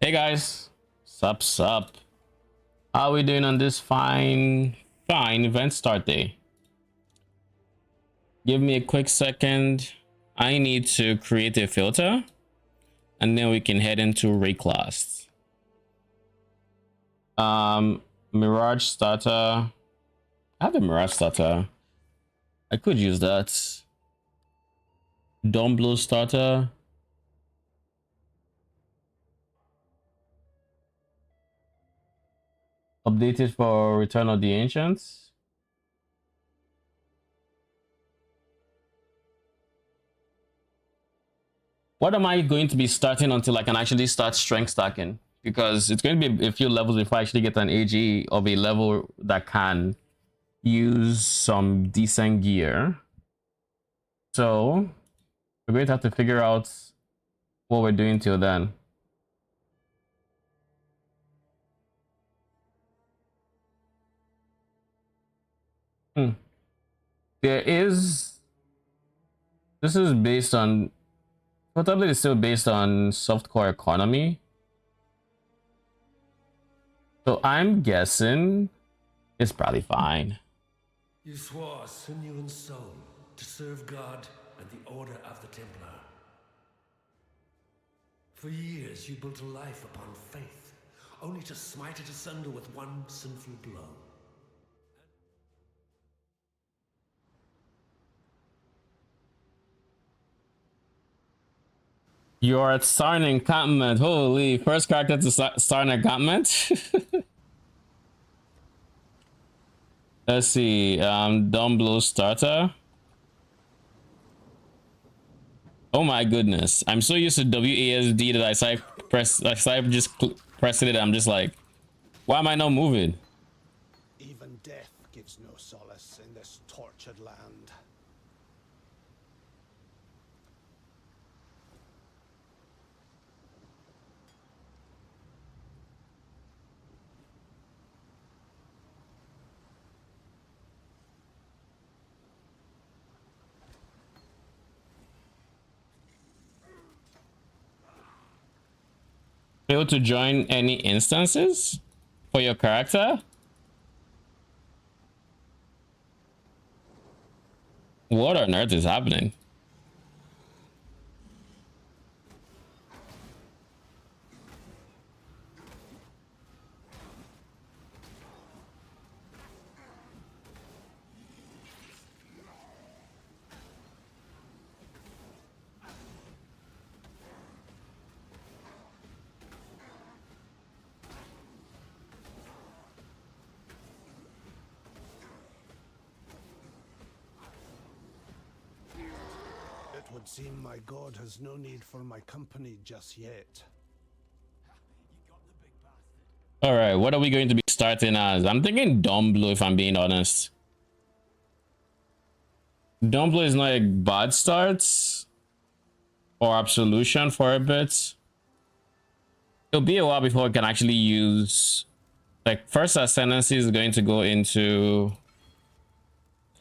Hey guys, sup? How are we doing on this fine event start day? Give me a quick second. I need to create a filter and then we can head into reclass. Mirage starter. I have a Mirage starter. I could use that. Dome blue starter. Updated for Return of the Ancients. What am I going to be starting until I can actually start strength stacking? Because it's going to be a few levels before I actually get an AG of a level that can use some decent gear. So we're going to have to figure out what we're doing till then. There is, this is based on, probably is still based on softcore economy. So I'm guessing it's probably fine. You swore sinew and soul to serve God and the Order of the Templar. For years you built a life upon faith, only to smite it asunder with one sinful blow. You're at Starn Encampment. Holy, first character to Starn Encampment. Let's see. Dumb Blue starter. Oh my goodness. I'm so used to WASD that I just pressing it. I'm just like, why am I not moving? Even death gives no solace in this tortured land. Fail to join any instances for your character? What on earth is happening? It would seem my god has no need for my company just yet. All right, what are we going to be starting as? I'm thinking Dumb Blue, if I'm being honest. Dumb Blue is not a bad start or Absolution for a bit. It'll be a while before we can actually use, like, first Ascendancy is going to go into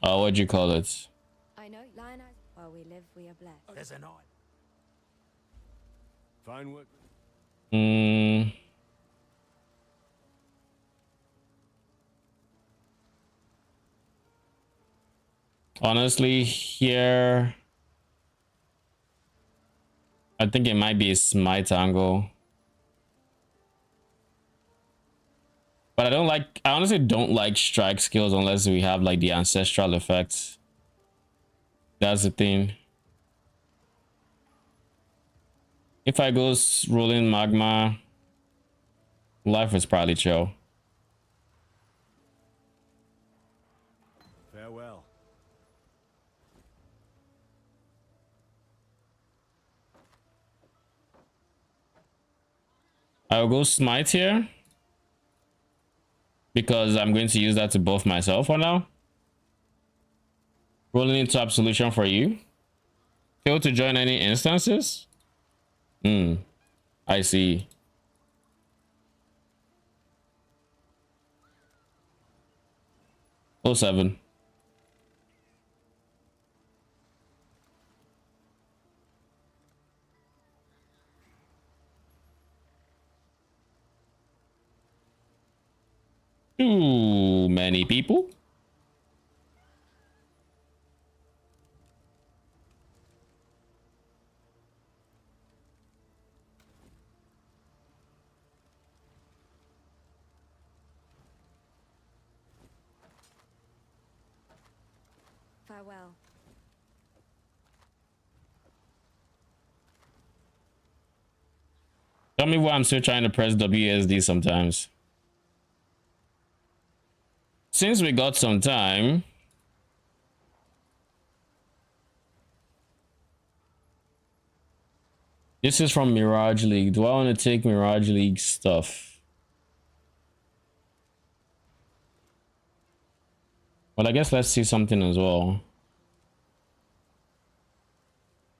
what do you call it? I know, Lion Eyes. While we live, we are blessed. There's an eye. Fine work. Honestly, here I think it might be a smite angle. But I honestly don't like strike skills unless we have like the ancestral effects. That's the thing. If I go rolling magma, life is probably chill. Farewell. I'll go smite here because I'm going to use that to buff myself for now. Rolling into Absolution for you. Fail to join any instances? I see. Oh, 07. Too many people. Farewell. Tell me why I'm still trying to press WSD sometimes. Since we got some time, this is from Mirage League. Do I want to take Mirage League stuff? Well, I guess let's see something as well.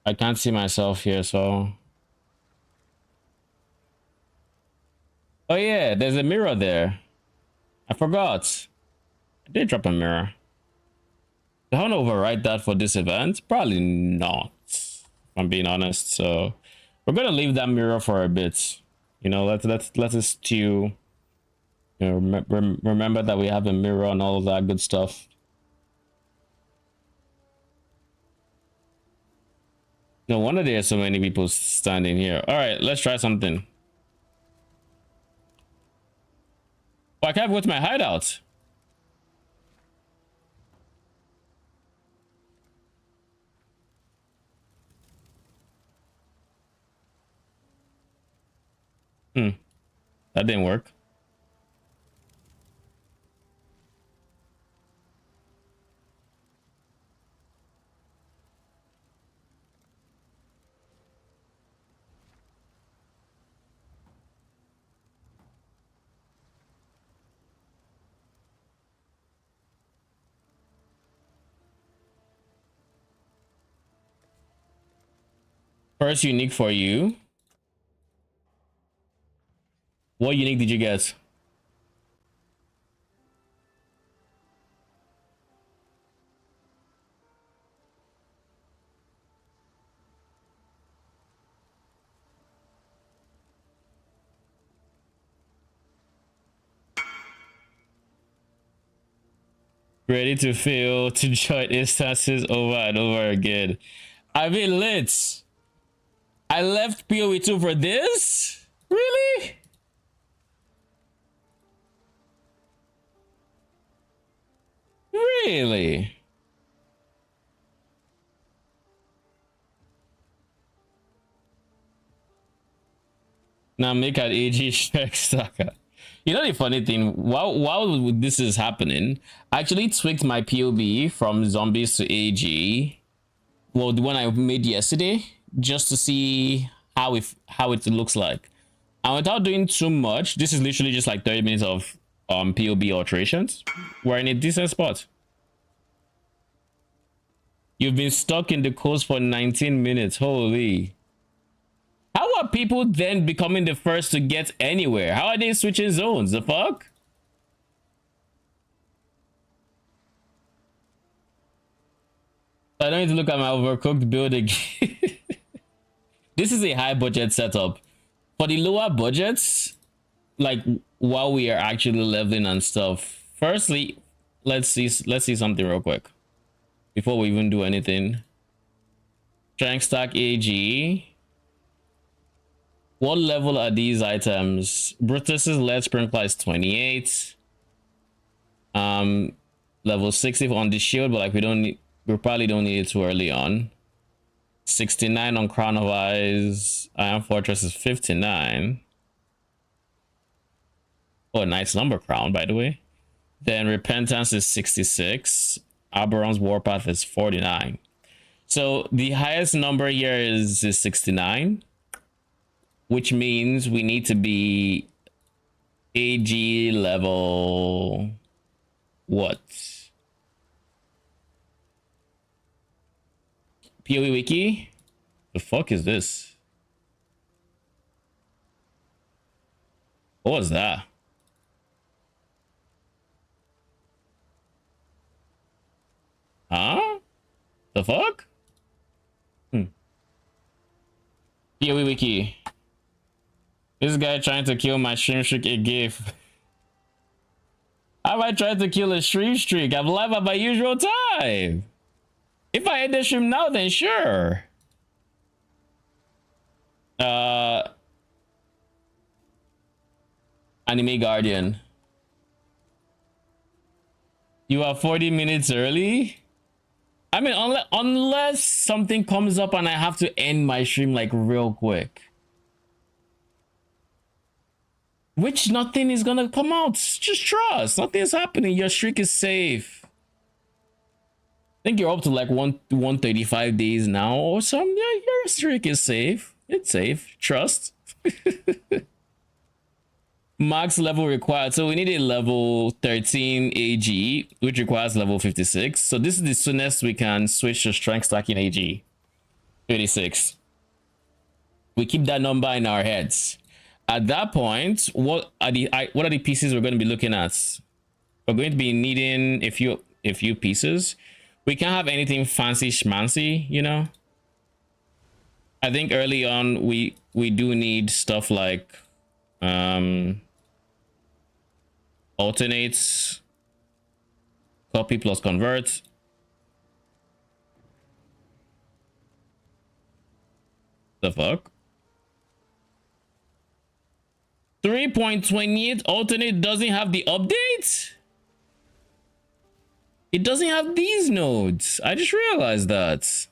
I can't see myself here, so. Oh yeah, there's a mirror there. I forgot. I did drop a mirror. Do I want to overwrite that for this event? Probably not, if I'm being honest. So we're gonna leave that mirror for a bit. You know, let us stew. You know, remember that we have a mirror and all of that good stuff. No wonder there are so many people standing here. All right, let's try something. Oh, I can't go to my hideout. That didn't work. First unique for you. What unique did you get? Ready to fail to join instances over and over again. I mean, lit. I left PoE2 for this? Really? Really? Now make an AG Shrek Stacker. You know the funny thing, while this is happening, I actually tweaked my POB from zombies to AG. Well, the one I made yesterday, just to see how it looks like. And without doing too much, this is literally just like 30 minutes of POB alterations. We're in a decent spot. You've been stuck in the coast for 19 minutes. Holy. How are people then becoming the first to get anywhere? How are they switching zones? The fuck? I don't need to look at my overcooked build again. This is a high budget setup. For the lower budgets, like while we are actually leveling and stuff, firstly, let's see something real quick before we even do anything. Strength stack AG. What level are these items? Brutus's lead sprinkler is 28. Level 60 on the shield, but like we probably don't need it too early on. 69 on Crown of Eyes. Iron Fortress is 59. Oh, a nice number crown, by the way. Then Repentance is 66. Aberon's Warpath is 49. So the highest number here is 69. Which means we need to be AG level what? PoE wiki? The fuck is this? What was that? Huh? The fuck? PoE wiki. This guy trying to kill my stream streak a gif. I might try to kill a stream streak. I'm live at my usual time. If I end the stream now, then sure. Anime Guardian. You are 40 minutes early? I mean, unless something comes up and I have to end my stream like real quick. Which nothing is gonna come out. Just trust. Nothing is happening. Your streak is safe. I think you're up to like 135 days now or something. Yeah, your streak is safe. It's safe. Trust. Max level required. So we need a level 13 AG, which requires level 56. So this is the soonest we can switch to strength stacking AG. 36. We keep that number in our heads. At that point, what are the pieces we're going to be looking at? We're going to be needing a few pieces. We can't have anything fancy schmancy, you know. I think early on we do need stuff like alternates, copy plus convert. The fuck? 3.28 alternate doesn't have the update? It doesn't have these nodes. I just realized that.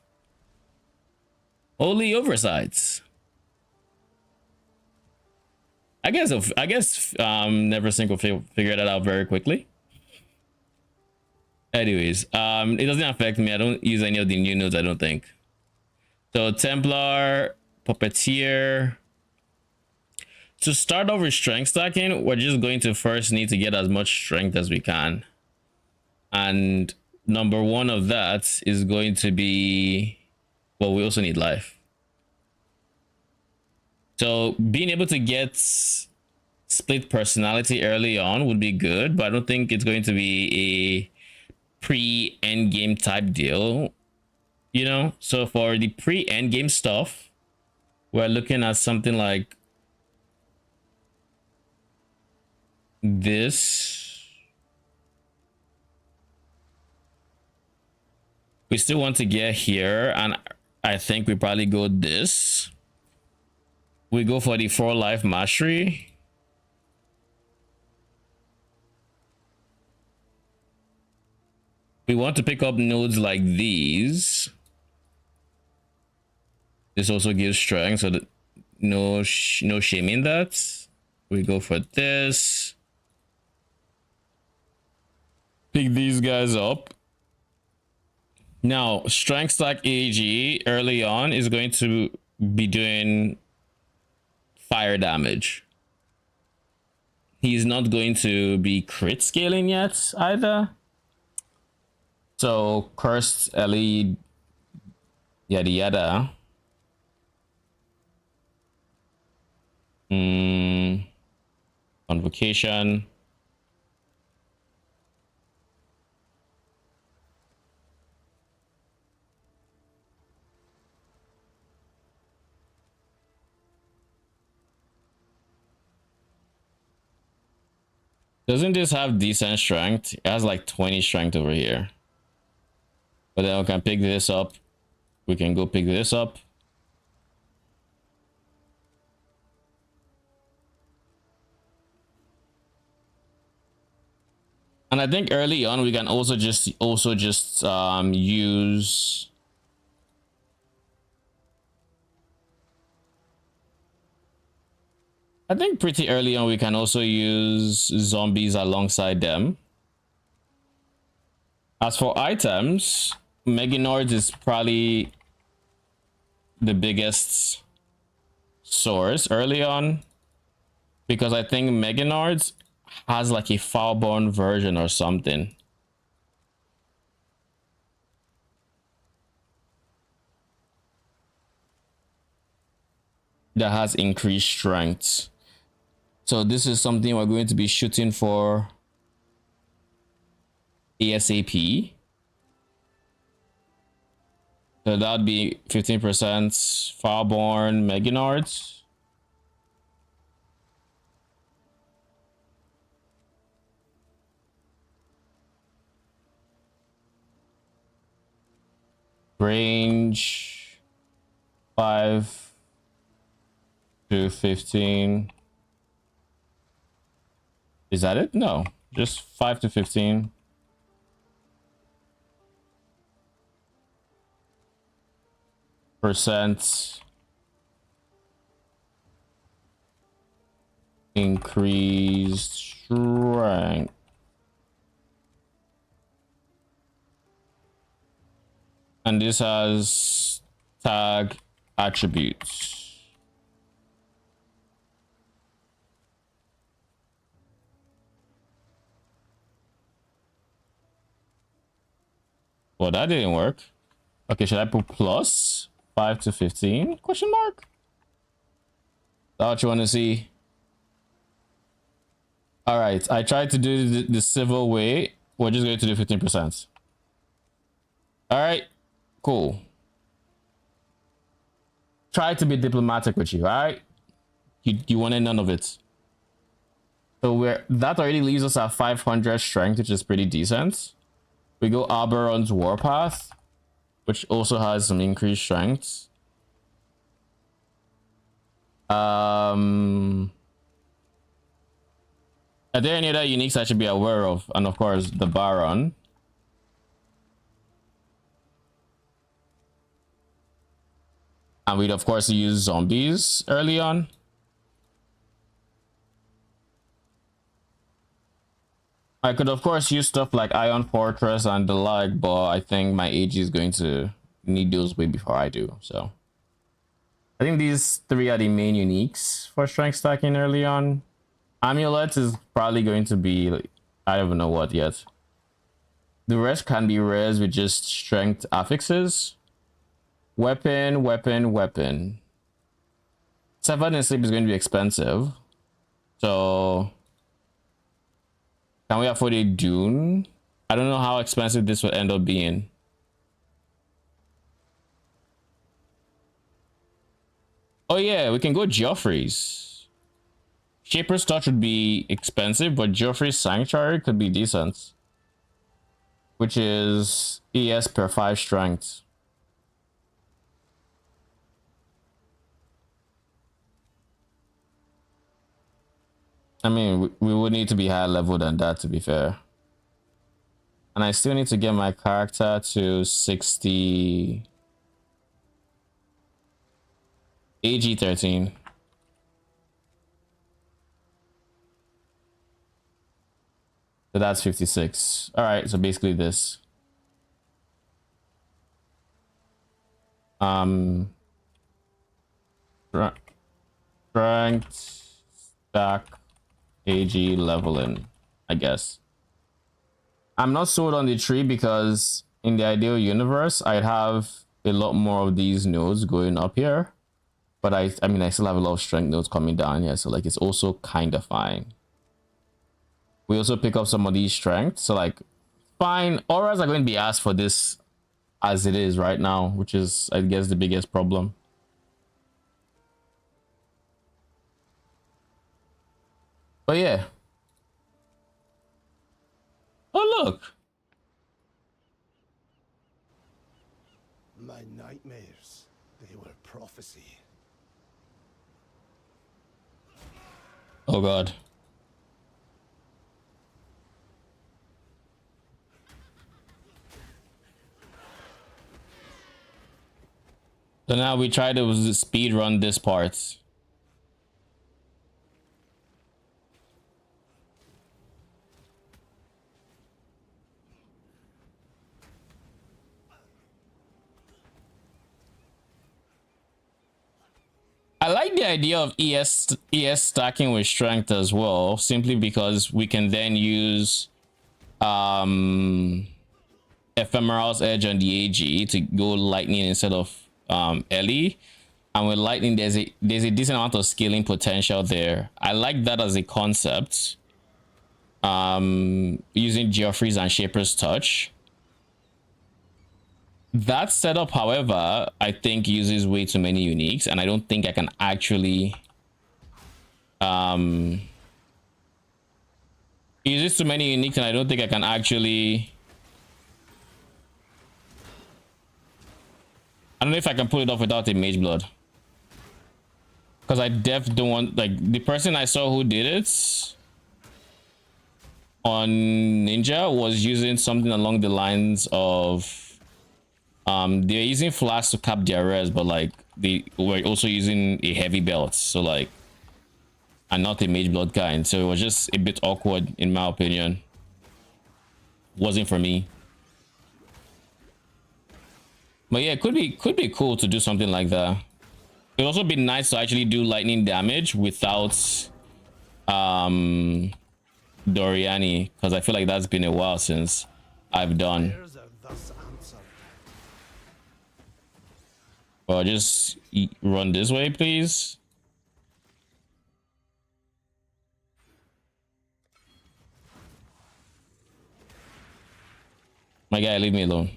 Holy oversights. I guess Neversink will figure that out very quickly. Anyways, it doesn't affect me. I don't use any of the new nodes, I don't think. So Templar, Puppeteer. To start off with strength stacking, we're just going to first need to get as much strength as we can. And number one of that is going to be, well, we also need life. So being able to get split personality early on would be good, but I don't think it's going to be a pre-end game type deal, you know? So for the pre-end game stuff, we're looking at something like this. We still want to get here, and I think we probably go this. We go for the 4 life mastery. We want to pick up nodes like these. This also gives strength, so that no shame in that. We go for this. Pick these guys up. Now, strength stack AG early on is going to be doing fire damage. He's not going to be crit scaling yet either. So cursed Ellie, yada yada. Convocation. Doesn't this have decent strength? It has like 20 strength over here. But then we can pick this up. We can go pick this up. And I think early on we can also just use I think pretty early on we can also use zombies alongside them. As for items, Meganords is probably the biggest source early on, because I think Meganords has like a Foulborn version or something. That has increased strength. So this is something we're going to be shooting for ASAP. So that'd be 15% Foulborn Meganards. Range 5 to 15. Is that it? No, just 5 to 15. Percent increased strength. And this has tag attributes. Well, that didn't work. Okay, should I put plus 5 to 15? Question mark? Is that what you want to see? All right, I tried to do the civil way. We're just going to do 15%. All right, cool. Try to be diplomatic with you, all right? You wanted none of it. So that already leaves us at 500 strength, which is pretty decent. We go Alberon's Warpath, which also has some increased strength. Are there any other uniques I should be aware of? And of course, the Baron. And we'd of course use zombies early on. I could of course use stuff like Iron Fortress and the like, but I think my AG is going to need those way before I do. So I think these three are the main uniques for strength stacking early on. Amulet is probably going to be like, I don't even know what yet. The rest can be rares with just strength affixes. Weapon. 7 and sleep is going to be expensive. So can we afford a Dune? I don't know how expensive this will end up being. Oh yeah, we can go Joffrey's. Shaper's Touch would be expensive, but Joffrey's Sanctuary could be decent. Which is ES per 5 strength. I mean, we would need to be higher level than that, to be fair. And I still need to get my character to 60... AG 13. So that's 56. All right, so basically this. Strength, stack, AG, leveling, I guess. I'm not sold on the tree because in the ideal universe, I'd have a lot more of these nodes going up here. But I mean, I still have a lot of strength nodes coming down here. So like, it's also kind of fine. We also pick up some of these strengths. So like, fine. Auras are going to be asked for this as it is right now, which is, I guess, the biggest problem. But yeah. Oh, look. My nightmares, they were prophecy. Oh, God. So now we try to speed run this part. I like the idea of ES stacking with strength as well, simply because we can then use Ephemeral's Edge on the AG to go lightning instead of Ellie. And with lightning, there's a decent amount of scaling potential there. I like that as a concept. Using Geoffrey's and Shaper's Touch. That setup, however, I think uses way too many uniques, and I don't think I can actually uses too many uniques, and I don't think I can actually I don't know if I can pull it off without a mage blood. Because I don't want, like, the person I saw who did it on Ninja was using something along the lines of they're using flash to cap their res, but like they were also using a heavy belt, so like, and not a mage blood kind, so it was just a bit awkward in my opinion. Wasn't for me. But yeah, it could be cool to do something like that. It'd also be nice to actually do lightning damage without Doriani, because I feel like that's been a while since I've done. Prayers are thus answered. Well, just run this way, please. My guy, leave me alone.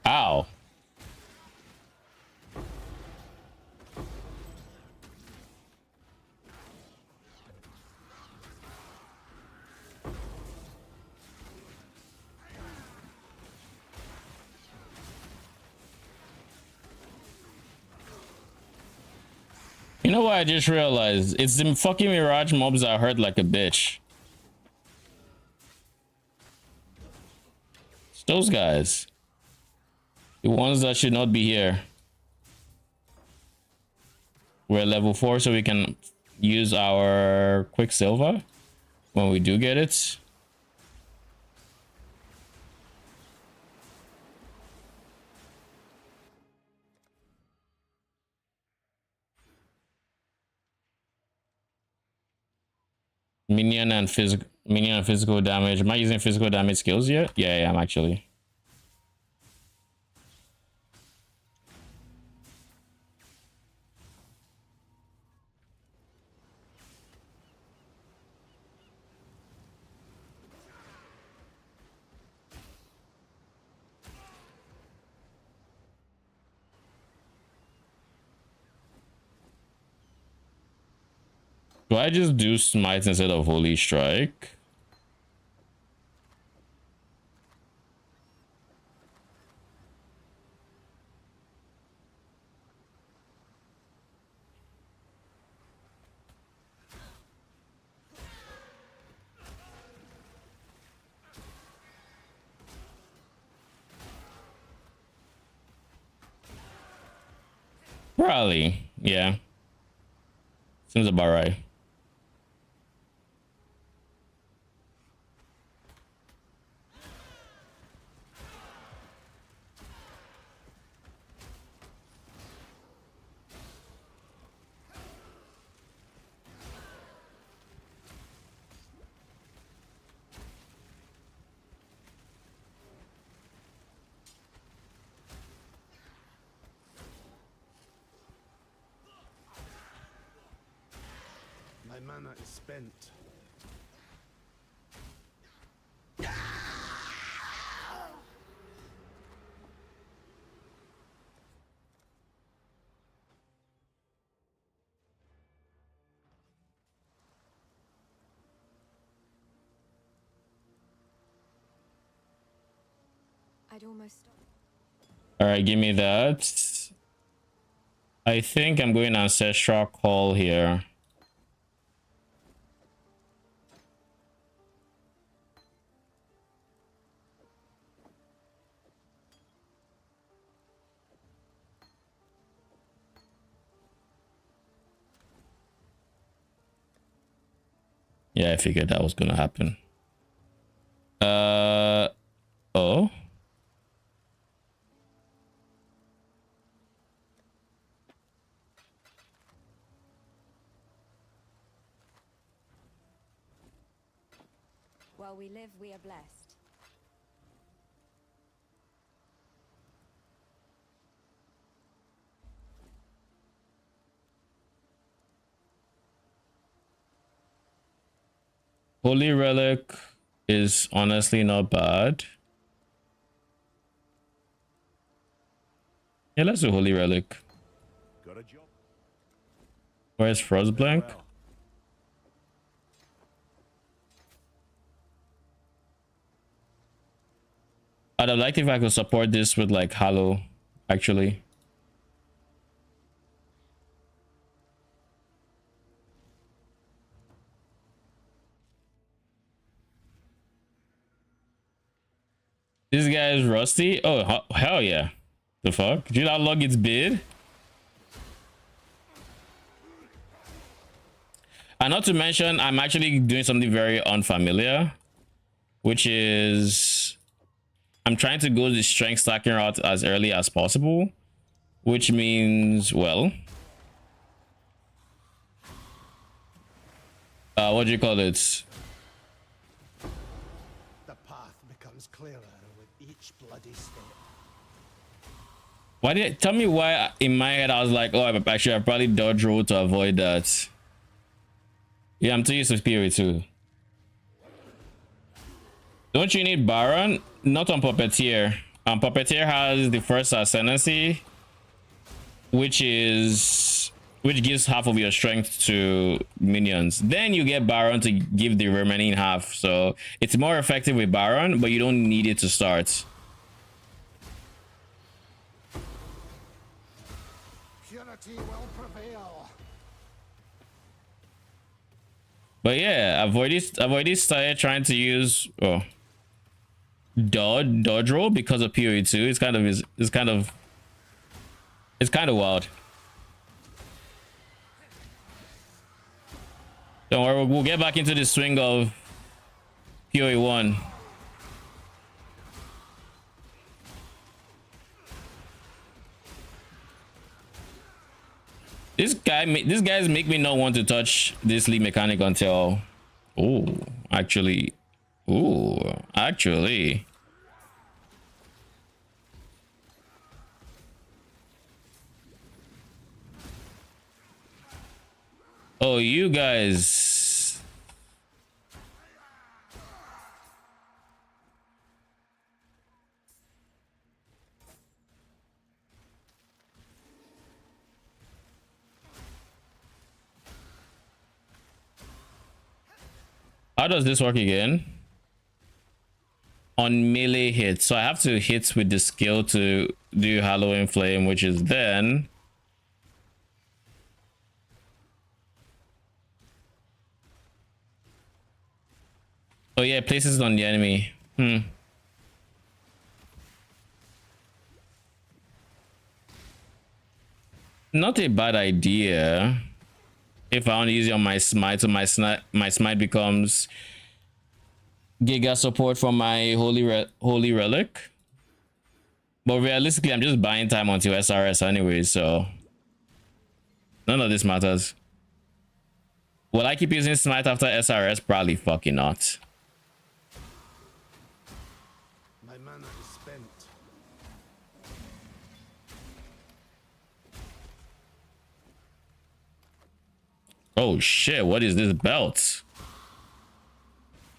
Ow. You know what I just realized? It's the fucking Mirage mobs that hurt like a bitch. It's those guys. The ones that should not be here. We're level 4, so we can use our Quicksilver when we do get it. Minion and physical damage. Am I using physical damage skills yet? Yeah, I am actually. Do I just do smite instead of holy strike? Probably, yeah. Seems about right. My mana is spent. I'd almost stop. All right, give me that. I think I'm going ancestral call here. Yeah, I figured that was gonna happen. Oh. While we live, we are blessed. Holy Relic is honestly not bad. Yeah, let's do Holy Relic. Got a job. Where's Frostblank? Well, I'd have liked if I could support this with like Halo, actually. This guy is rusty. Oh, hell yeah. The fuck? Did you not log its bid? And not to mention, I'm actually doing something very unfamiliar, which is I'm trying to go the strength stacking route as early as possible, which means, well, what do you call it? The path becomes clearer with each bloody step. Why did tell me why in my head I was like, oh, I should have probably dodge roll to avoid that. Yeah, I'm too used to Fury too. Don't you need Baron? Not on Puppeteer. Puppeteer has the first ascendancy, which gives half of your strength to minions. Then you get Baron to give the remaining half. So it's more effective with Baron, but you don't need it to start. Purity will prevail. But yeah, avoid started trying to use dodge roll because of PoE 2. It's kind of wild. Don't worry, we'll get back into the swing of PoE 1. These guys make me not want to touch this lead mechanic until actually. Oh, you guys. How does this work again? On melee hits. So I have to hit with the skill to do Halloween Flame, which is then. Oh yeah, it places it on the enemy. Not a bad idea. If I want to use it on my smite, so my smite becomes Giga support for my holy relic. But realistically, I'm just buying time until SRS anyway, so none of this matters. Will I keep using smite after SRS? Probably fucking not. My mana is spent. Oh shit, what is this belt?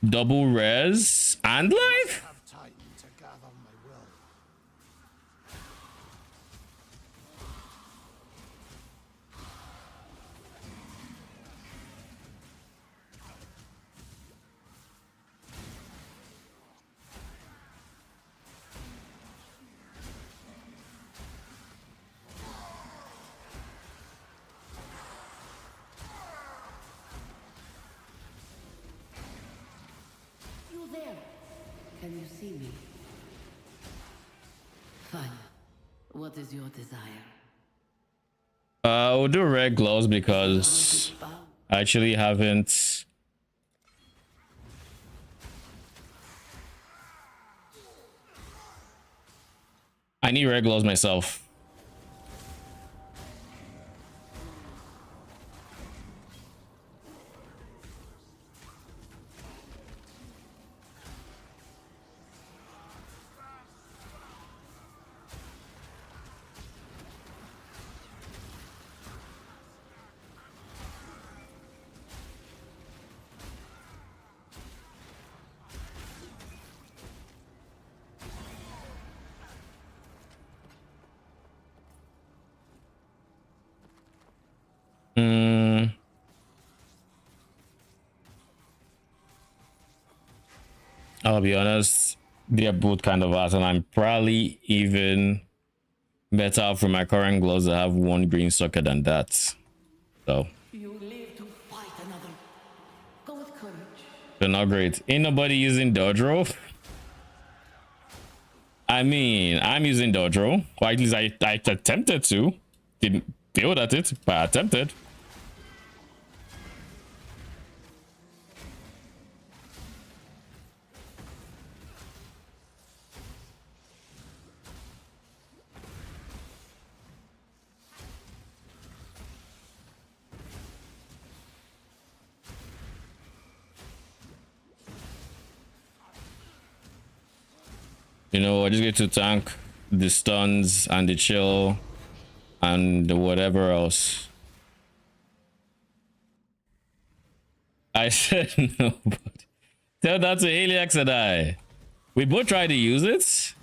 Double res and life? Have time to gather my will. You there? Can you see me? Fine. What is your desire? We'll do red gloves because I actually haven't. I need red gloves myself. Mm, I'll be honest, they're both kind of ass, and I'm probably even better off for my current gloves that have one green socket than that. So You live to fight another. Go with courage. they're not great. Ain't nobody using Dodro. I mean, I'm using Dodro. Or at least I attempted to. Didn't failed at it, but I attempted. You know, I just get to tank the stuns and the chill and whatever else. I said no, but tell that to Helix and I. We both tried to use it.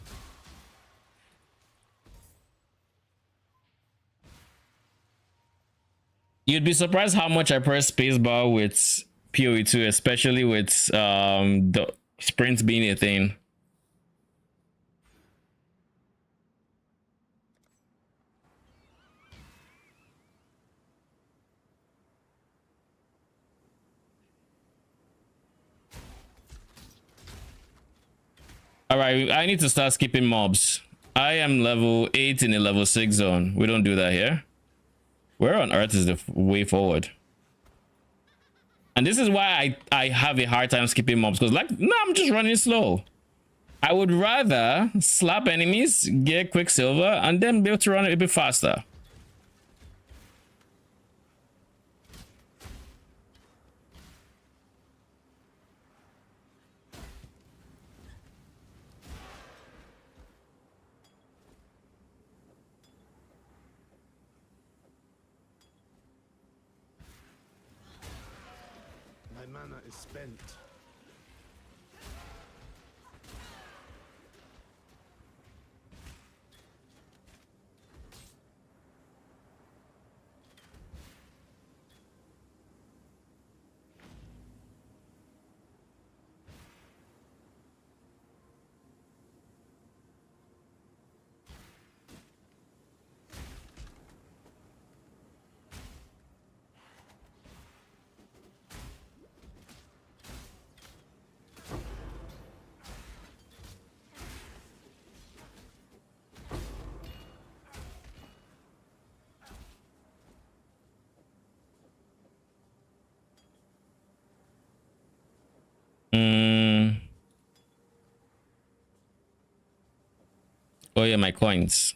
You'd be surprised how much I press spacebar with PoE2, especially with the sprint being a thing. All right, I need to start skipping mobs. I am level 8 in a level 6 zone. We don't do that here. Where on earth is the way forward? And this is why I have a hard time skipping mobs, because like, no, I'm just running slow. I would rather slap enemies, get Quicksilver, and then be able to run it a bit faster. My mana is spent. Oh yeah, my coins.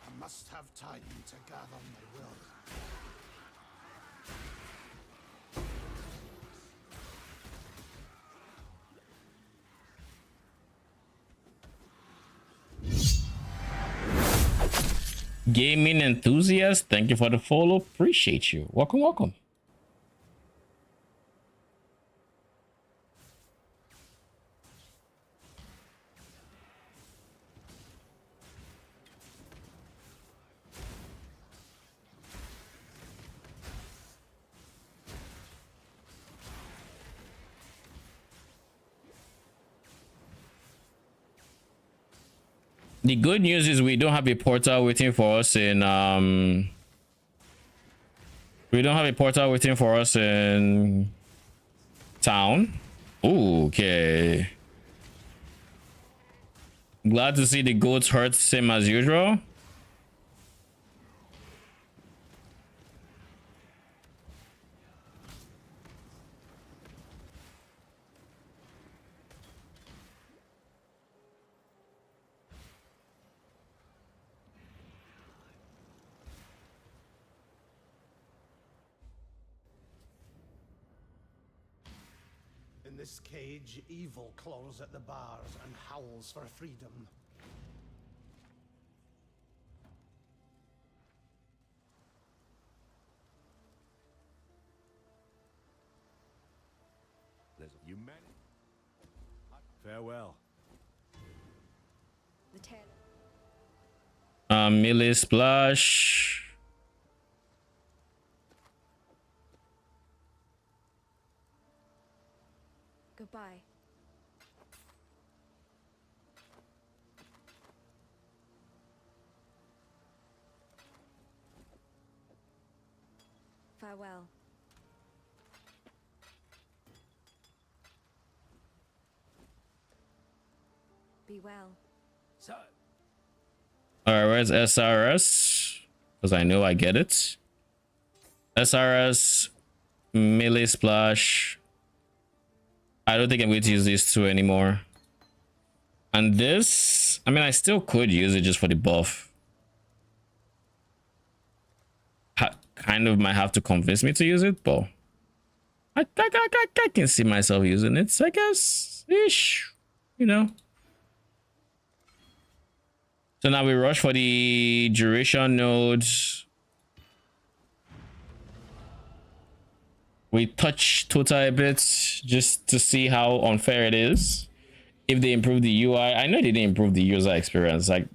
I must have time to gather my will. Gaming enthusiast, thank you for the follow. Appreciate you. Welcome, welcome. The good news is we don't have a portal waiting for us in we don't have a portal waiting for us in town. Ooh, okay. Glad to see the goats hurt same as usual. this cage, evil claws at the bars and howls for freedom. You manage. Farewell. The tail. Melee splash. Goodbye. Farewell. Be well. So, Alright, where's SRS? Because I know I get it. SRS, melee splash. I don't think I'm going to use these two anymore. And this, I mean, I still could use it just for the buff. Kind of might have to convince me to use it, but I can see myself using it, I guess. Ish, you know. So now we rush for the duration nodes. We touch RoTA a bit just to see how unfair it is. If they improve the UI, I know they didn't improve the user experience. I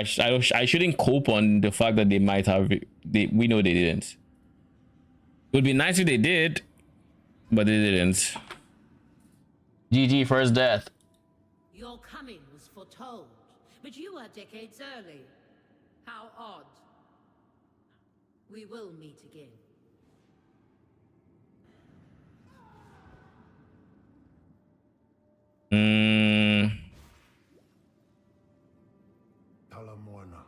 shouldn't cope on the fact that they might have. We know they didn't. It would be nice if they did, but they didn't. GG, first death. Your coming was foretold, but you are decades early. How odd. We will meet again. Palamorna.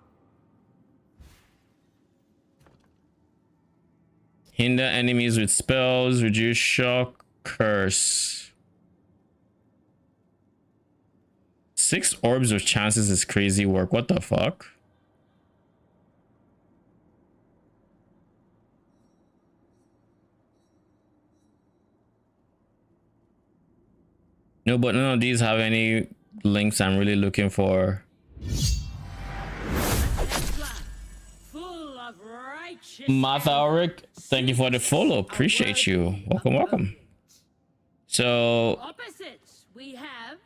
Hinder enemies with spells, reduce shock, curse. 6 orbs of chances is crazy work. What the fuck? No, but none of these have any links I'm really looking for. Full of righteous Martha Ulrich, thank you for the follow. Appreciate you. Welcome, welcome. So opposites. We have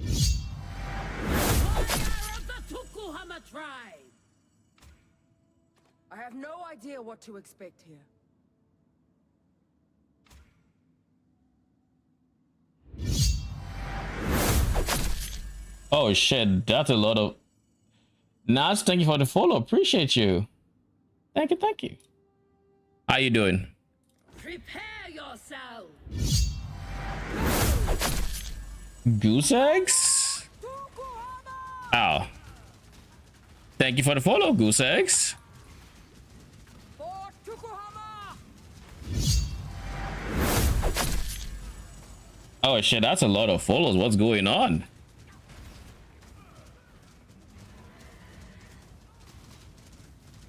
warrior of the Tukuhama tribe. I have no idea what to expect here. oh shit, that's a lot of Nas, thank you for the follow. Appreciate you. Thank you, thank you. How you doing? Prepare yourselves. Goose eggs? Ow. Thank you for the follow, Goose eggs. For Tukuhama! Oh shit, that's a lot of follows. What's going on?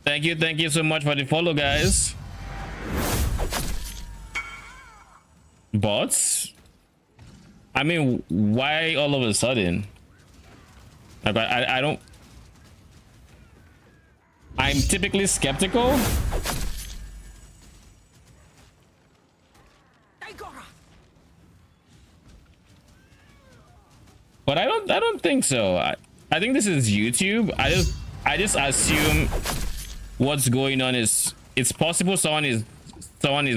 Thank you so much for the follow, guys. Bots? I mean, why all of a sudden? Like, I don't. I'm typically skeptical. But I don't think so. I think this is YouTube. I just assume what's going on is it's possible someone is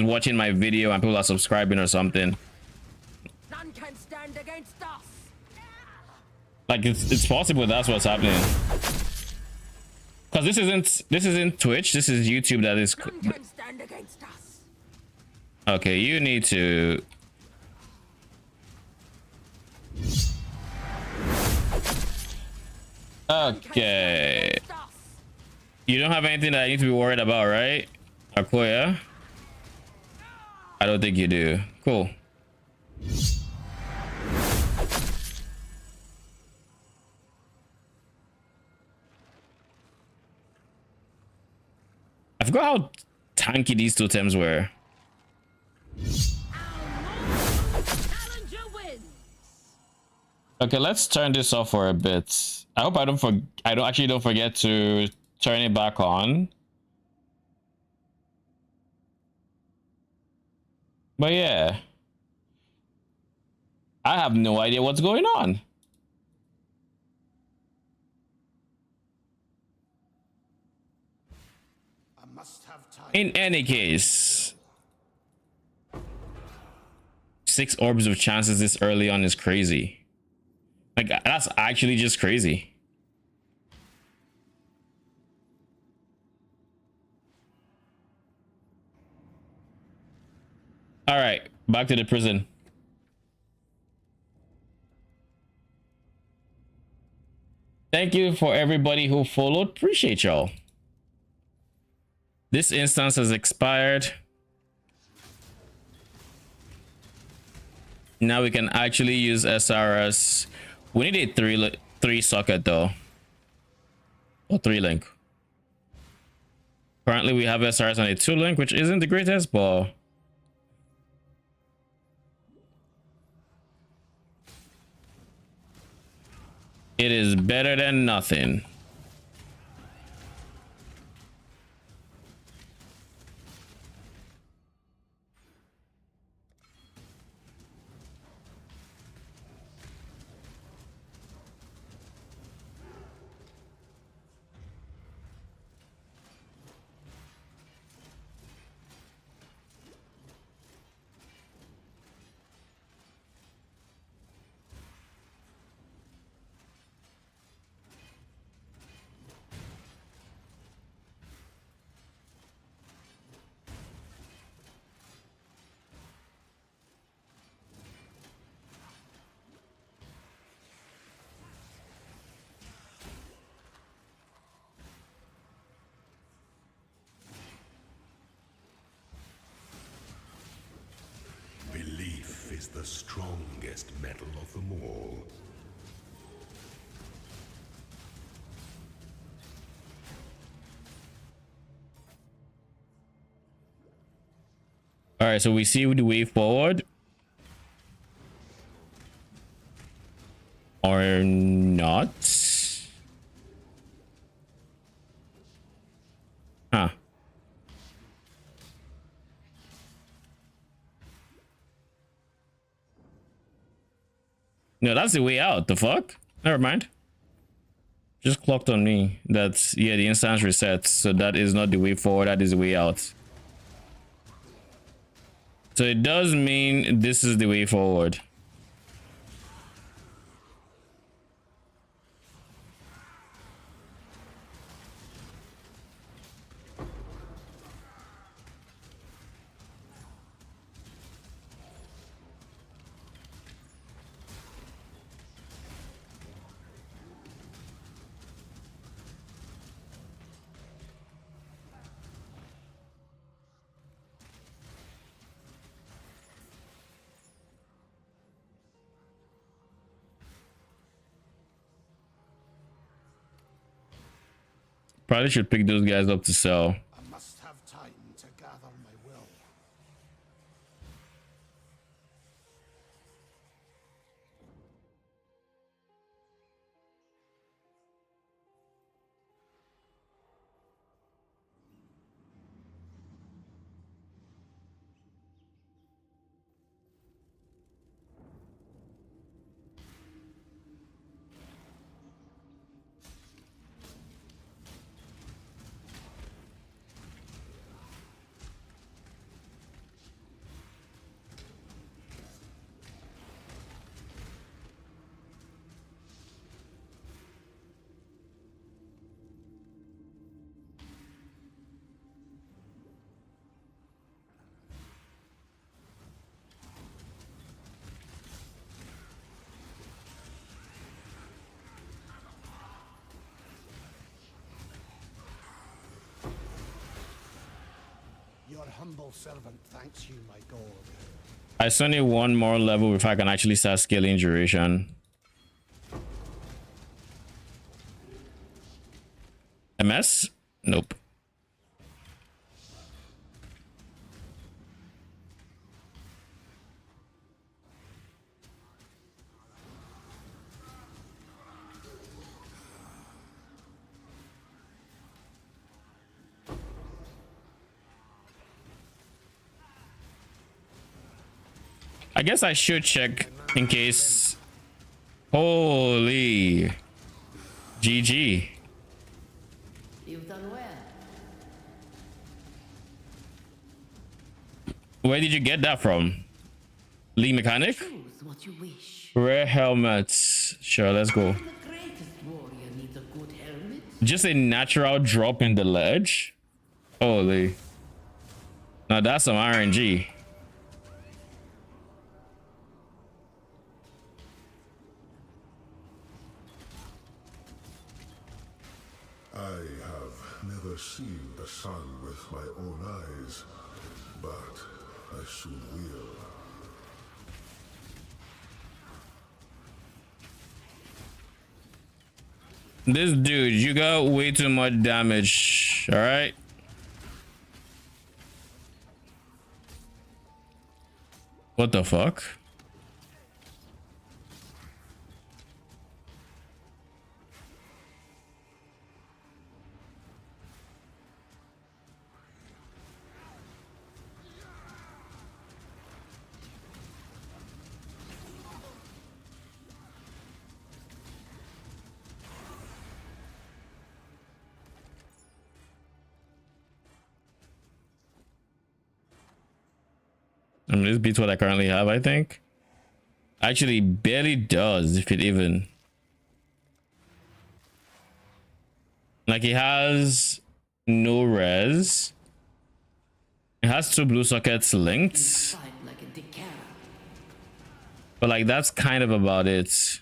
watching my video and people are subscribing or something. None can stand against us. Like it's possible that's what's happening. Because this isn't Twitch, this is YouTube that is. None can stand against us. Okay, you need to. Okay. You don't have anything that I need to be worried about, right? Akoya? I don't think you do. Cool. I forgot how tanky these totems were. Okay, let's turn this off for a bit. I hope I don't forget to turn it back on. But yeah, I have no idea what's going on. I must have time. In any case, 6 orbs of chances this early on is crazy. Like, that's actually just crazy. All right, back to the prison. Thank you for everybody who followed. Appreciate y'all. This instance has expired. Now we can actually use SRS. We need a three socket though, or 3-link. Currently we have SRS on a 2-link, which isn't the greatest, but it is better than nothing. Belief is the strongest metal of them all. All right, so we see the way forward. Or not. Huh. No, that's the way out. The fuck? Never mind. Just clocked on me. That's, yeah, the instance resets. So that is not the way forward. That is the way out. So it does mean this is the way forward. Probably should pick those guys up to sell. I must have time to gather my will. Your humble servant thanks you, my god. I still need one more level if I can actually start scaling duration. MS? Nope. I guess I should check in case. Holy GG. You've done well. Where did you get that from? Lee Mechanic? Choose what you wish. Rare helmets. Sure, let's go. The greatest warrior needs a good helmet. Just a natural drop in the ledge. Holy. Now that's some RNG. I have never seen the sun with my own eyes, but I soon will. This dude, you got way too much damage. All right. What the fuck? I mean, this beats what I currently have, I think. Actually, barely does, if it even. Like, it has no res. It has 2 blue sockets linked. Fight like a decal. But, like, that's kind of about it.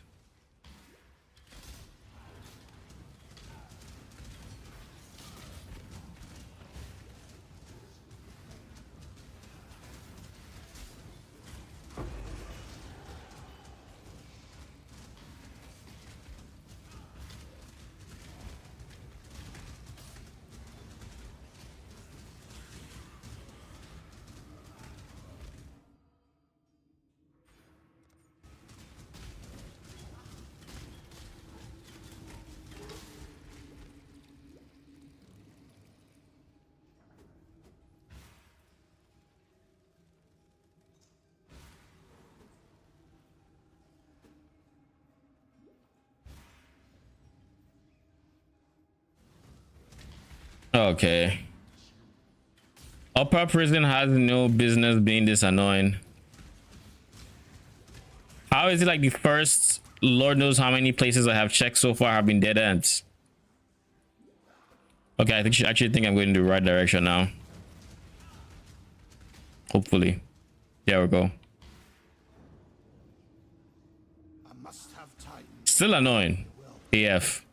Okay. Upper prison has no business being this annoying. How is it like the first Lord knows how many places I have checked so far have been dead ends? Okay, I actually think I'm going in the right direction now. Hopefully. There we go. I must have time. Still annoying. AF.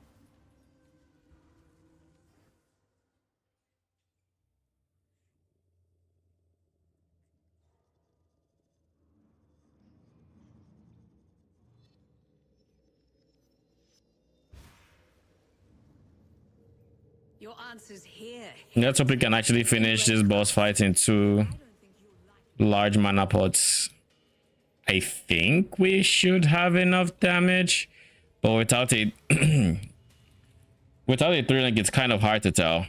Your answer's here. Let's hope we can actually finish this boss fight in 2 large mana pots. I think we should have enough damage, but without a without a 3-link, it's kind of hard to tell.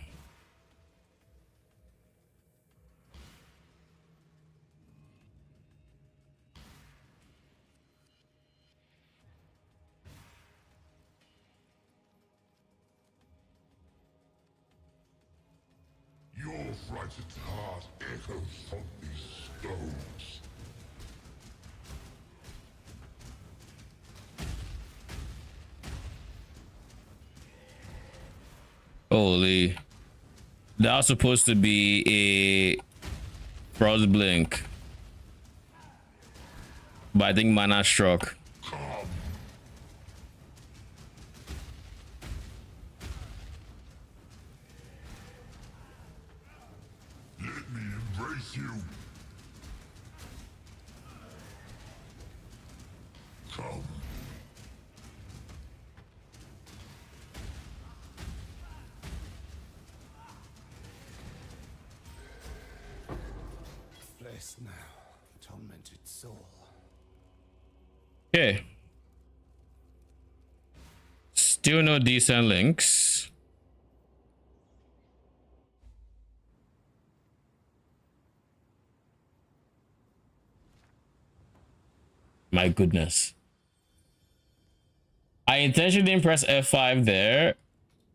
Your frightened heart echoes from these stones. Holy. That was supposed to be a frost blink. But I think mana struck. Let me embrace you. Come. Bless now, tormented soul. Okay. Still no decent links. My goodness. I intentionally didn't press F5 there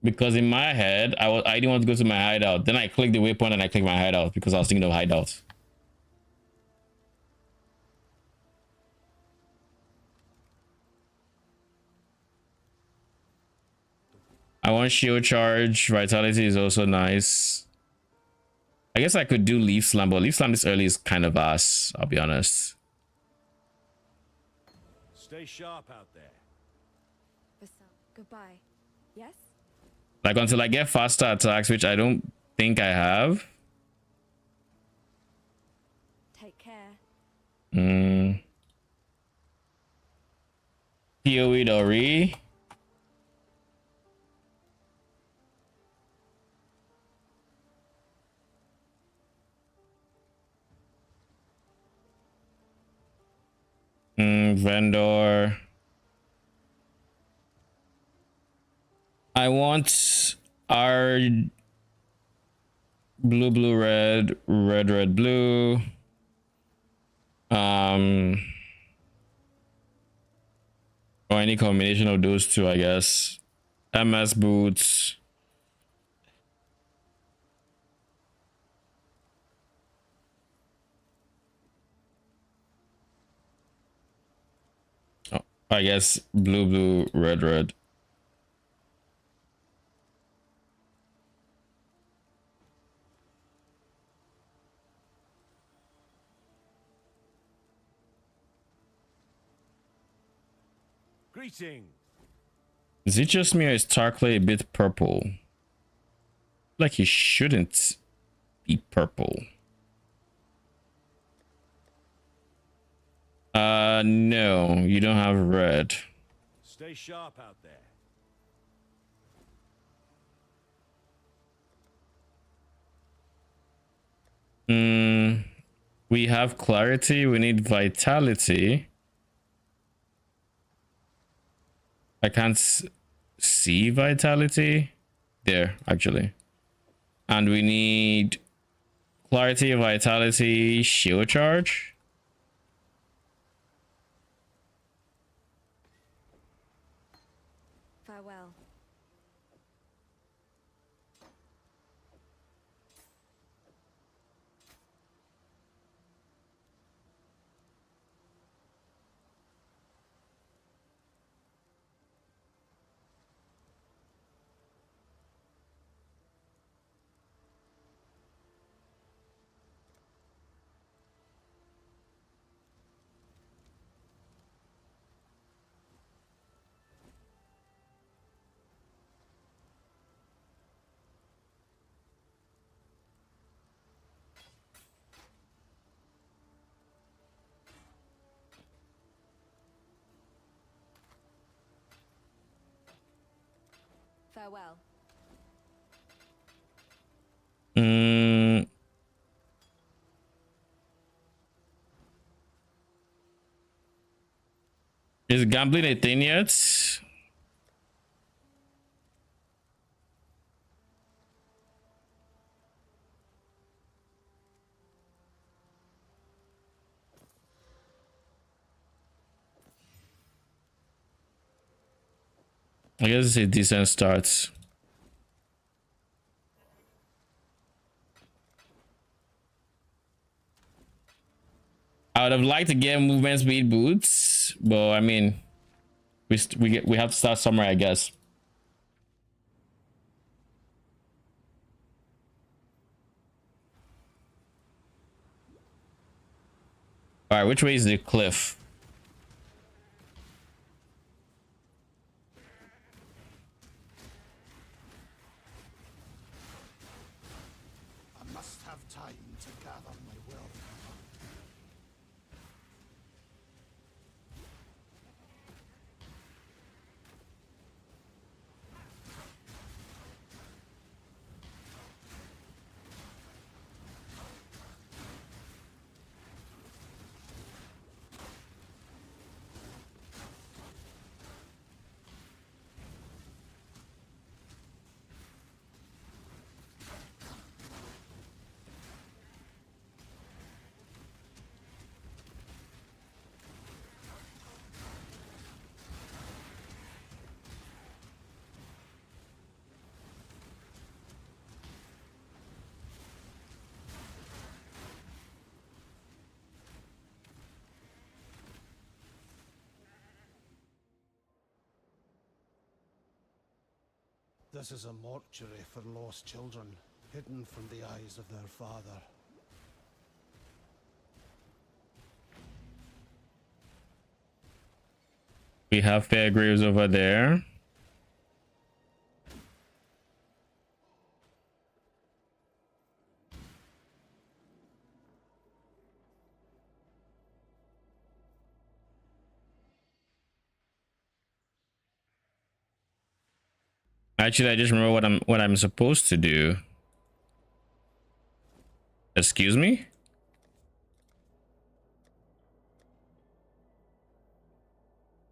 because in my head I didn't want to go to my hideout. Then I clicked the waypoint and I clicked my hideout because I was thinking of hideouts. I want shield charge. Vitality is also nice. I guess I could do leaf slam, but leaf slam this early is kind of ass, I'll be honest. Stay sharp out there. Goodbye. Yes? Like until I get faster attacks, which I don't think I have. Take care. PoE Dori. Vendor. I want our blue, red, blue. Or any combination of those two, I guess. MS boots. Oh, I guess blue, red. Greeting. Is it just me or is Tarkley a bit purple? Like he shouldn't be purple. No, you don't have red. Stay sharp out there. We have clarity, we need vitality. I can't see vitality there actually. And we need clarity, vitality, shield charge. Farewell. Farewell. Is gambling a thing yet? I guess it's a decent start. I would have liked to get movement speed boots, but I mean, we have to start somewhere, I guess. All right, which way is the cliff? I must have time to gather my will. This is a mortuary for lost children, hidden from the eyes of their father. We have fair graves over there. Actually, I just remember what I'm supposed to do. Excuse me?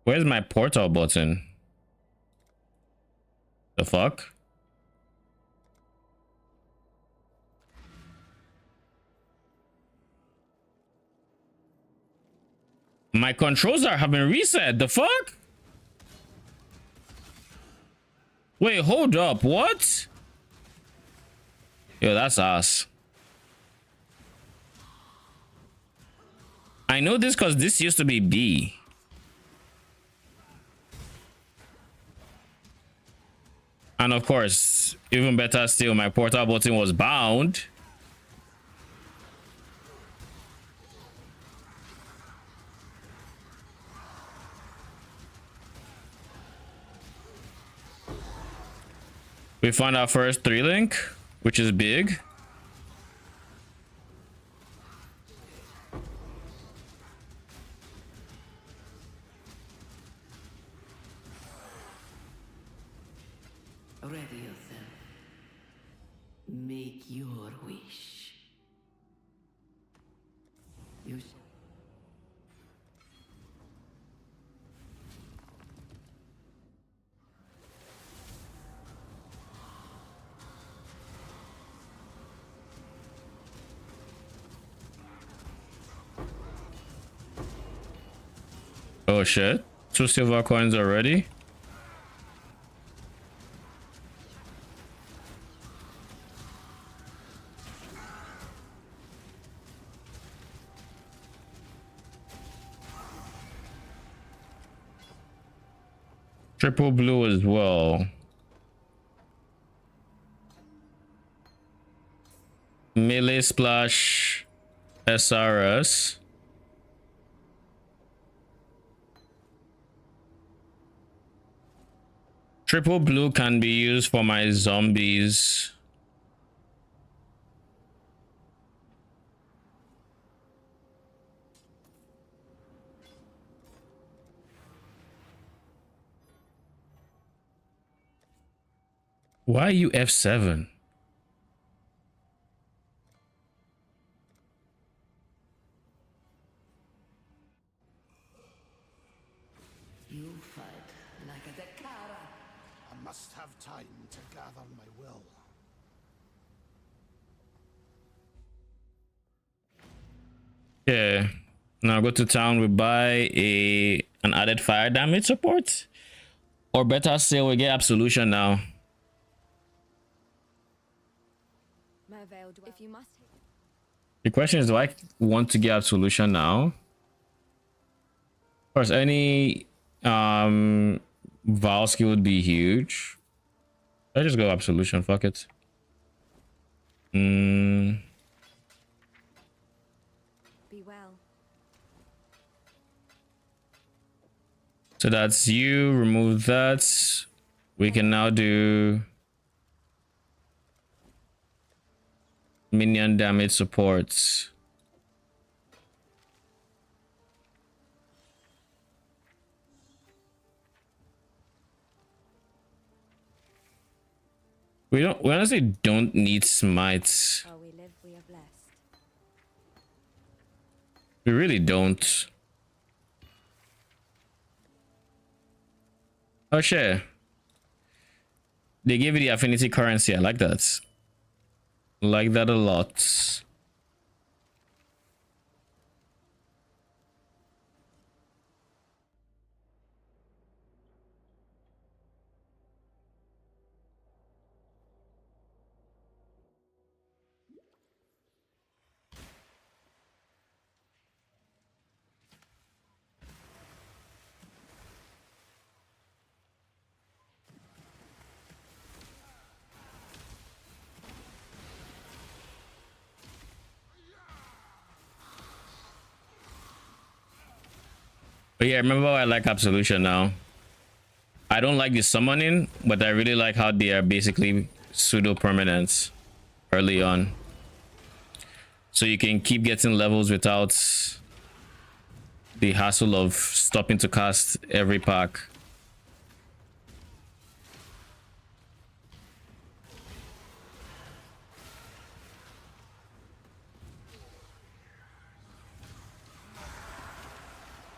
Where's my portal button? The fuck? My controls have been reset. The fuck? Wait, hold up. What? Yo, that's us. I know this because this used to be B. And of course, even better still, my portal button was bound. We found our first 3-link, which is big. Ready yourself. Make your wish. You Oh shit. 2 silver coins already. Triple blue as well. Melee splash SRS. Triple blue can be used for my zombies. Why are you F7? You fight like a Dakara. I must have time to gather my will. Yeah. Now go to town. We buy an added fire damage support, or better still, we get absolution now. Mervale, if you must. The question is, do I want to get absolution now? Of course, any Val skill would be huge. I just go absolution. Fuck it. Be well. So that's you. Remove that. We can now do minion damage supports. We honestly don't need smites. While we live, we are blessed. We really don't. Oh shit. They gave you the affinity currency. I like that. Like that a lot. But yeah, remember I like Absolution now. I don't like the summoning, but I really like how they are basically pseudo permanents early on. So you can keep getting levels without the hassle of stopping to cast every pack.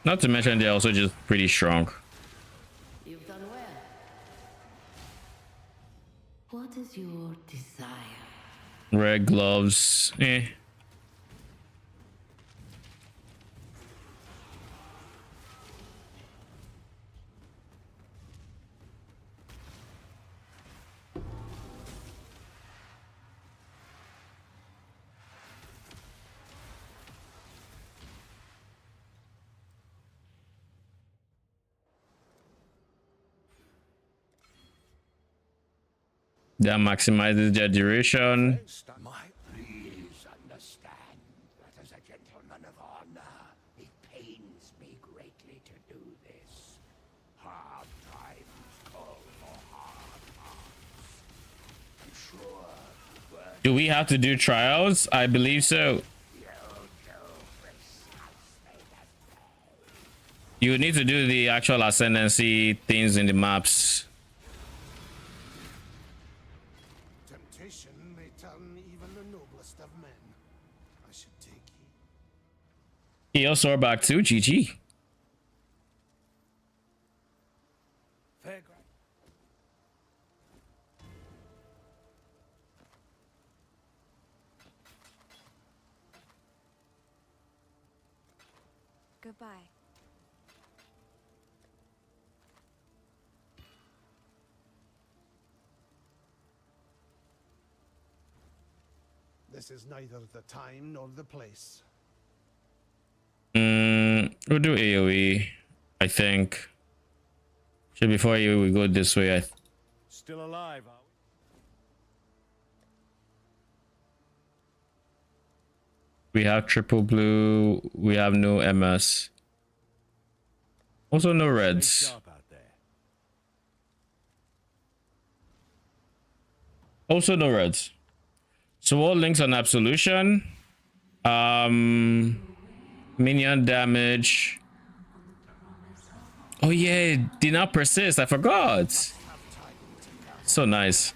Not to mention they're also just pretty strong. You've done well. What is your desire? Red gloves. Eh. That maximizes their duration. Please understand that as a gentleman of honor, it pains me greatly to do this. Hard times call for hard hearts. I'm sure words Do we have to do trials? I believe so. You need to do the actual ascendancy things in the maps. temptation may turn even the noblest of men. I should take heed. He also back too. GG. Fairground. Goodbye. This is neither the time nor the place. We'll do AoE, I think. So before you we go this way, Still alive, are we have triple blue, we have no MS. Also no we? Stay reds. sharp out there. Also no reds. So all links on Absolution. Minion damage. Oh yeah, did not persist. I forgot. So nice.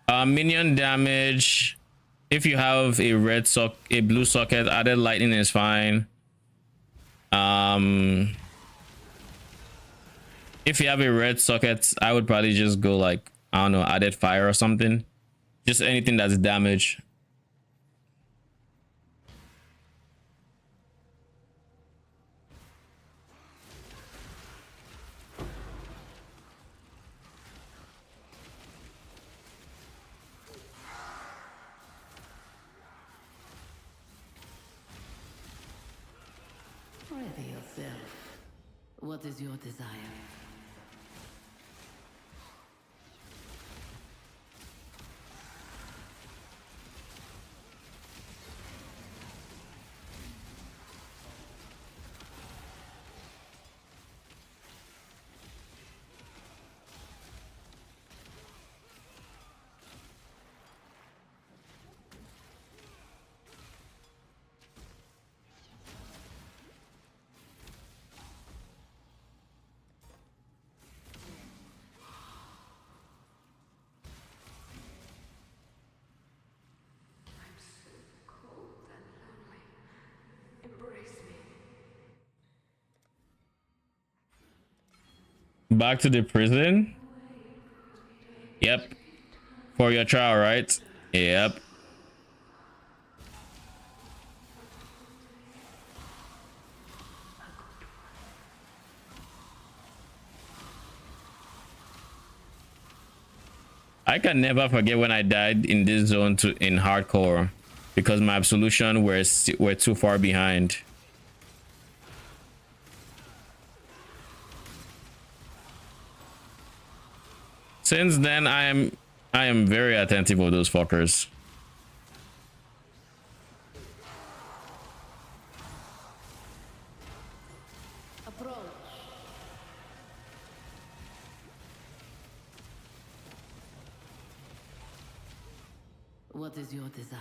Minion damage. If you have a blue socket, added lightning is fine. If you have a red socket, I would probably just go like, I don't know, added fire or something. Just anything that's damage. Ready yourself. What is your desire? Back to the prison. Yep. For your trial, right? Yep. I can never forget when I died in this zone in hardcore because my absolution were too far behind. Since then, I am very attentive of those fuckers. Approach. What is your desire?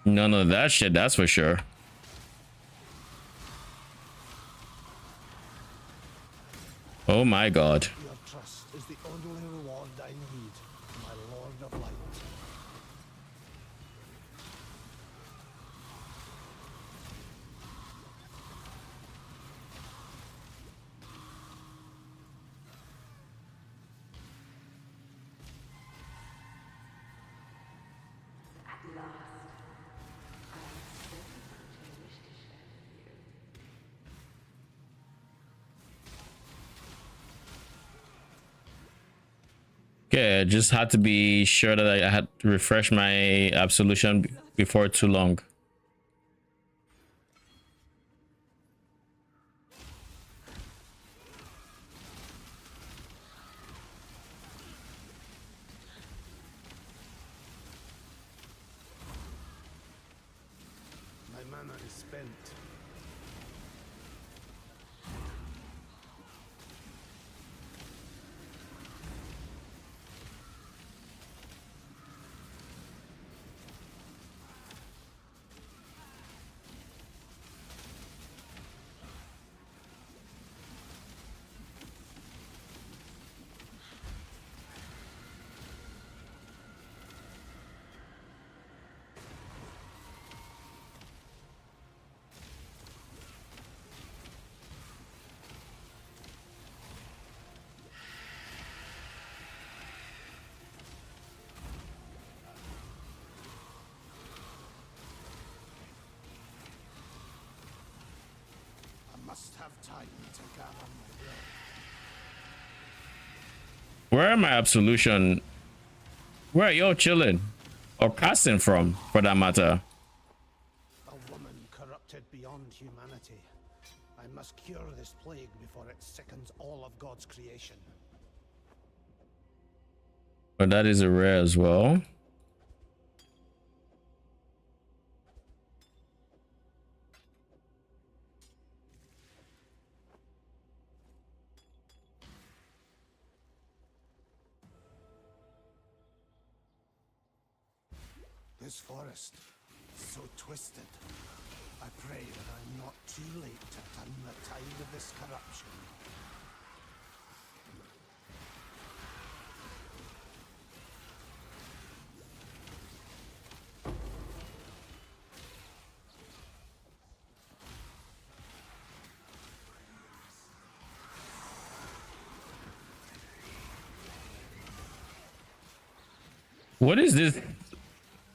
None of that shit, that's for sure. Oh my god. Your trust is the only reward I need, my Lord of Light. Okay, I just had to be sure that I had to refresh my absolution before too long. My mana is spent. Must have time to gather my breath. Where am I absolution? Where are y'all chilling? Or casting from, for that matter? A woman corrupted beyond humanity. I must cure this plague before it sickens all of God's creation. But that is a rare as well. This forest, so twisted. I pray that I'm not too late to turn the tide of this corruption. What is this?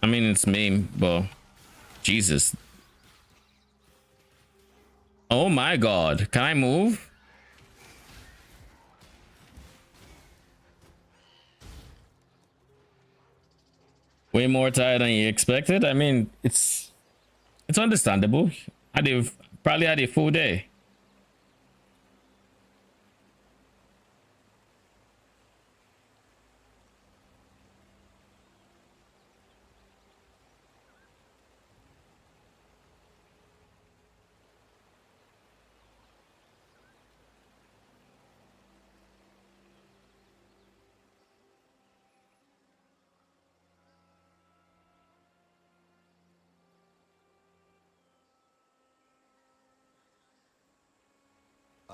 I mean, it's me, but Jesus. Oh my god. Can I move? Way more tired than you expected. I mean, it's understandable. Probably had a full day.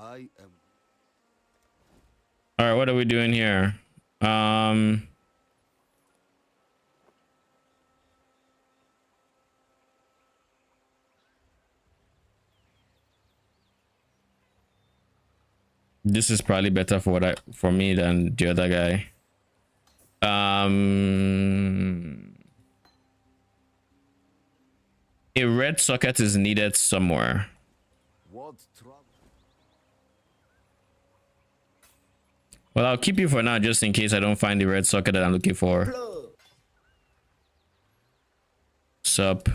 I am. All right, what are we doing here? This is probably better for me than the other guy. A red socket is needed somewhere. What trouble? Well, I'll keep you for now just in case I don't find the red socket that I'm looking for. Sup?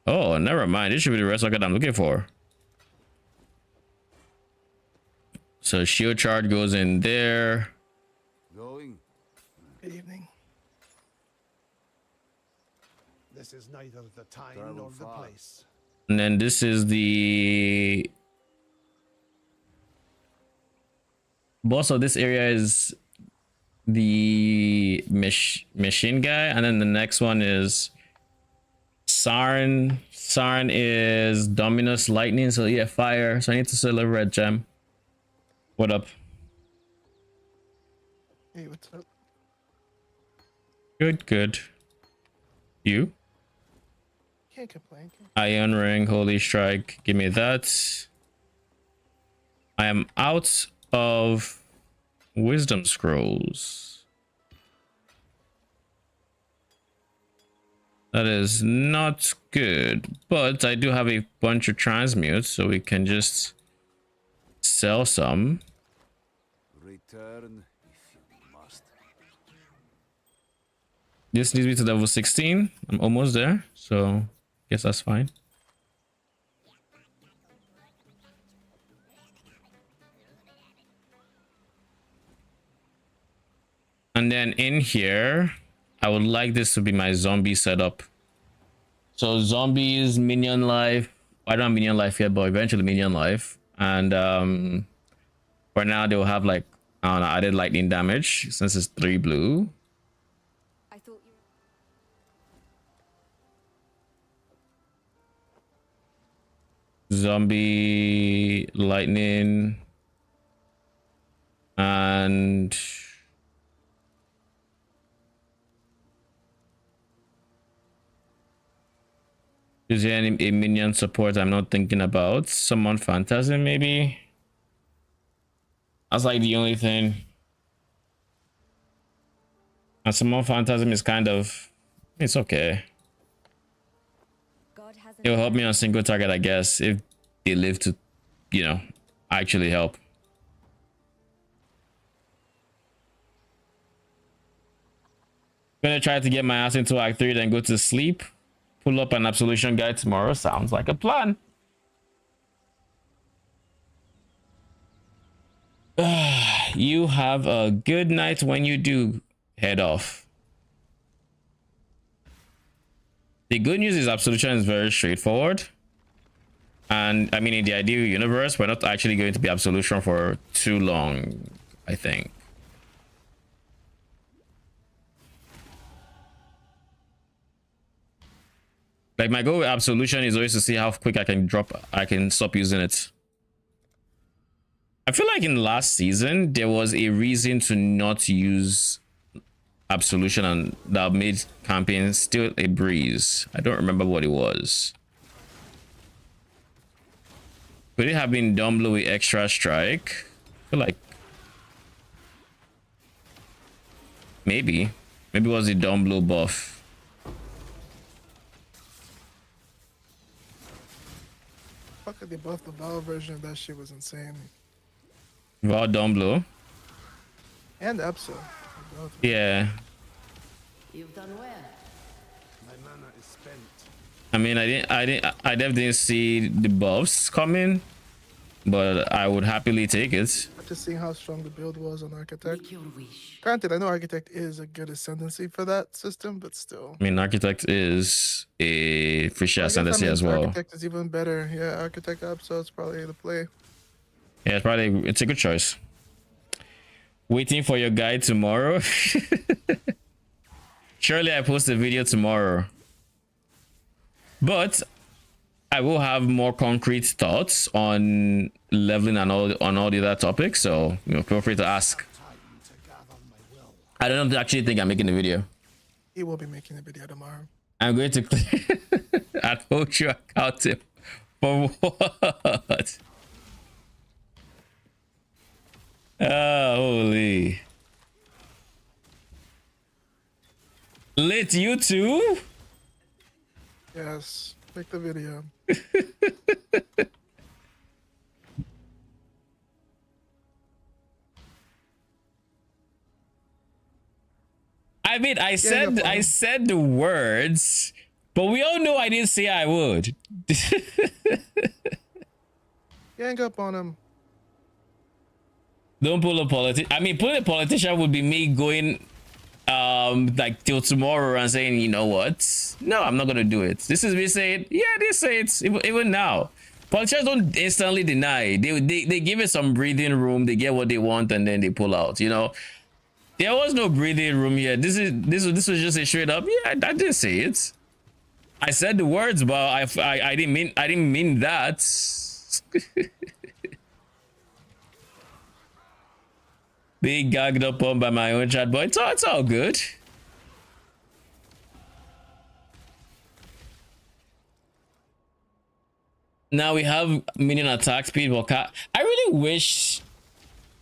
Oh, never mind. This should be the red socket I'm looking for. So shield charge goes in there. Going. Evening. This is neither the time nor the place. And then this is the boss of this area is the machine guy, and then the next one is Sarn. Sarn is Dominus Lightning, so yeah, fire. So I need to sell a red gem. What up? Hey, what's up? Good, good. You? Can't complain. Iron Ring, Holy Strike. Give me that. I am out of Wisdom Scrolls. That is not good, but I do have a bunch of transmutes, so we can just sell some. Return if you must. This needs me to level 16. I'm almost there, so guess that's fine. And then in here, I would like this to be my zombie setup. So zombies, minion life. I don't have minion life yet, but eventually minion life. And for now, they'll have like, I don't know, added lightning damage since it's 3 blue. I thought you Zombie, lightning, and is there any a minion support I'm not thinking about? Summon Phantasm, maybe? That's like the only thing. And Summon Phantasm is kind of... It's okay. God hasn't It'll help me on single target, I guess, if they live to, you know, actually help. Gonna try to get my ass into Act 3, then go to sleep. Pull up an Absolution guide tomorrow. Sounds like a plan. You have a good night when you do head off. The good news is Absolution is very straightforward. And I mean, in the ideal universe, we're not actually going to be Absolution for too long, I think. Like my goal with Absolution is always to see how quick I can stop using it. I feel like in last season, there was a reason to not use Absolution and that made campaign still a breeze. I don't remember what it was. Could it have been Dumblo with extra strike? I feel like maybe it was the Dumblo buff. Fuck, they buffed the Val version of that shit was insane. Val Dumblo. And Epso. Yeah. You've done well. My mana is spent. I mean, I definitely didn't see the buffs coming, but I would happily take it. Just seeing how strong the build was on Architect. Make your wish. Granted, I know Architect is a good ascendancy for that system, but still. I mean, Architect is a fishy ascendancy as well. Architect is even better. Yeah, Architect Epso is probably the play. Yeah, it's a good choice. Waiting for your guide tomorrow. Surely I post a video tomorrow. But I will have more concrete thoughts on leveling and on all the other topics, so feel free to ask. I don't actually think I'm making a video. He will be making a video tomorrow. I'm going to clear I told you account him. For what? Oh, holy. Lit, you too? Yes, make the video. I mean, I said the words, but we all know I didn't say I would. Gang up on him. Don't pull a politician. I mean, pulling a politician would be me going like till tomorrow and saying, you know what? No, I'm not gonna do it. This is me saying, yeah, they say it even now. Politicians don't instantly deny. They give it some breathing room. They get what they want and then they pull out. You know, there was no breathing room here. This was just a straight up. Yeah, I did say it. I said the words, but I didn't mean that. Being gagged up on by my own chat, but it's all good. Now we have minion attack speed. Well, I really wish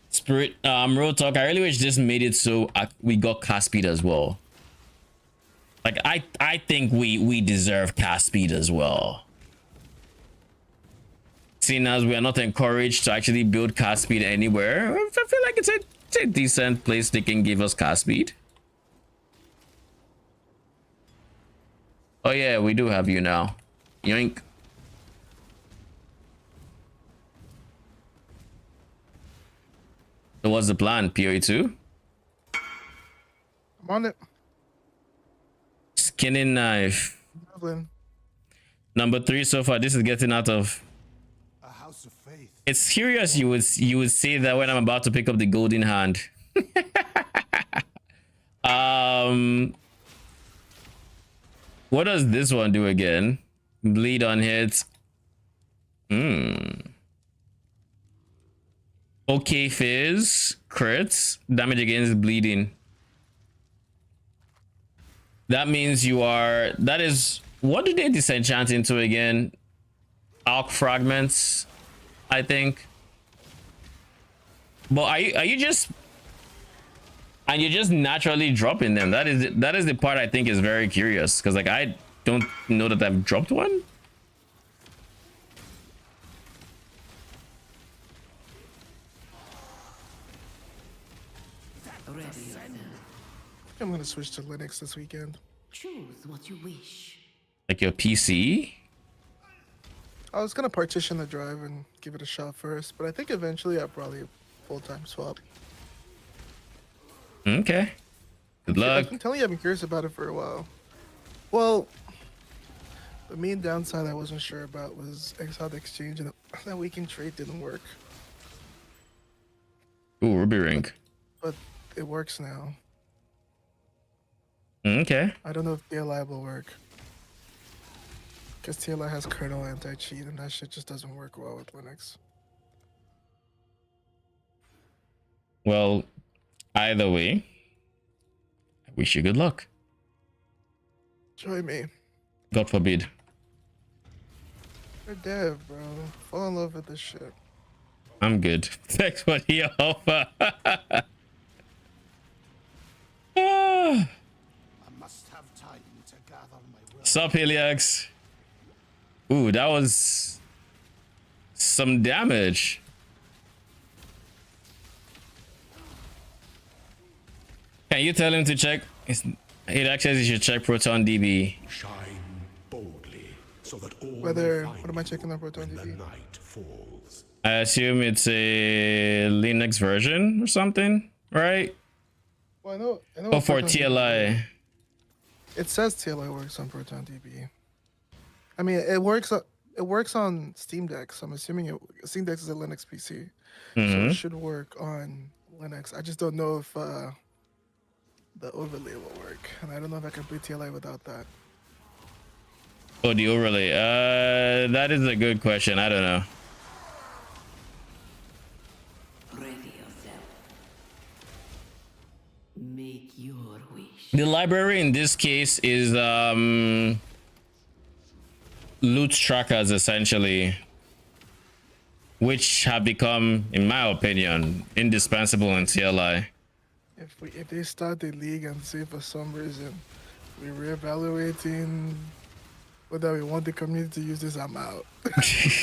Spirit RoTA, I really wish this made it so we got cast speed as well. Like I think we deserve cast speed as well. Seeing as we are not encouraged to actually build cast speed anywhere, I feel like it's a decent place they can give us cast speed. Oh yeah, we do have you now. Yoink. So what's the plan, PoE2? I'm on it. Skinning knife. Dublin. Number 3 so far. This is getting out of. A house of faith. It's curious you would say that when I'm about to pick up the golden hand. What does this one do again? Bleed on hits. Okay, fizz, crits, damage against bleeding. That means you are. That is. What do they disenchant into again? Alch fragments, I think. But are you just? And you're just naturally dropping them. That is the part I think is very curious, because like I don't know that I've dropped one. I'm gonna switch to Linux this weekend. Choose what you wish. Like your PC. I was gonna partition the drive and give it a shot first, but I think eventually I'll probably full-time swap. Okay. Good luck. I've been telling you I've been curious about it for a while. Well, the main downside I wasn't sure about was Exile Exchange, and that weekend trade didn't work. Ooh, Ruby Ring. But it works now. Okay. I don't know if TLI will work. Because TLI has kernel anti-cheat, and that shit just doesn't work well with Linux. Well, either way, I wish you good luck. Join me. God forbid. You're dev, bro. Fall in love with this shit. I'm good. Thanks for the offer. Ah. Must have time to gather my will. Sup, Heliax? Ooh, that was some damage. Can you tell him to check? Heliax says he should check Proton DB. Shine boldly, so that all Whether, may find what am I checking on Proton when the DB? night falls. I assume it's a Linux version or something, right? Well, I know Or for Proton TLI. DB, it says TLI works on Proton DB. I mean, it works on Steam Deck, so I'm assuming Steam Deck is a Linux PC, so it should work on Linux. I just don't know if the overlay will work, and I don't know if I can boot TLI without that. Oh, the overlay. That is a good question. I don't know. Ready yourself. Make your wish. The library in this case is loot trackers essentially, which have become, in my opinion, indispensable in TLI. If they start the league and say for some reason we're reevaluating whether we want the community to use this, I'm out.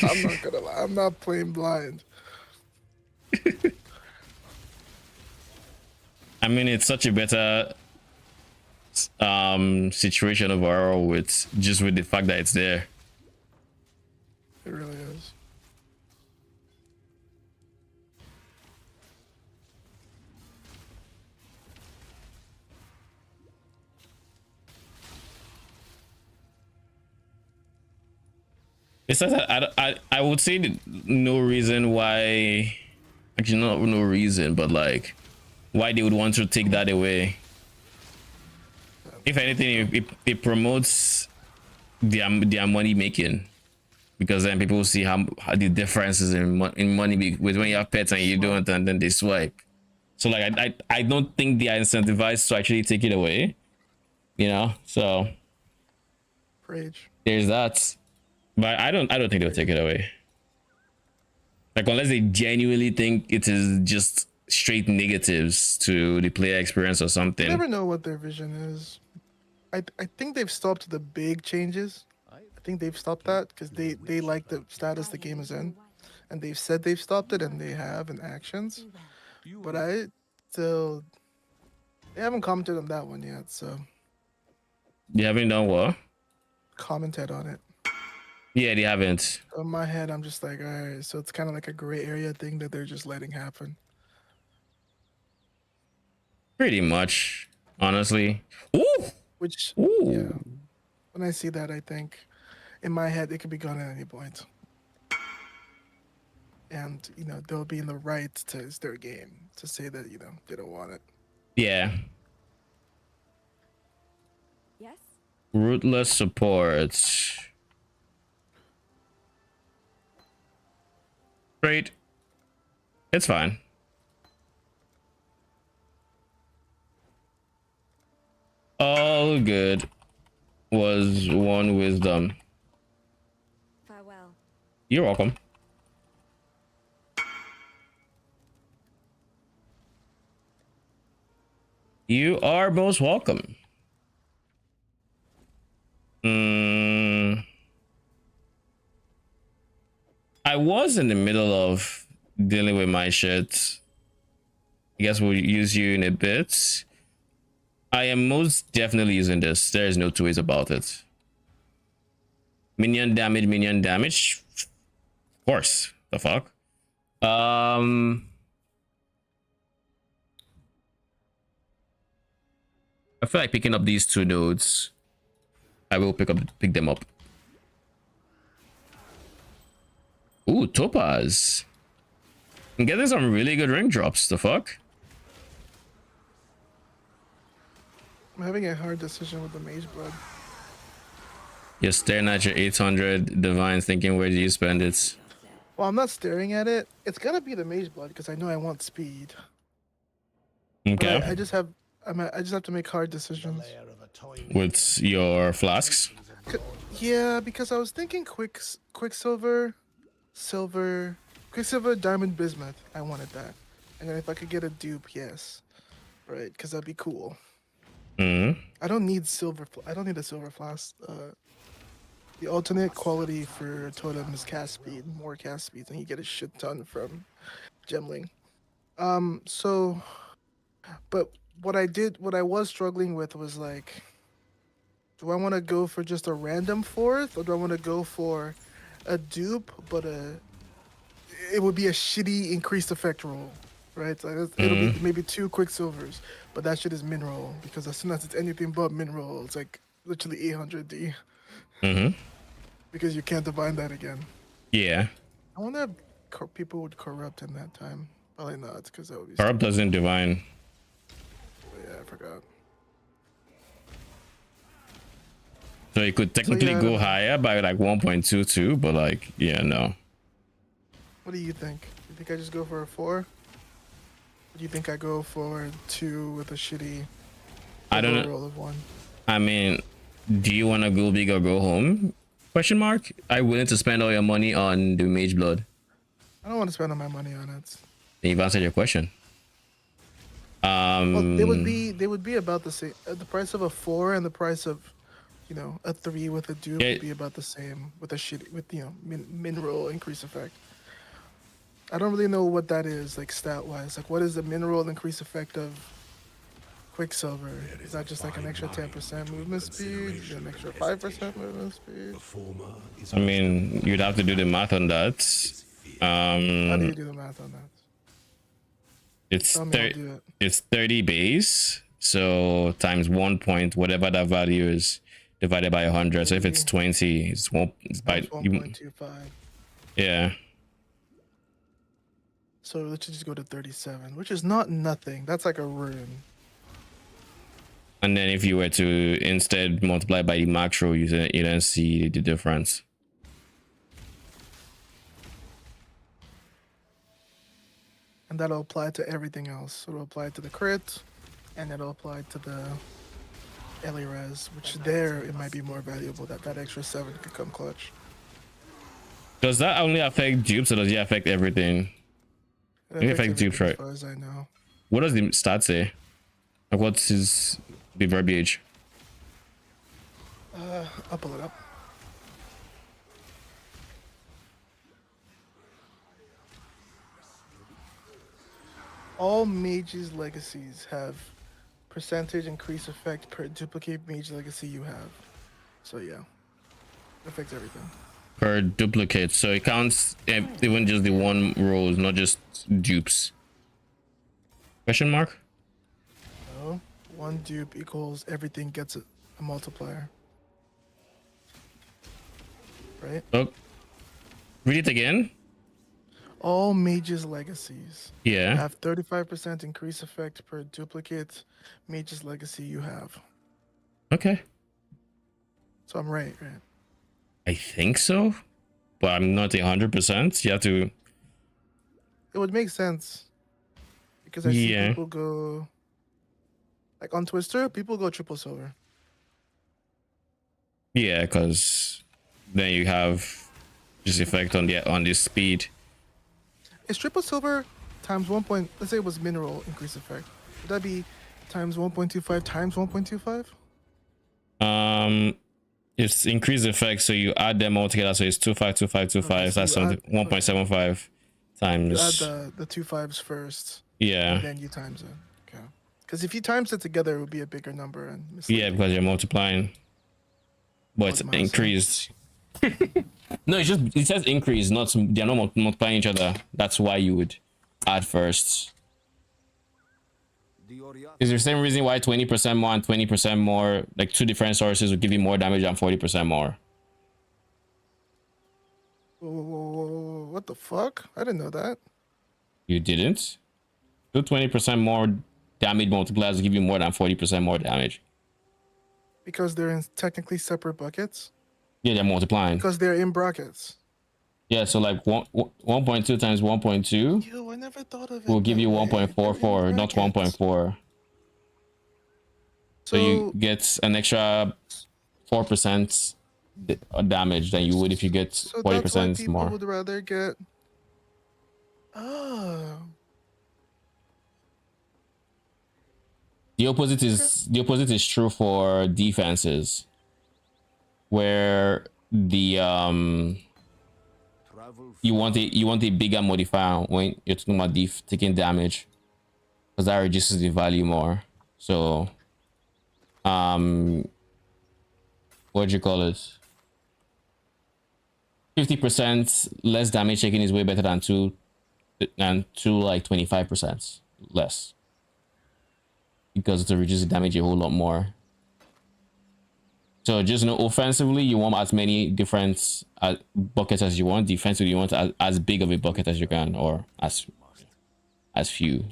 I'm not gonna lie. I'm not playing blind. I mean, it's such a better situation overall with the fact that it's there. It really is. It's just that I would say that no reason why, actually not no reason, but like why they would want to take that away. If anything, it promotes their money making, because then people see how the differences in money with when you have pets and you don't, and then they swipe. So like I don't think they are incentivized to actually take it away, you know. So Rage. there's that. But I don't think they'll take it away. Like unless they genuinely think it is just straight negatives to the player experience or You something. never know what their vision is. I think they've stopped the big changes. I think they've stopped that because they like the status the game is in, and they've said they've stopped it, and they have in actions. But I still they haven't commented on that one yet, so You haven't done what? commented on it. Yeah, they haven't. In my head, I'm just like, all right, so it's kind of like a gray area thing that they're just letting happen. Pretty much, honestly. Ooh! Which, Ooh. yeah, when I see that, I think in my head it could be gone at any point. And you know they'll be in the right to it's their game to say that you know they don't want it. Yeah. Yes? Rootless support. Great. It's fine. All good was one wisdom. Farewell. You're welcome. You are most welcome. I was in the middle of dealing with my shit. I guess we'll use you in a bit. I am most definitely using this. There is no two ways about it. Minion damage. Of course. The fuck? I feel like picking up these two nodes. I will pick them up. Ooh, Topaz. I'm getting some really good ring drops. The fuck? I'm having a hard decision with the Mage Blood. You're staring at your 800 divines thinking, where do you spend it? Well, I'm not staring at it. It's gonna be the Mage Blood because I know I want speed. Okay. I just have I just have to make hard decisions. With your flasks? Yeah, because I was thinking Quicksilver, Quicksilver, Diamond, Bismuth. I wanted that, and then if I could get a dupe, yes, right, because that'd be cool. I don't need silver. I don't need a silver flask. The alternate quality for totem is cast speed, more cast speed, and you get a shit ton from gemling. So, but what I was struggling with was like, do I want to go for just a random fourth, or do I want to go for a dupe, but it would be a shitty increased effect roll, right? So it'll be maybe 2 Quicksilvers, but that shit is min roll, because as soon as it's anything but min roll, it's like literally 800 D. Because you can't divine that again. Yeah. I wonder if people would corrupt in that time. Probably not, because that would be. Corrupt doesn't divine. Yeah, I forgot. So it could technically go higher by like 1.22, but like, yeah, no. What do you think? You think I just go for a 4? Or do you think I go for 2 with a shitty I don't know. roll of 1? I mean, do you want to go big or go home? Question mark. Are you willing to spend all your money on the Mage Blood? I don't want to spend all my money on it. Then you've answered your question. Well, they would be about the same. The price of a 4 and the price of, you know, a 3 with a dupe would be about the same with a shitty, with, you know, min roll increase effect. I don't really know what that is, like stat wise. Like, what is the min roll increase effect of Quicksilver? Is that just like an extra 10% movement speed, an extra 5% movement speed? I mean, you'd have to do the math on that. How do you do the math on that? It's 30 base, so times 1 point whatever that value is. divided by 100. So if it's 20, it's by 1.25. yeah. So let's just go to 37, which is not nothing. That's like a rune. And then if you were to instead multiply by the macro, you then see the difference. And that'll apply to everything else. So it'll apply to the crit, and it'll apply to the Ellie res, which there it might be more valuable that extra 7 could come clutch. Does that only affect dupes or does it affect everything? It affects dupes, right? As far as I know. What does the stat say? Like what's the verbiage? I'll pull it up. All mages legacies have percentage increase effect per duplicate mage legacy you have. So yeah, it affects everything. Per duplicate, so it counts even just the one rows, not just dupes. Question mark? No, one dupe equals everything gets a multiplier. Right? Oh, read it again. All mages legacies Yeah. have 35% increase effect per duplicate mages legacy you have. Okay. So I'm right? I think so, but I'm not 100%. You have to. It would make sense because I see people go like on Twister. People go triple silver. Yeah, because then you have just effect on the speed. Is triple silver times 1. Let's say it was mineral increase effect. Would that be times 1.25 times 1.25? It's increased effect, so you add them all together, so it's 252525. Okay, so that's something 1.75 times. You add the 2 5s first. Yeah. And then you times it. Okay. Because if you times it together, it would be a bigger number and yeah, because you're multiplying. But it's increased. No, it's just it says increase, not they're not multiplying each other. That's why you would add first. Is there the same reason why 20% more and 20% more, like two different sources, would give you more damage than 40% more? Whoa, what the fuck? I didn't know that. You didn't? 20% more damage multipliers give you more than 40% more damage. Because they're in technically separate buckets? Yeah, they're multiplying. Because they're in brackets. Yeah, so like 1.2 times 1.2 Yo, I never thought of it will give you 1.44, not 1.4. So you get an extra 4% damage than you would if you get 40% that's why people more. Would rather get. Oh. The opposite is true for defenses, where the you want a bigger modifier when you're talking about taking damage, because that reduces the value more. So what do you call it? 50% less damage taken is way better than two like 25% less, because it reduces the damage a whole lot more. So just offensively, you want as many different buckets as you want. Defensively, you want as big of a bucket as you can, or as few.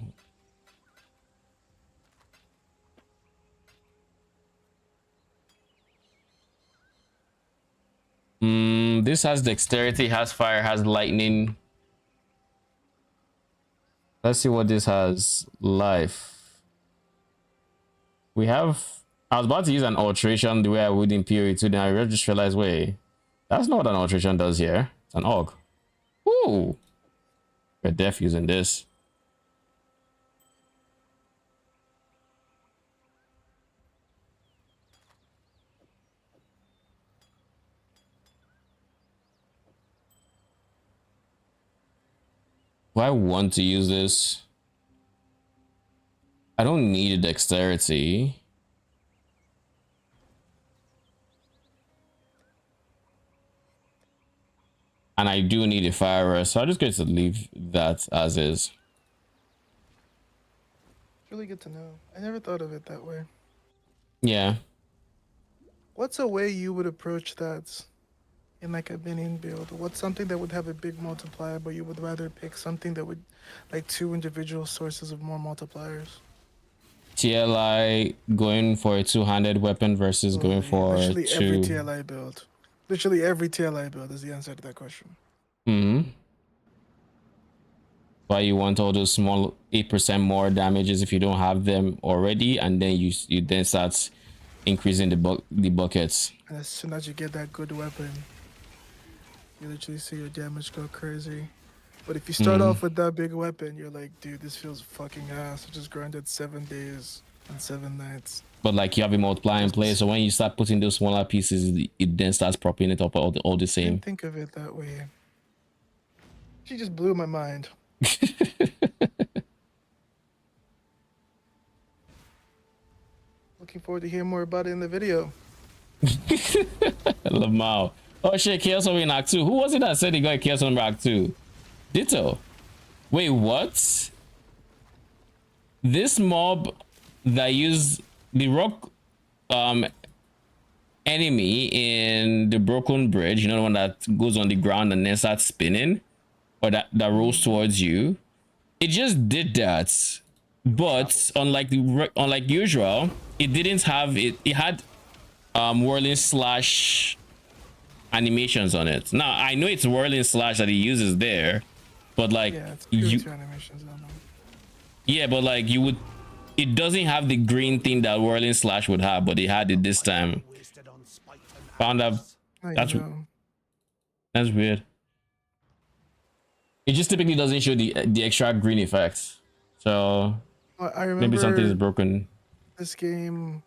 This has dexterity, has fire, has lightning. Let's see what this has. Life. We have. I was about to use an alteration the way I would in PoE2, then I just realized, wait, that's not what an alteration does here. It's an AUG. Ooh. We're deaf using this. Do I want to use this? I don't need a dexterity. And I do need a fire rest, so I'm just going to leave that as is. It's really good to know. I never thought of it that way. Yeah. What's a way you would approach that in like a minion build? What's something that would have a big multiplier, but you would rather pick something that would like two individual sources of more multipliers? TLI going for a two-handed weapon versus going for Literally every two. TLI build. Literally every TLI build is the answer to that question. Hmm. Why you want all those small 8% more damages if you don't have them already, and then you then start increasing the buckets. And as soon as you get that good weapon, you literally see your damage go crazy. But if you start off with that big weapon, you're like, dude, this feels fucking ass. I just grinded 7 days and 7 nights. But like you have a multiplying play, so when you start putting those smaller pieces, it then starts propping it up all the I same. didn't think of it that way. She just blew my mind. Looking forward to hearing more about it in the video. Lamau. Oh shit, Chaos Over in Act 2. Who was it that said he got Chaos Over Act 2? Ditto. Wait, what? This mob that used the rock enemy in the broken bridge, you know, the one that goes on the ground and then starts spinning, or that rolls towards you, it just did that. But unlike usual, it didn't have it had whirling slash animations on it. Now I know it's whirling slash that he uses there, but like Yeah, it's two animations on them. yeah, but like it doesn't have the green thing that whirling slash would have, but it had it this time. Found out that's weird. It just typically doesn't show the extra green effects. So I remember maybe something is broken. This game,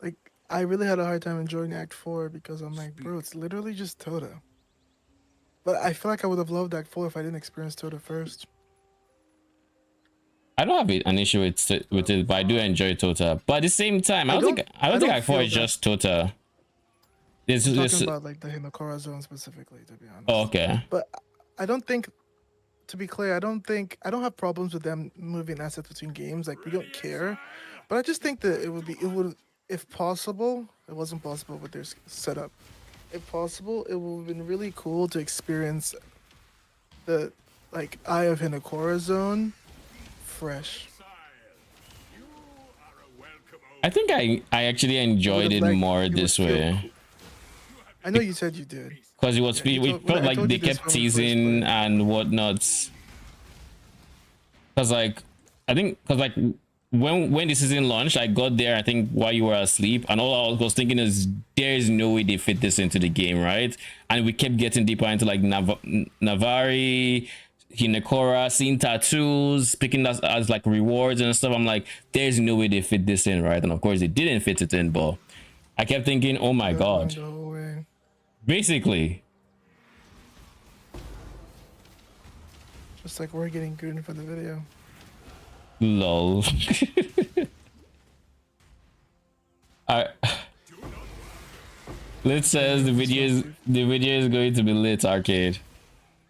like, I really had a hard time enjoying Act 4 because I'm like, bro, it's literally just Tota. But I feel like I would have loved Act 4 if I didn't experience Tota first. I don't have an issue with it, but I do enjoy Tota. But at the same time, I don't think Act 4 is just Tota. I'm talking about like the Hinokora zone specifically, to be honest. Oh, okay. But I don't think, to be clear, I don't have problems with them moving assets between games. Like, we don't care. But I just think that it would, if possible, it wasn't possible with their setup. If possible, it would have been really cool to experience the, like, Eye of Hinokora zone fresh. I think I actually enjoyed it more this way. I know you said you did. Because it was it felt like they kept teasing and whatnot. Because like I think like when the season launched, I got there I think while you were asleep, and all I was thinking is there's no way they fit this into the game, right? And we kept getting deeper into like Navari, Hinokora, seeing tattoos, picking that as like rewards and stuff. I'm like, there's no way they fit this in, right? And of course they didn't fit it in, but I kept thinking, oh my god. Basically. Just like we're getting good for the video. Lol. Lit says the video is going to be lit, Arcade.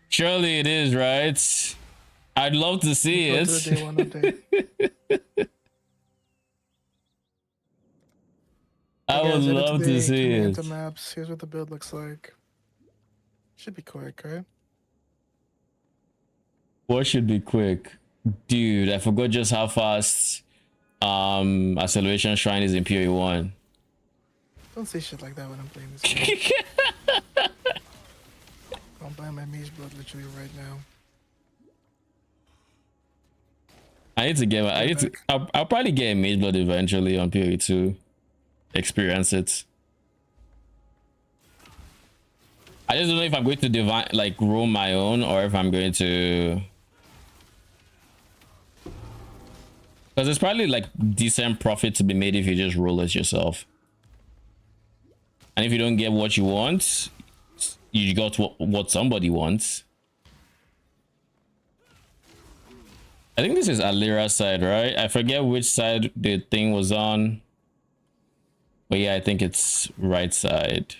Surely it is, right? I'd love to see it. I would love to see it. Maps. Here's what the build looks like. Should be quick, right? What should be quick? Dude, I forgot just how fast Acceleration Shrine is in PoE1. Don't say shit like that when I'm playing this game. I'm buying my Mage Blood literally right now. I'll probably get Mage Blood eventually on PoE2. Experience it. I just don't know if I'm going to roam my own, or if I'm going to, because there's probably like decent profit to be made if you just roll it yourself. And if you don't get what you want, you got what somebody wants. I think this is Alira's side, right? I forget which side the thing was on. But yeah, I think it's right side.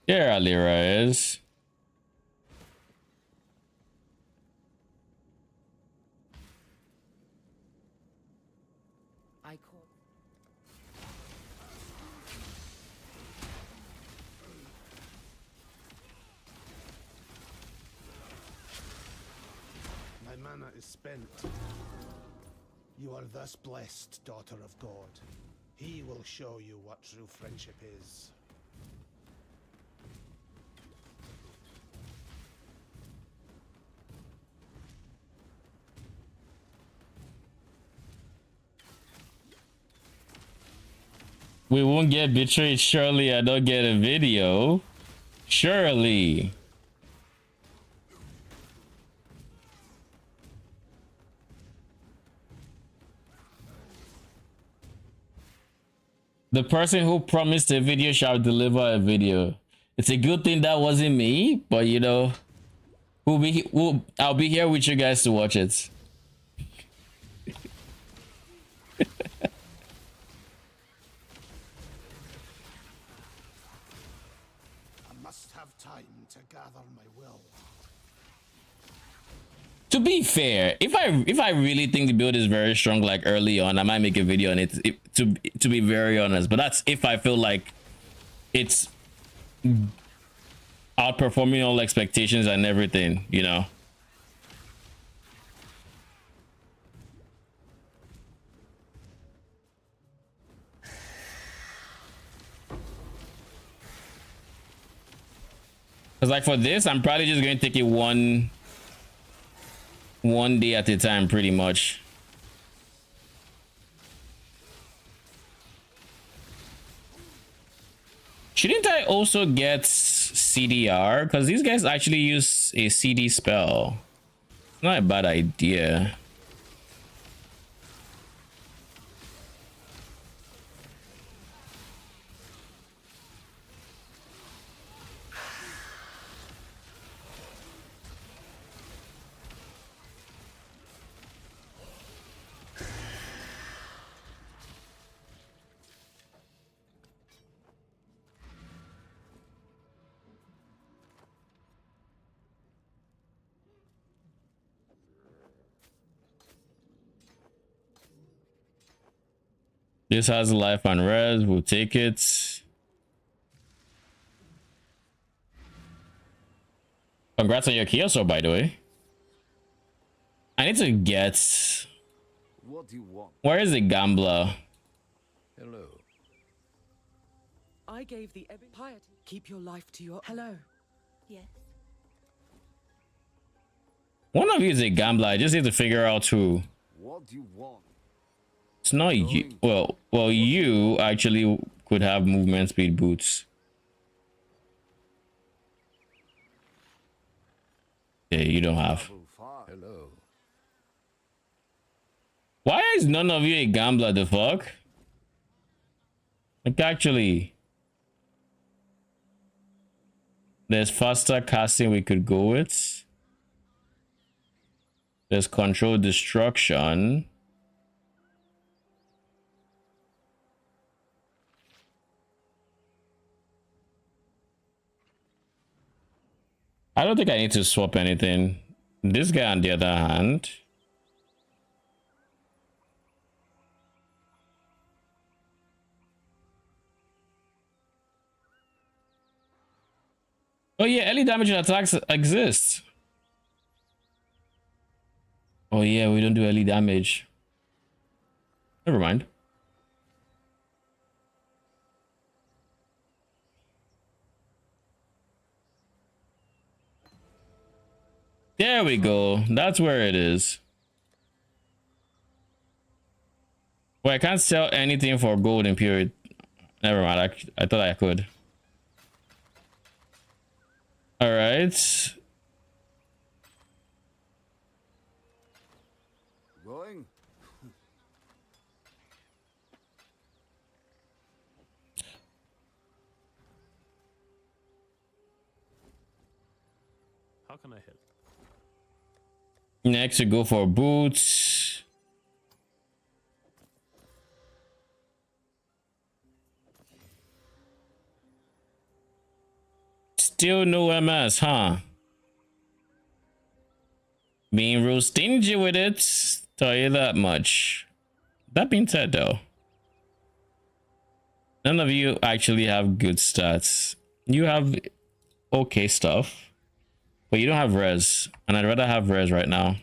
There Alira is. I call. My mana is spent. You are thus blessed, daughter of God. He will show you what true friendship is. We won't get betrayed. Surely I don't get a video. Surely. The person who promised a video shall deliver a video. It's a good thing that wasn't me, but you know, I'll be here with you guys to watch it. I must have time to gather my will. To be fair, if I really think the build is very strong, like early on, I might make a video on it. To be very honest, but that's if I feel like it's outperforming all expectations and everything, you know. Because like for this, I'm probably just going to take it one day at a time, pretty much. Shouldn't I also get CDR? Because these guys actually use a CD spell. Not a bad idea. This has life on res. We'll take it. Congrats on your Kyoso, by the way. I need to get. What do you want? Where is the gambler? Hello. I gave the piety. Keep your life to your. Hello. Yes. One of you is a gambler. I just need to figure out who. What do you want? It's not you. Well, you actually could have movement speed boots. Yeah, you don't have. Hello. Why is none of you a gambler? The fuck? Like actually, there's faster casting we could go with. There's control destruction. I don't think I need to swap anything. This guy, on the other hand, oh yeah, early damage attacks exist. Oh yeah, we don't do early damage. Never mind. There we go. That's where it is. Well, I can't sell anything for gold in period. Never mind. I thought I could. All right. Going? How can I help? Next, we go for boots. Still no MS, huh? Being real stingy with it, tell you that much. That being said though, none of you actually have good stats. You have okay stuff, but you don't have res, and I'd rather have res right now.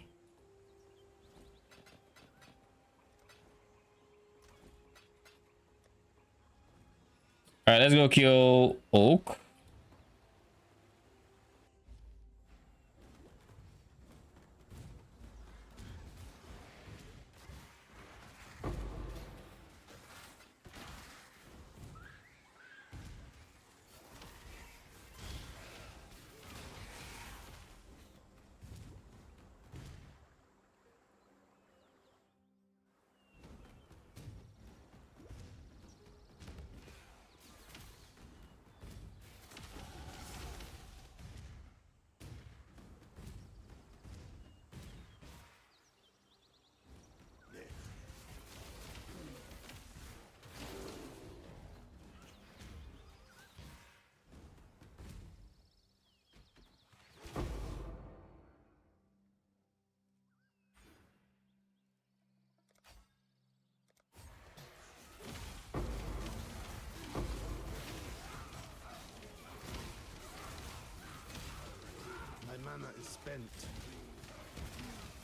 All right, let's go kill Oak. Spent.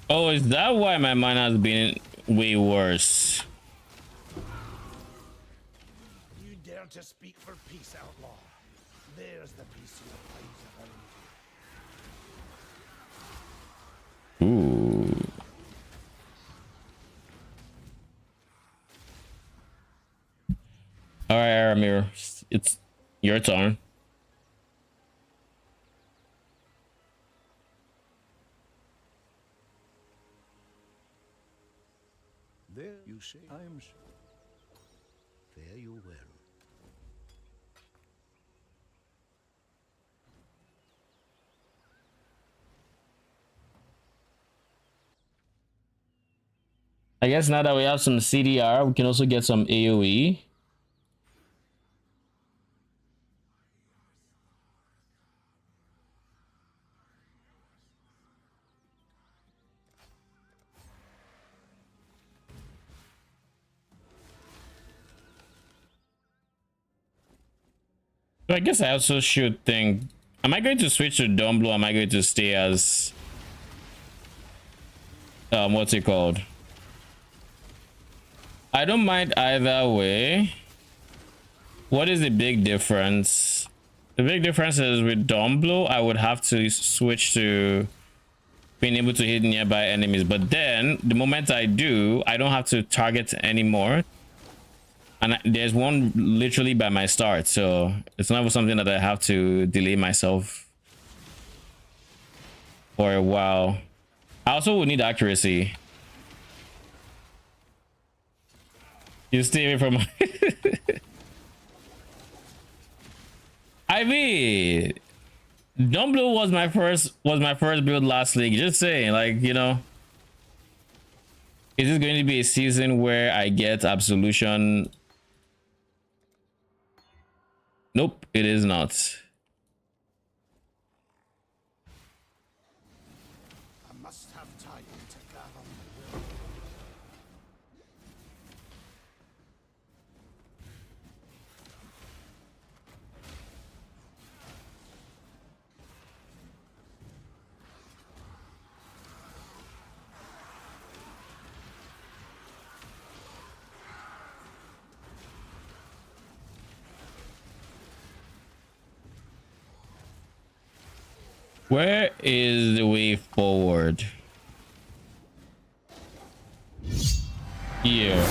Oh, is that why my mana has been way worse? You dare to speak for peace, outlaw? There's the peace you Ooh. All right, Aramir, it's your turn. There you say, I am sure. Fare you well. I guess now that we have some CDR, we can also get some AoE. So I guess I also should think, am I going to switch to Dumblo? Am I going to stay as what's it called? I don't mind either way. What is the big difference? The big difference is with Dumblo, I would have to switch to being able to hit nearby enemies, but then the moment I do, I don't have to target anymore. And there's one literally by my start, so it's not something that I have to delay myself for a while. I also would need accuracy. You stay away from I mean, Dumblo was my first build last league. Just saying, like, you know, is this going to be a season where I get absolution? Nope, it is not. I must have time to gather my will. Where is the way forward? Here.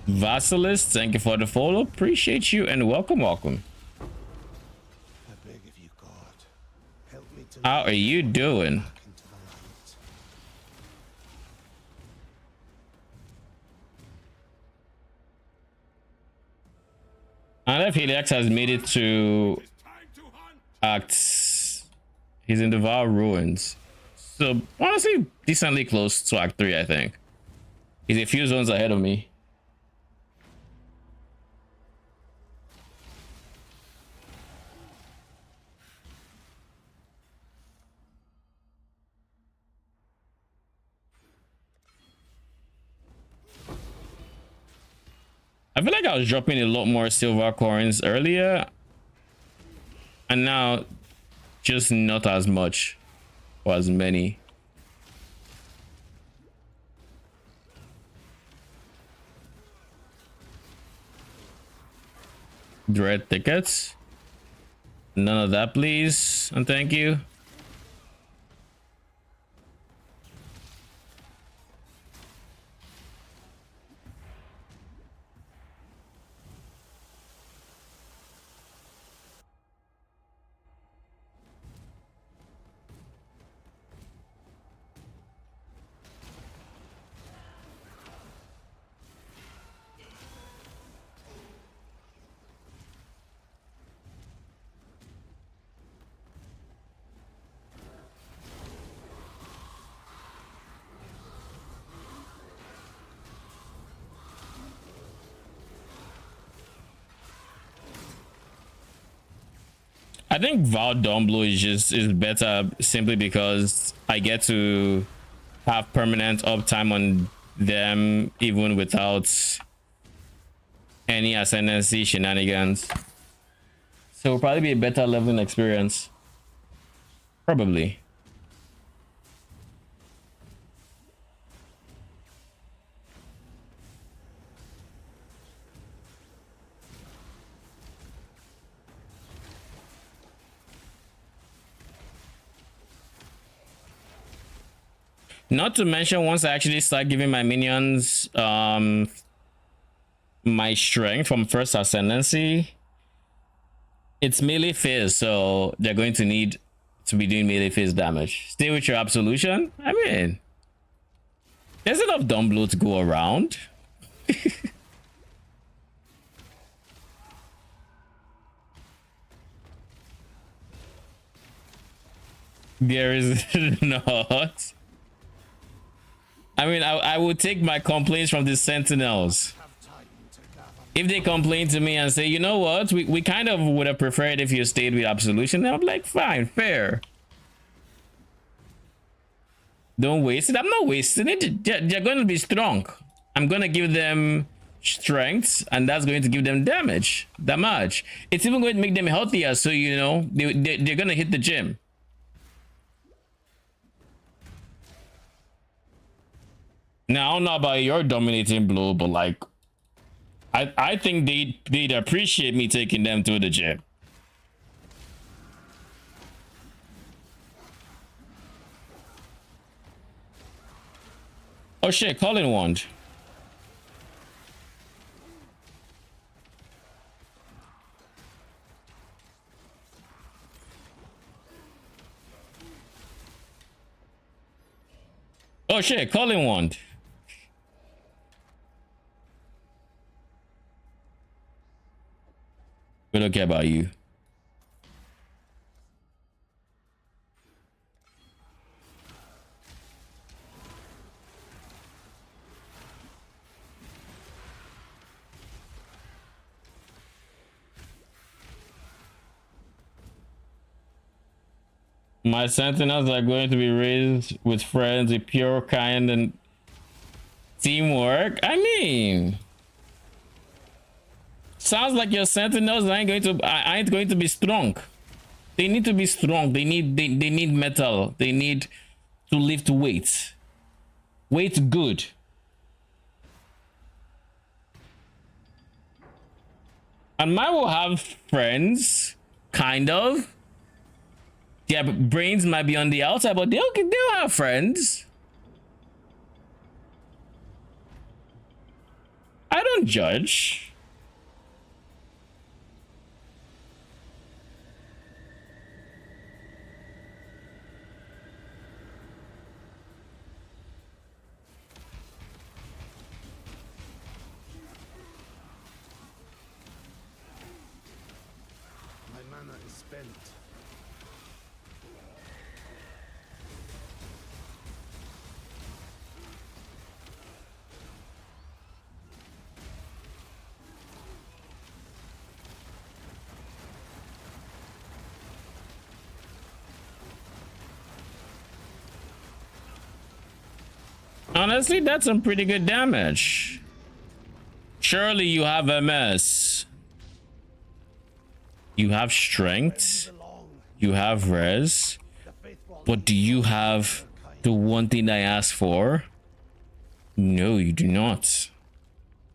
Vassalist, thank you for the follow. Appreciate you and welcome. I beg of you, God, help me to How are you doing? back into the light. And if Helix has made it to Acts, he's in the Val Ruins. So honestly, decently close to Act 3, I think. He's a few zones ahead of me. I feel like I was dropping a lot more silver coins earlier, and now just not as much or as many. Dread tickets. None of that, please, and thank you. I think Val Blue is better simply because I get to have permanent uptime on them even without any ascendancy shenanigans. So it'll probably be a better leveling experience. Probably. Not to mention, once I actually start giving my minions my strength from first ascendancy, it's melee phase, so they're going to need to be doing melee phase damage. Stay with your absolution. I mean, there's enough dumb blow to go around. There is not. I mean, I would take my complaints from the Sentinels. If they complain to me and say, you know what, we kind of would have preferred if you stayed with absolution, I'm like, fine, fair. Don't waste it. I'm not wasting it. They're going to be strong. I'm going to give them strength, and that's going to give them damage. It's even going to make them healthier, so, you know, they're going to hit the gym. Now, I don't know about your dominating blow, but like, I think they'd appreciate me taking them to the gym. Oh shit, calling wand. Oh shit, calling wand. We don't care about you. My sentinels are going to be raised with friends, with pure kind and teamwork. I mean, sounds like your sentinels ain't going to be strong. They need to be strong. They need metal. They need to lift weights. Weight good. And mine will have friends, kind of. Yeah, but brains might be on the outside, but they'll have friends. I don't judge. My mana is spent. Honestly, that's some pretty good damage. Surely you have MS. You have strength. You have res. But do you have the one thing I asked for? No, you do not.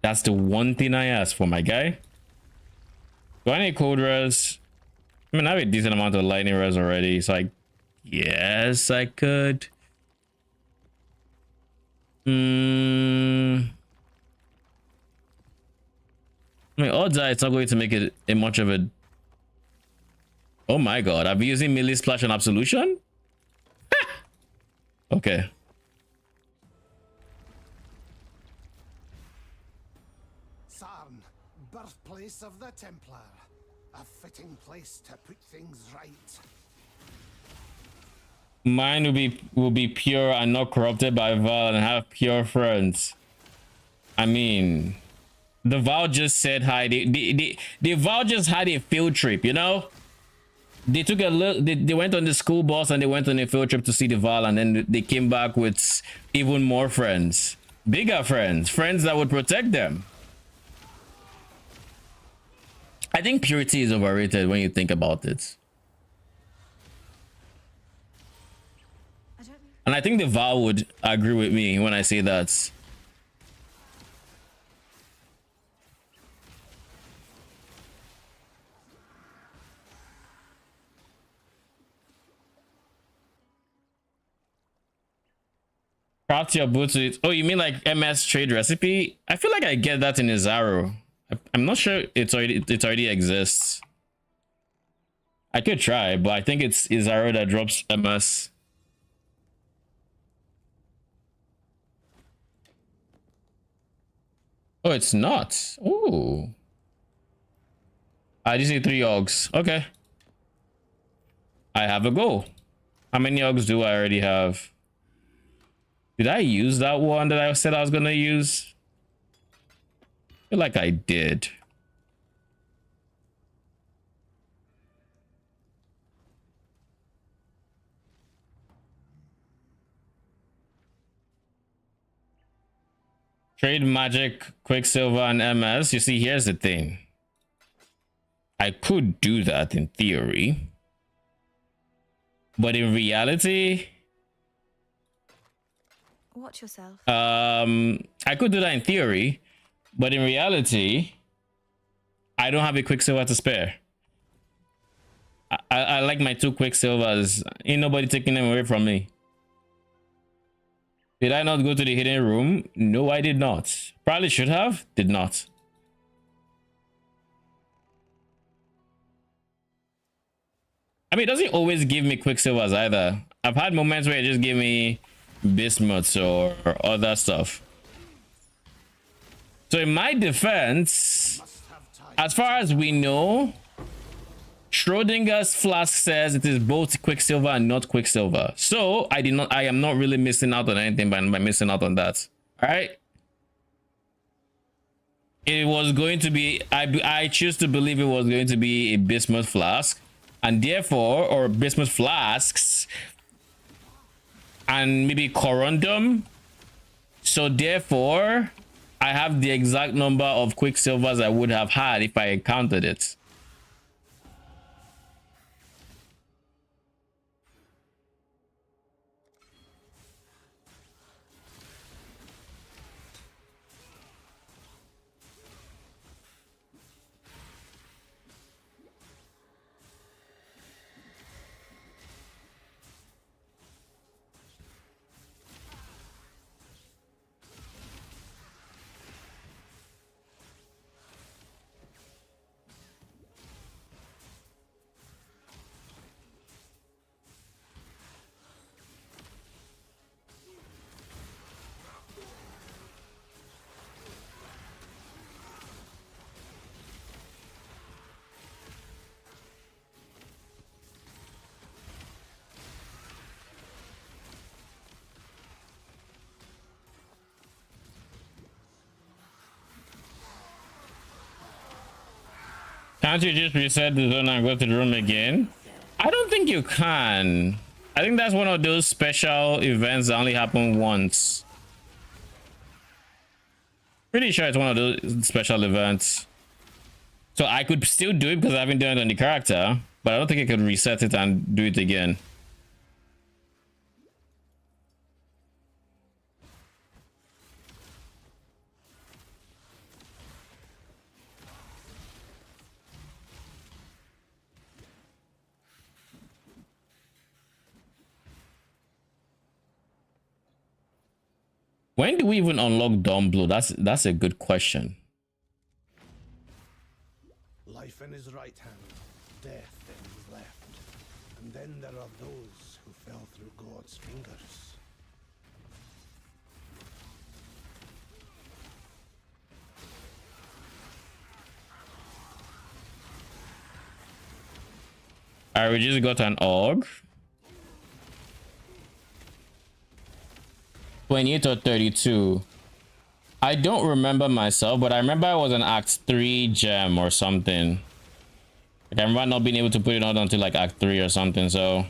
That's the one thing I asked for, my guy. Do I need code res? I mean, I have a decent amount of lightning res already, so yes, I could. I mean, odds are it's not going to make it a much of a. Oh my god, I've been using melee splash and absolution? Okay. Sarn, birthplace of the Templar. A fitting place to put things right. Mine will be pure and not corrupted by Val and have pure friends. I mean, the Val just said hi. The Val just had a field trip, you know? They took a look, they went on the school bus and they went on a field trip to see the Val, and then they came back with even more friends. Bigger friends. Friends that would protect them. I think purity is overrated when you think about it. And I think the Val would agree with me when I say that. Craft your boots with. Oh, you mean like MS trade recipe? I feel like I get that in Izaro. I'm not sure it already exists. I could try, but I think it's Izaro that drops MS. Oh, it's not. Ooh. I just need 3 Yogs. Okay. I have a go. How many Yogs do I already have? Did I use that one that I said I was gonna use? I feel like I did. Trade magic, Quicksilver, and MS. You see, here's the thing. I could do that in theory. But in reality... Watch yourself. I could do that in theory. But in reality... I don't have a Quicksilver to spare. I like my 2 Quicksilvers. Ain't nobody taking them away from me. Did I not go to the hidden room? No, I did not. Probably should have. Did not. I mean, it doesn't always give me Quicksilvers either. I've had moments where it just give me Bismuths or other stuff. So in my defense, as far as we know, Schrodinger's flask says it is both Quicksilver and not Quicksilver. So I am not really missing out on anything by missing out on that. All right. It was going to be, I choose to believe it was going to be a Bismuth flask, and therefore, or Bismuth flasks, and maybe Corundum. So therefore, I have the exact number of Quicksilvers I would have had if I encountered it. Can't you just reset the zone and go to the room again? I don't think you can. I think that's one of those special events that only happen once. Pretty sure it's one of those special events. So I could still do it because I haven't done it on the character, but I don't think I could reset it and do it again. When do we even unlock Dawn Blue? That's a good question. Life in his right hand, death in his left. And then there are those who fell through God's fingers. Alright, we just got an org. 28 or 32. I don't remember myself, but I remember I was an Act 3 gem or something. Like, I remember not being able to put it on until like Act 3 or something, so.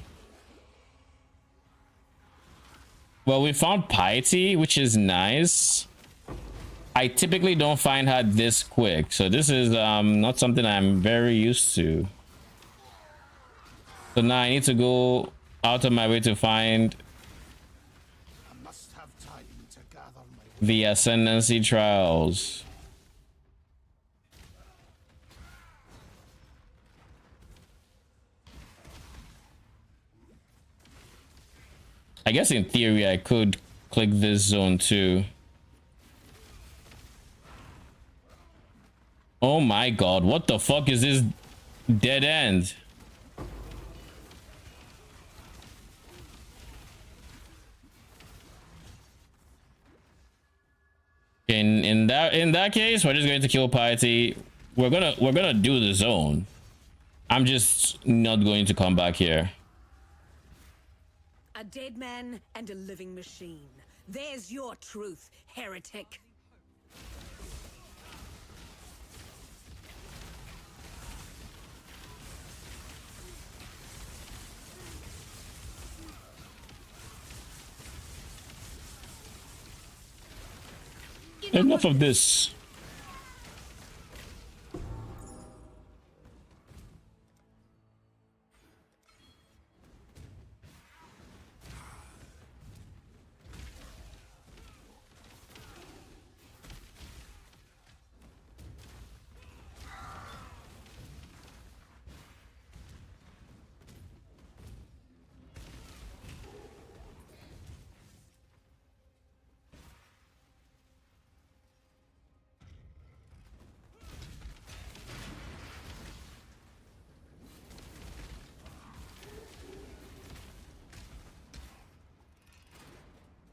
Well, we found Piety, which is nice. I typically don't find her this quick, so this is not something I'm very used to. So now I need to go out of my way to find the Ascendancy Trials. I guess in theory I could click this zone too. Oh my god, what the fuck is this dead end? In that case, we're just going to kill Piety. We're gonna do the zone. I'm just not going to come back here. A dead man and a living machine. There's your truth, heretic. Enough of this.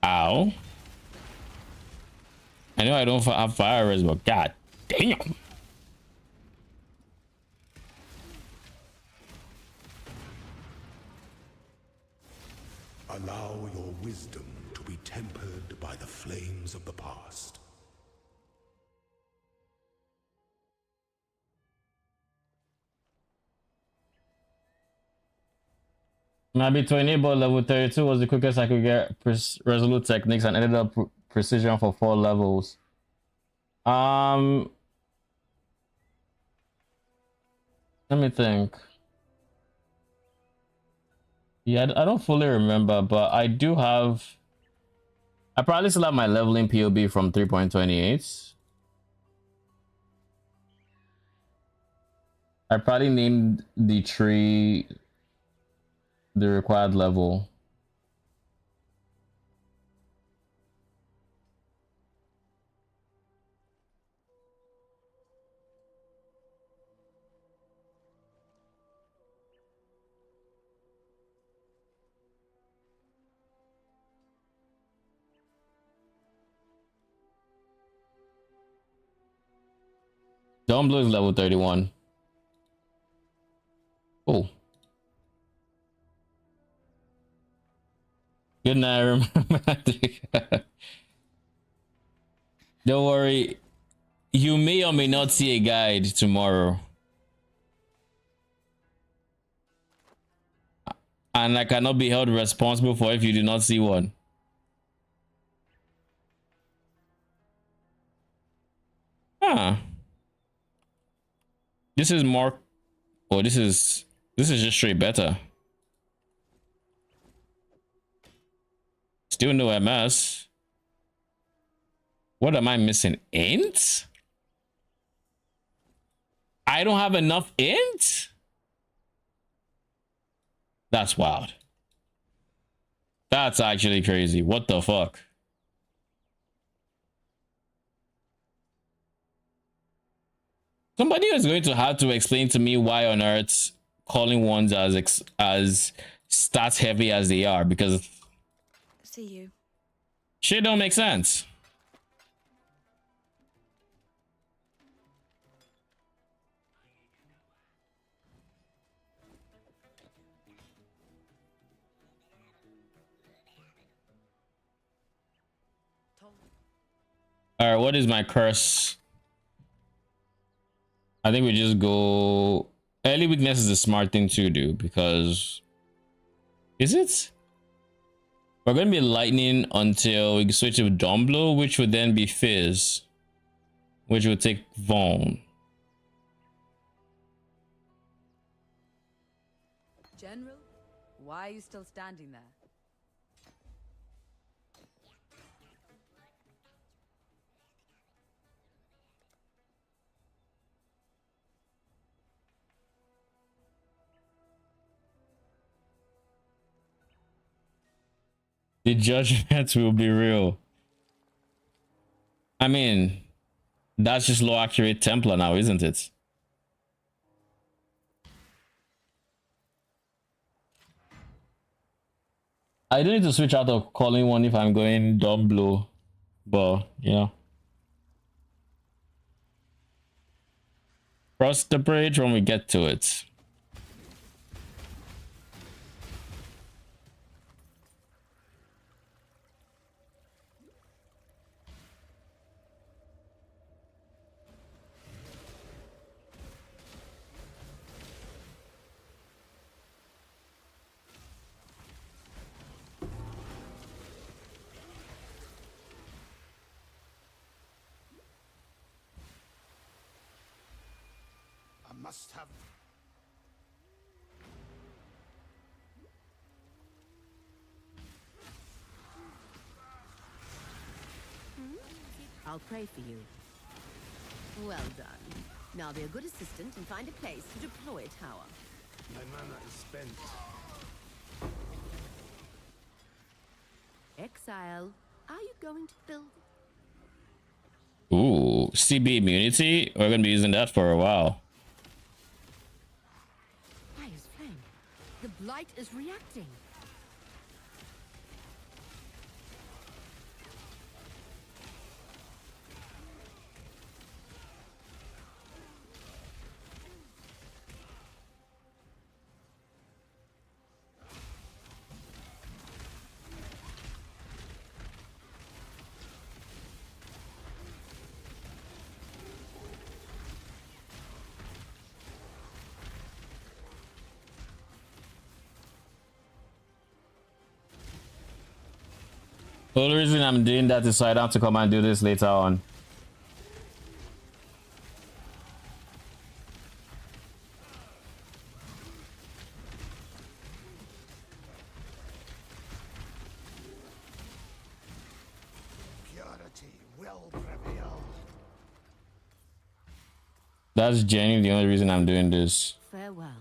Ow. I know I don't have fire res, but god damn. Allow your wisdom to be tempered by the flames of the past. Maybe to enable level 32 was the quickest I could get resolute techniques and ended up precision for 4 levels. Let me think. Yeah, I don't fully remember, but I do have. I probably still have my leveling POB from 3.28. I probably named the tree the required level. Dawn Blue is level 31. Oh. Good night, remember. Don't worry. You may or may not see a guide tomorrow. And I cannot be held responsible for if you do not see one. This is more. Oh, this is just straight better. Still no MS. What am I missing? Int? I don't have enough int? That's wild. That's actually crazy. What the fuck? Somebody is going to have to explain to me why on earth calling ones as stats heavy as they are, because See you. shit don't make sense. All right, what is my curse? I think we just go early weakness is a smart thing to do, because is it? We're going to be lightning until we switch to dawn blow, which would then be fizz, which would take Vaughn. General, why are you still standing there? The judgment will be real. I mean, that's just low accurate Templar now, isn't it? I don't need to switch out of calling one if I'm going dawn blow, but you know. Cross the bridge when we get to it. I must have. I'll pray for you. Well done. Now be a good assistant and find a place to deploy a tower. My mana is spent. Exile, are you going to build? Ooh, CB immunity? We're gonna be using that for a while. Fire's flame. The blight is reacting. The only reason I'm doing that is so I don't have to come and do this later on. Purity will prevail. That's genuinely the only reason I'm doing this. Farewell.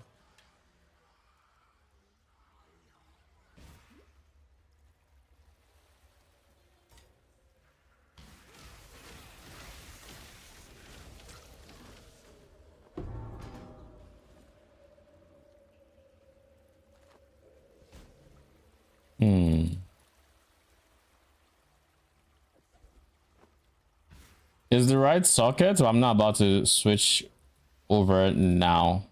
Is the right socket? So I'm not about to switch over now.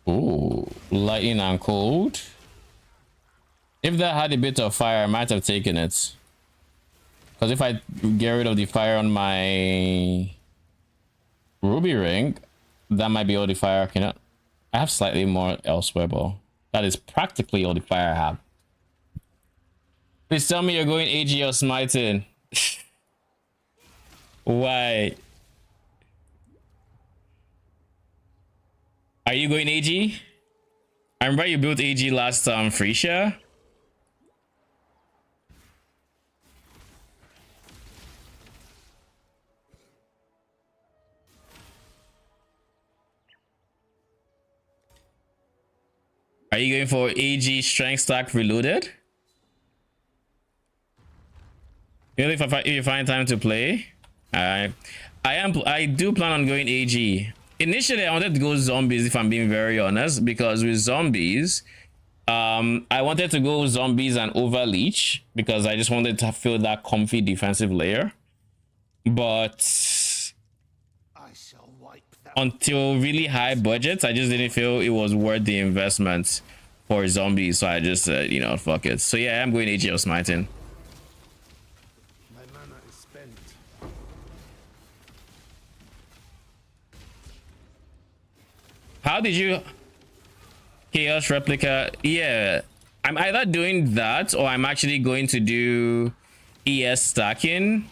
Ooh, lightning and cold. If that had a bit of fire, I might have taken it. Because if I get rid of the fire on my ruby ring, that might be all the fire I can. I have slightly more elsewhere, but that is practically all the fire I have. Please tell me you're going AG or smiting. Why? Are you going AG? I remember you built AG last time, Freesia. Are you going for AG strength stack reloaded? Really, if you find time to play, I do plan on going AG. Initially, I wanted to go zombies, if I'm being very honest, because with zombies, I wanted to go zombies and overleech because I just wanted to feel that comfy defensive layer. But until really high budgets, I just didn't feel it was worth the investment for zombies. So I just said, you know, fuck it. So yeah, I'm going AG or smiting. My mana is spent. How did you Chaos Replica? Yeah, I'm either doing that or I'm actually going to do ES stacking.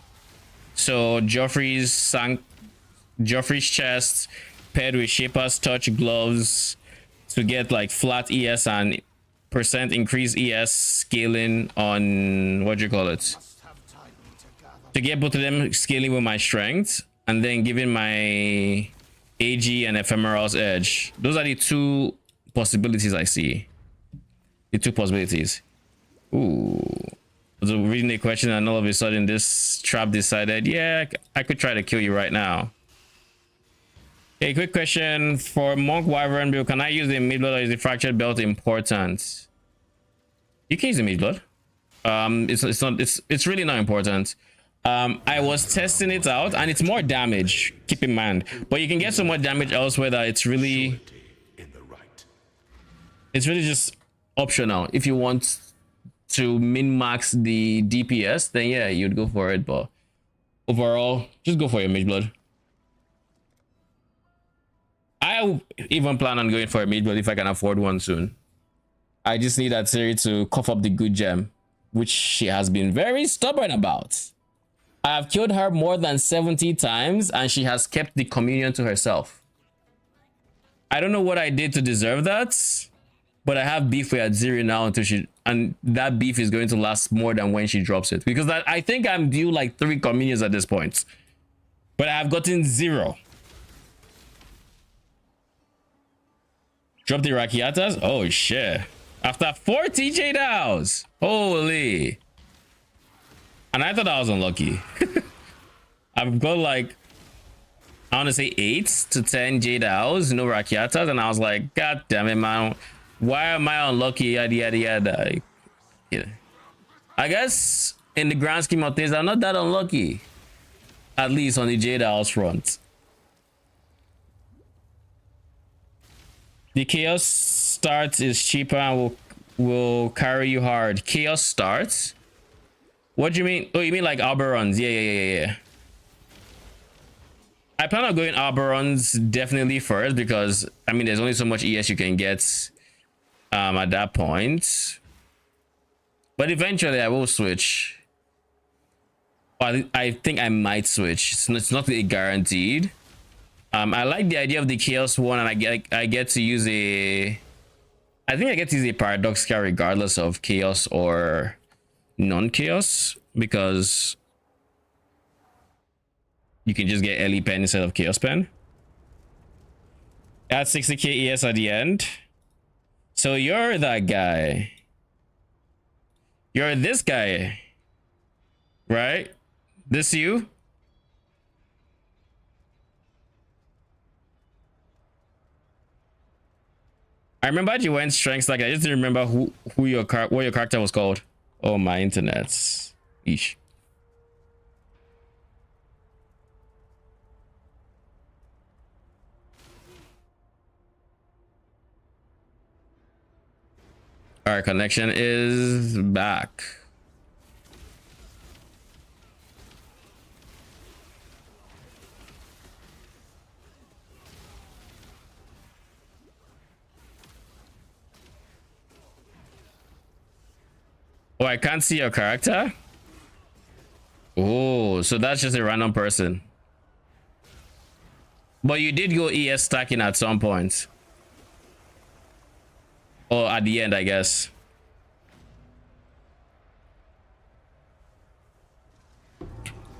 So Joffrey's chest paired with Shaper's touch gloves to get like flat ES and percent increase ES scaling on what do you call it? To get both of them scaling with my strength and then giving my AG and Ephemeral's edge. Those are the two possibilities I see. The two possibilities. Ooh. So reading the question and all of a sudden this trap decided, yeah, I could try to kill you right now. A quick question for Monk Wyvern build. Can I use the midblood or is the fractured belt important? You can use the midblood. It's really not important. I was testing it out and it's more damage, keep in mind, but you can get so much damage elsewhere that it's really just optional. If you want to min-max the DPS, then yeah, you'd go for it, but overall just go for your mage blood. I even plan on going for a mage blood if I can afford one soon. I just need that Siri to cough up the good gem, which she has been very stubborn about. I have killed her more than 70 times and she has kept the communion to herself. I don't know what I did to deserve that, but I have beef with Aziri now until and that beef is going to last more than when she drops it, because I think I'm due like 3 communions at this point, but I have gotten 0. Drop the Rakiatas. Oh shit, after 4 TJ Dows, holy. And I thought I was unlucky. I've got like, I want to say 8 to 10 Jade Owls, no Rakiatas, and I was like, God damn it, man. Why am I unlucky? Yada, yada, yada. Yeah. I guess in the grand scheme of things, I'm not that unlucky. At least on the Jade Owls front. The Chaos start is cheaper and will carry you hard. Chaos starts? What do you mean? Oh, you mean like Alberons? Yeah. I plan on going Alberons definitely first because I mean there's only so much ES you can get at that point. But eventually I will switch. I think I might switch. It's not really guaranteed. I like the idea of the Chaos one, and I get to use I think I get to use a Paradox Scar regardless of Chaos or non-Chaos, because you can just get Ellie Pen instead of Chaos Pen. Add 60k ES at the end. So you're that guy. You're this guy, right? This you? I remember you went strengths like I just didn't remember what your character was called. Oh, my internet's ish. Our connection is back. Oh, I can't see your character? Oh, so that's just a random person. But you did go ES stacking at some point. Or at the end, I guess.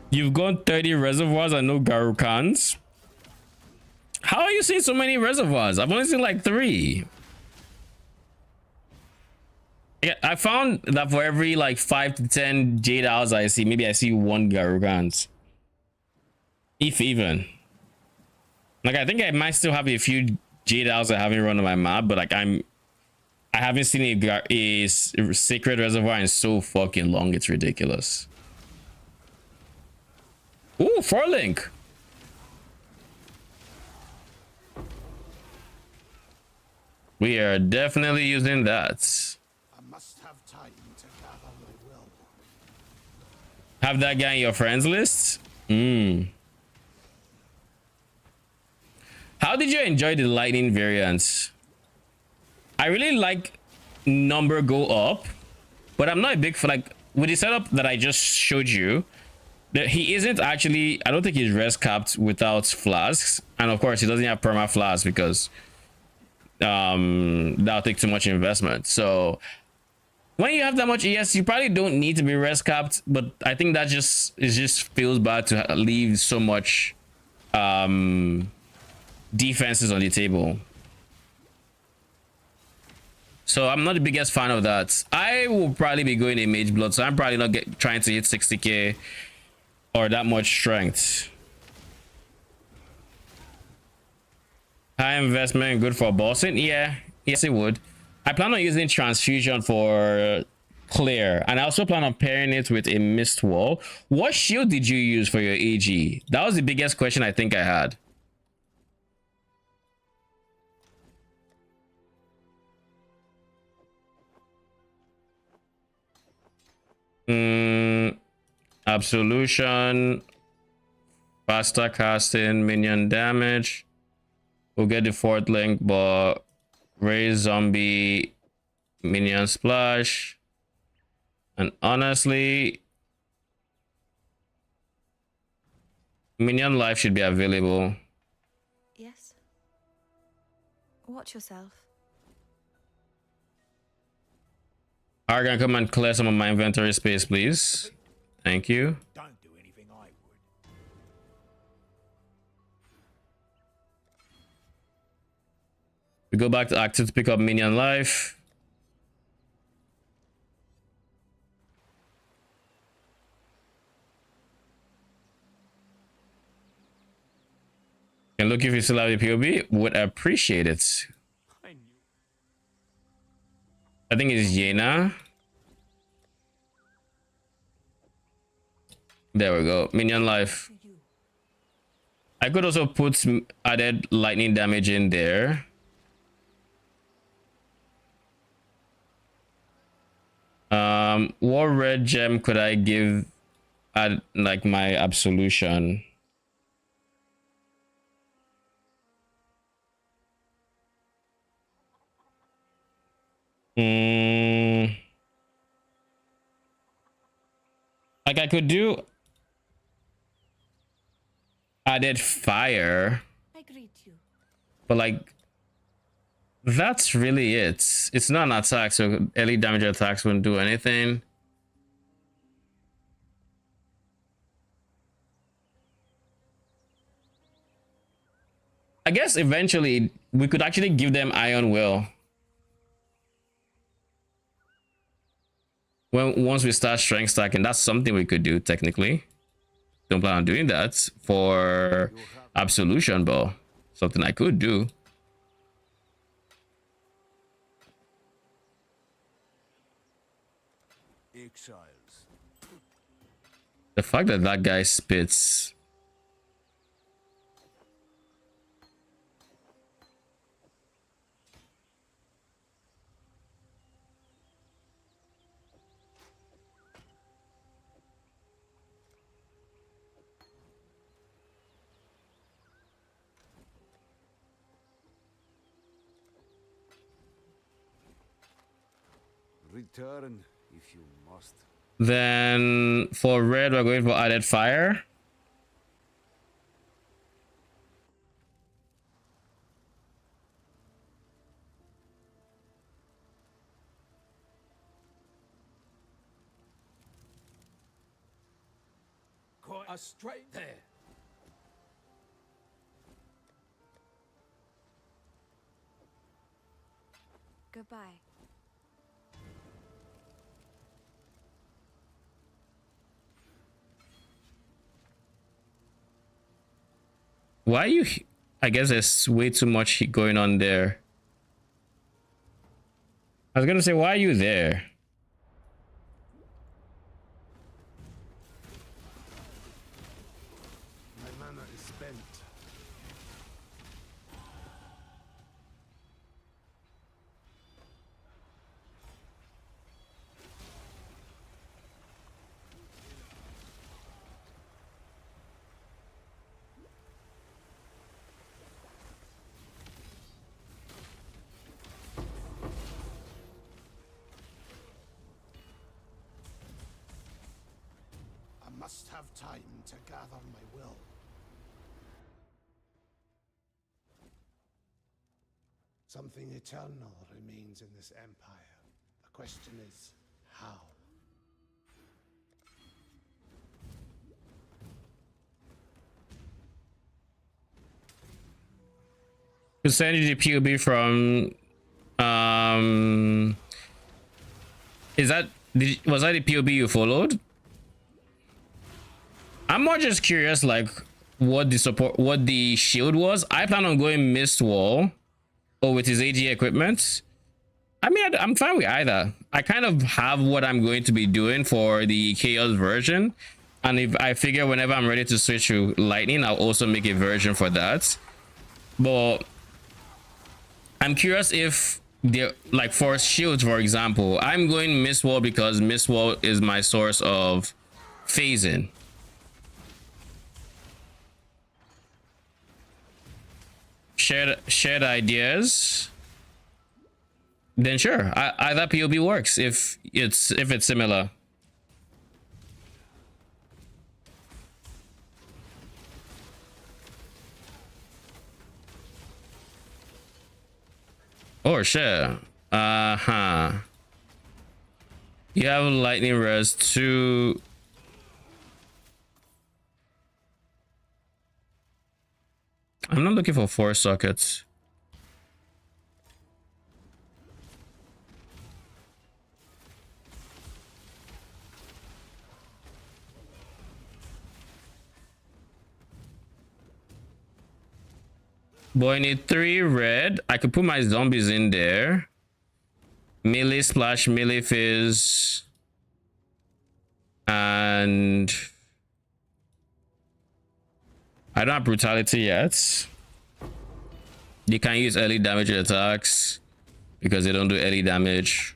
You've gone 30 reservoirs and no Garukans? How are you seeing so many reservoirs? I've only seen like 3. Yeah, I found that for every like 5 to 10 Jade Owls I see, maybe I see 1 Garugans. If even. Like, I think I might still have a few Jade Owls I haven't run on my map, but like I haven't seen a sacred reservoir in so fucking long, it's ridiculous. Ooh, 4-link. We are definitely using that. I must have time to gather my will. Have that guy in your friends list? How did you enjoy the lightning variants? I really like number go up, but I'm not a big fan. Like with the setup that I just showed you, that he isn't actually, I don't think he's res capped without flasks, and of course he doesn't have perma flasks because that'll take too much investment. So when you have that much ES, you probably don't need to be res capped, but I think that just feels bad to leave so much defenses on the table. So I'm not the biggest fan of that. I will probably be going a mage blood, so I'm probably not trying to hit 60k or that much strength. High investment, good for bossing. Yeah, yes it would. I plan on using transfusion for clear, and I also plan on pairing it with a mist wall. What shield did you use for your AG? That was the biggest question I think I had. Absolution, faster casting, minion damage. We'll get the 4th link, but raise zombie, minion splash. And honestly, minion life should be available. Yes. Watch yourself. Argan, come and clear some of my inventory space, please. Thank you. Don't do anything I would. We go back to active to pick up minion life. And look, if you still have the POB, would appreciate it. I think it's Yena. There we go. Minion life. I could also put added lightning damage in there. What red gem could I give at like my absolution? Like I could do added fire, I greet you. but like that's really it. It's not an attack, so early damage attacks wouldn't do anything. I guess eventually we could actually give them Iron Will. Once we start strength stacking, that's something we could do technically. Don't plan on doing that for absolution, but something I could do. Exiles. The fact that that guy spits. Return if you must. Then for red, we're going for added fire. Quite straight there. Goodbye. Why are you? I guess there's way too much going on there. I was gonna say, why are you there? My mana is spent. I must have time to gather my will. Something eternal remains in this empire. The question is, how? To send you the POB from is that was that the POB you followed? I'm more just curious, like what the shield was. I plan on going mist wall or with his AG equipment. I mean, I'm fine with either. I kind of have what I'm going to be doing for the chaos version, and if I figure whenever I'm ready to switch to lightning, I'll also make a version for that. But I'm curious if they're like for shields, for example, I'm going mist wall because mist wall is my source of phasing. Shared ideas, then sure, either POB works if it's similar. Or sure. You have lightning res 2. I'm not looking for 4 sockets. Boy, I need 3 red. I could put my zombies in there. Melee splash, melee fizz. And I don't have brutality yet. You can use early damage attacks because they don't do early damage.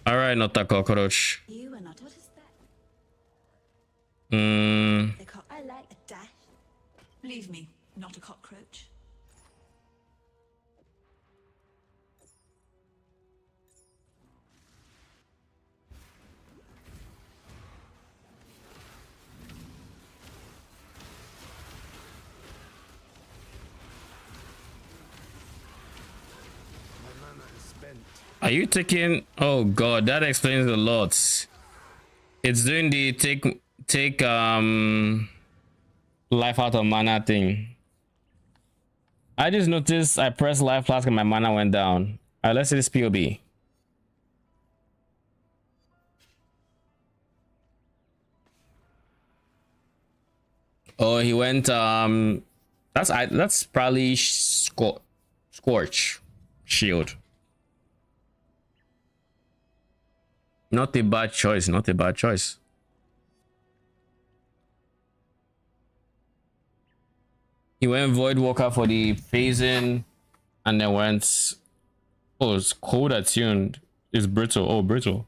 All right, not that cockroach. You are not. What is that? I like a dash. Believe me, not a cockroach. My mana is spent. Are you taking? Oh god, that explains a lot. It's doing the take life out of mana thing. I just noticed I pressed life flask and my mana went down. Alright, let's see this POB. Oh, he went that's probably scorch shield. Not a bad choice, not a bad choice. He went Void Walker for the phasing, and then went. Oh, it's cold attuned. It's brittle. Oh, brittle.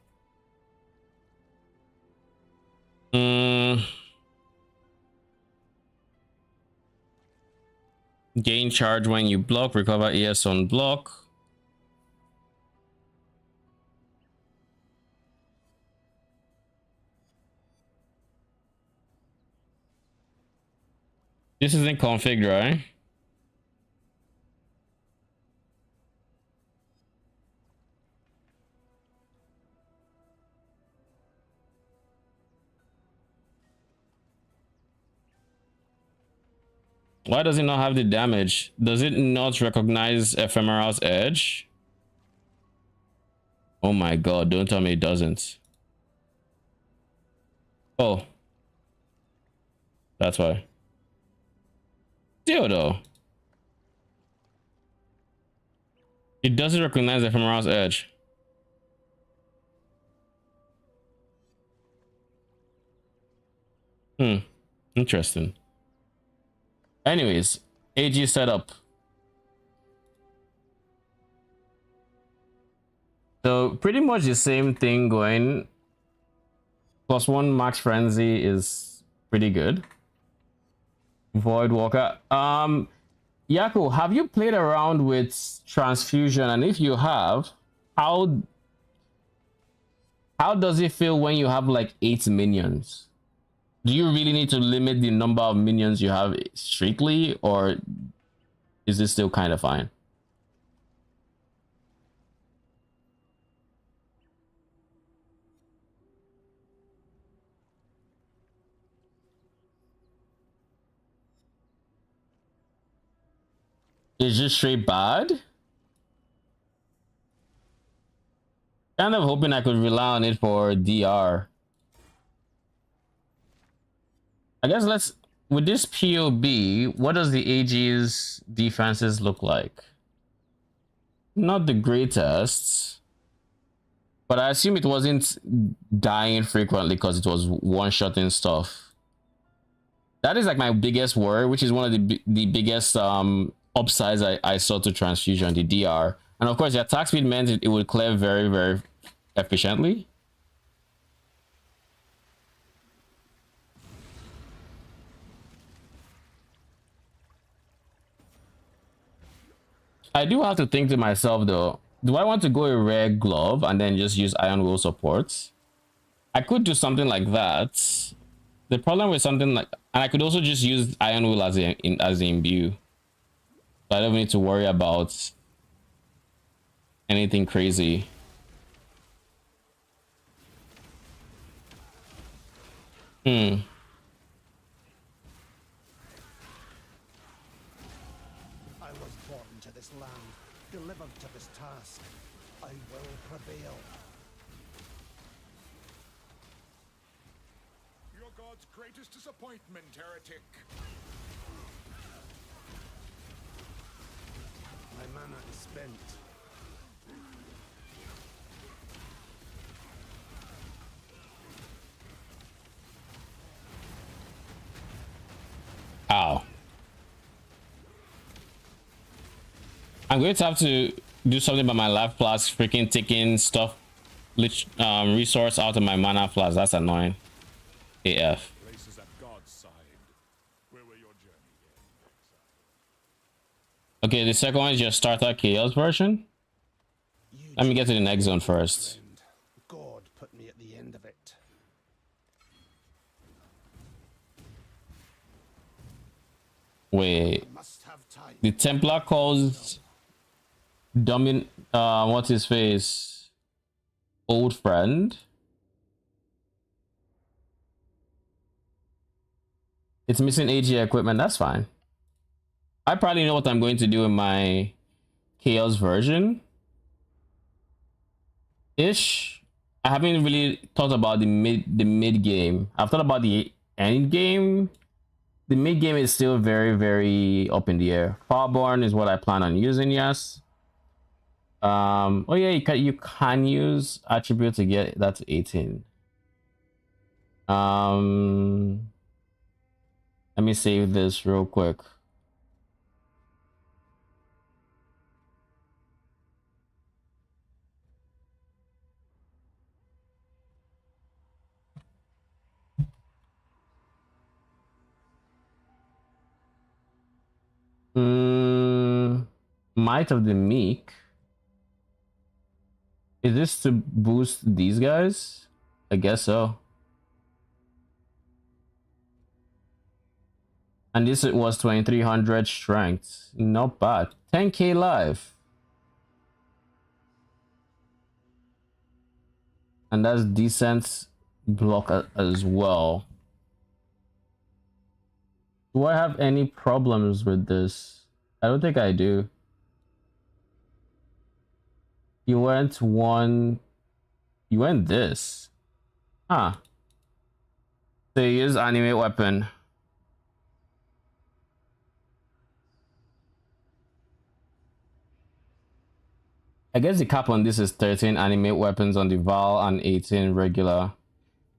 Gain charge when you block. Recover ES on block. This isn't config, right? Why does it not have the damage? Does it not recognize Ephemeral's edge? Oh my god, don't tell me it doesn't. Oh. That's why. Still though. It doesn't recognize Ephemeral's edge. Interesting. Anyways, AG setup. So pretty much the same thing going. +1 max frenzy is pretty good. Void Walker. Yako, have you played around with transfusion? And if you have, how does it feel when you have like 8 minions? Do you really need to limit the number of minions you have strictly, or is this still kind of fine? It's just straight bad? Kind of hoping I could rely on it for DR. I guess let's, with this POB, what does the AG's defenses look like? Not the greatest, but I assume it wasn't dying frequently because it was one-shotting stuff. That is like my biggest worry, which is one of the biggest upsides I saw to transfusion, the DR. And of course, the attack speed meant it would clear very, very efficiently. I do have to think to myself though, do I want to go a rare glove and then just use Iron Will supports? I could do something like that. The problem with something like, and I could also just use Iron Will as the imbue. So I don't need to worry about anything crazy. Delivered to this task, I will prevail. Your god's greatest disappointment, heretic. My mana is spent. Ow. I'm going to have to do something about my life plus freaking taking stuff, resource out of my mana plus. That's annoying. AF. Races at God's side. Where will your journey end? Okay, the second one is your starter chaos version. Let me get to the next zone first. God put me at the end of it. Wait. The Templar calls what's his face? Old friend. It's missing AG equipment. That's fine. I probably know what I'm going to do in my Chaos version. Ish. I haven't really thought about the mid game. I've thought about the end game. The mid game is still very, very up in the air. Powerborn is what I plan on using. Yes. Oh yeah, you can use attribute to get that to 18. Let me save this real quick. Might of the Meek. Is this to boost these guys? I guess so. And this was 2300 strength. Not bad. 10k life. And that's decent block as well. Do I have any problems with this? I don't think I do. You went one. You went this. Huh. So you use animate weapon. I guess the cap on this is 13 animate weapons on the Val and 18 regular.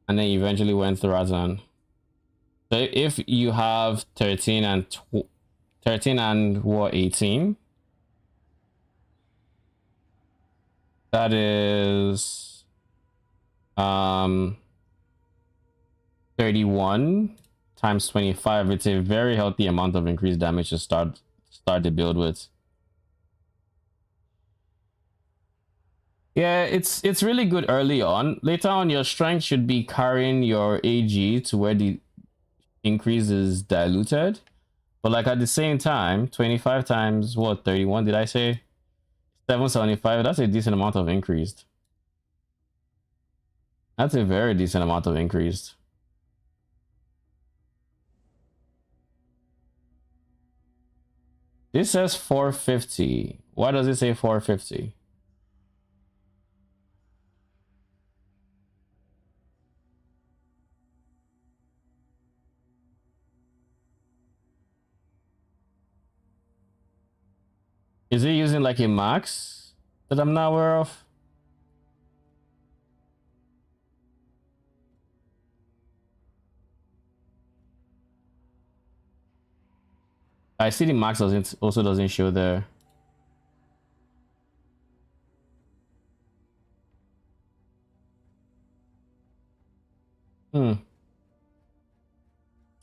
And then eventually went to Razan. So if you have 13 and 13 and what, 18? That is 31 times 25. It's a very healthy amount of increased damage to start the build with. Yeah, it's really good early on. Later on, your strength should be carrying your AG to where the increase is diluted. But like at the same time, 25 times what, 31 did I say? 775, that's a decent amount of increased. That's a very decent amount of increased. This says 450. Why does it say 450? Is it using like a max that I'm not aware of? I see the max doesn't show there.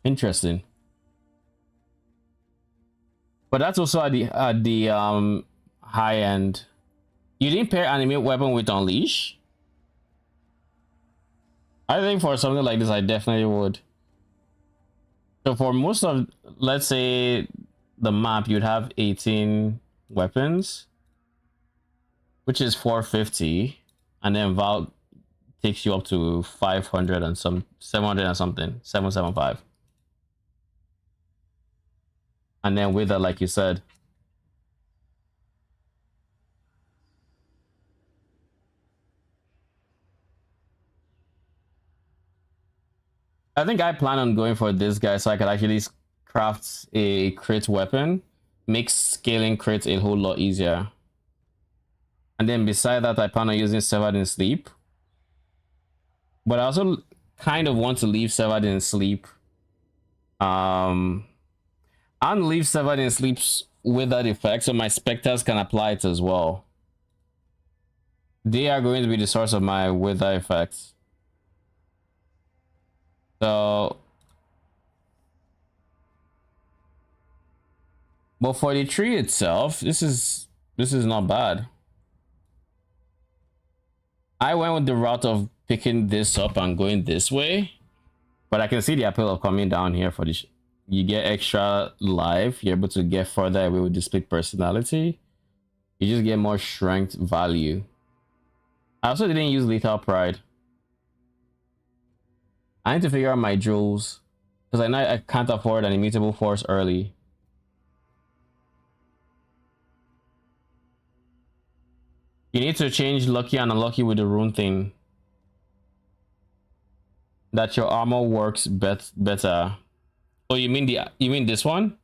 Interesting. But that's also at the high end. You didn't pair animate weapon with Unleash? I think for something like this, I definitely would. So for most of, let's say, the map, you'd have 18 weapons, which is 450, and then Val takes you up to 500 and some 700 and something, 775. And then with that, like you said, I think I plan on going for this guy so I could actually craft a crit weapon, makes scaling crits a whole lot easier. And then beside that, I plan on using Severed in Sleep. But I also kind of want to leave Severed in Sleep. And leave Severed in Sleep with that effect so my Spectres can apply it as well. They are going to be the source of my Wither effects. So, but for the tree itself, this is not bad. I went with the route of picking this up and going this way, but I can see the appeal of coming down here for the. You get extra life. You're able to get further away with the split personality. You just get more strength value. I also didn't use Lethal Pride. I need to figure out my jewels because I know I can't afford an immutable force early. You need to change lucky and unlucky with the rune thing. That your armor works better. Oh, you mean this one?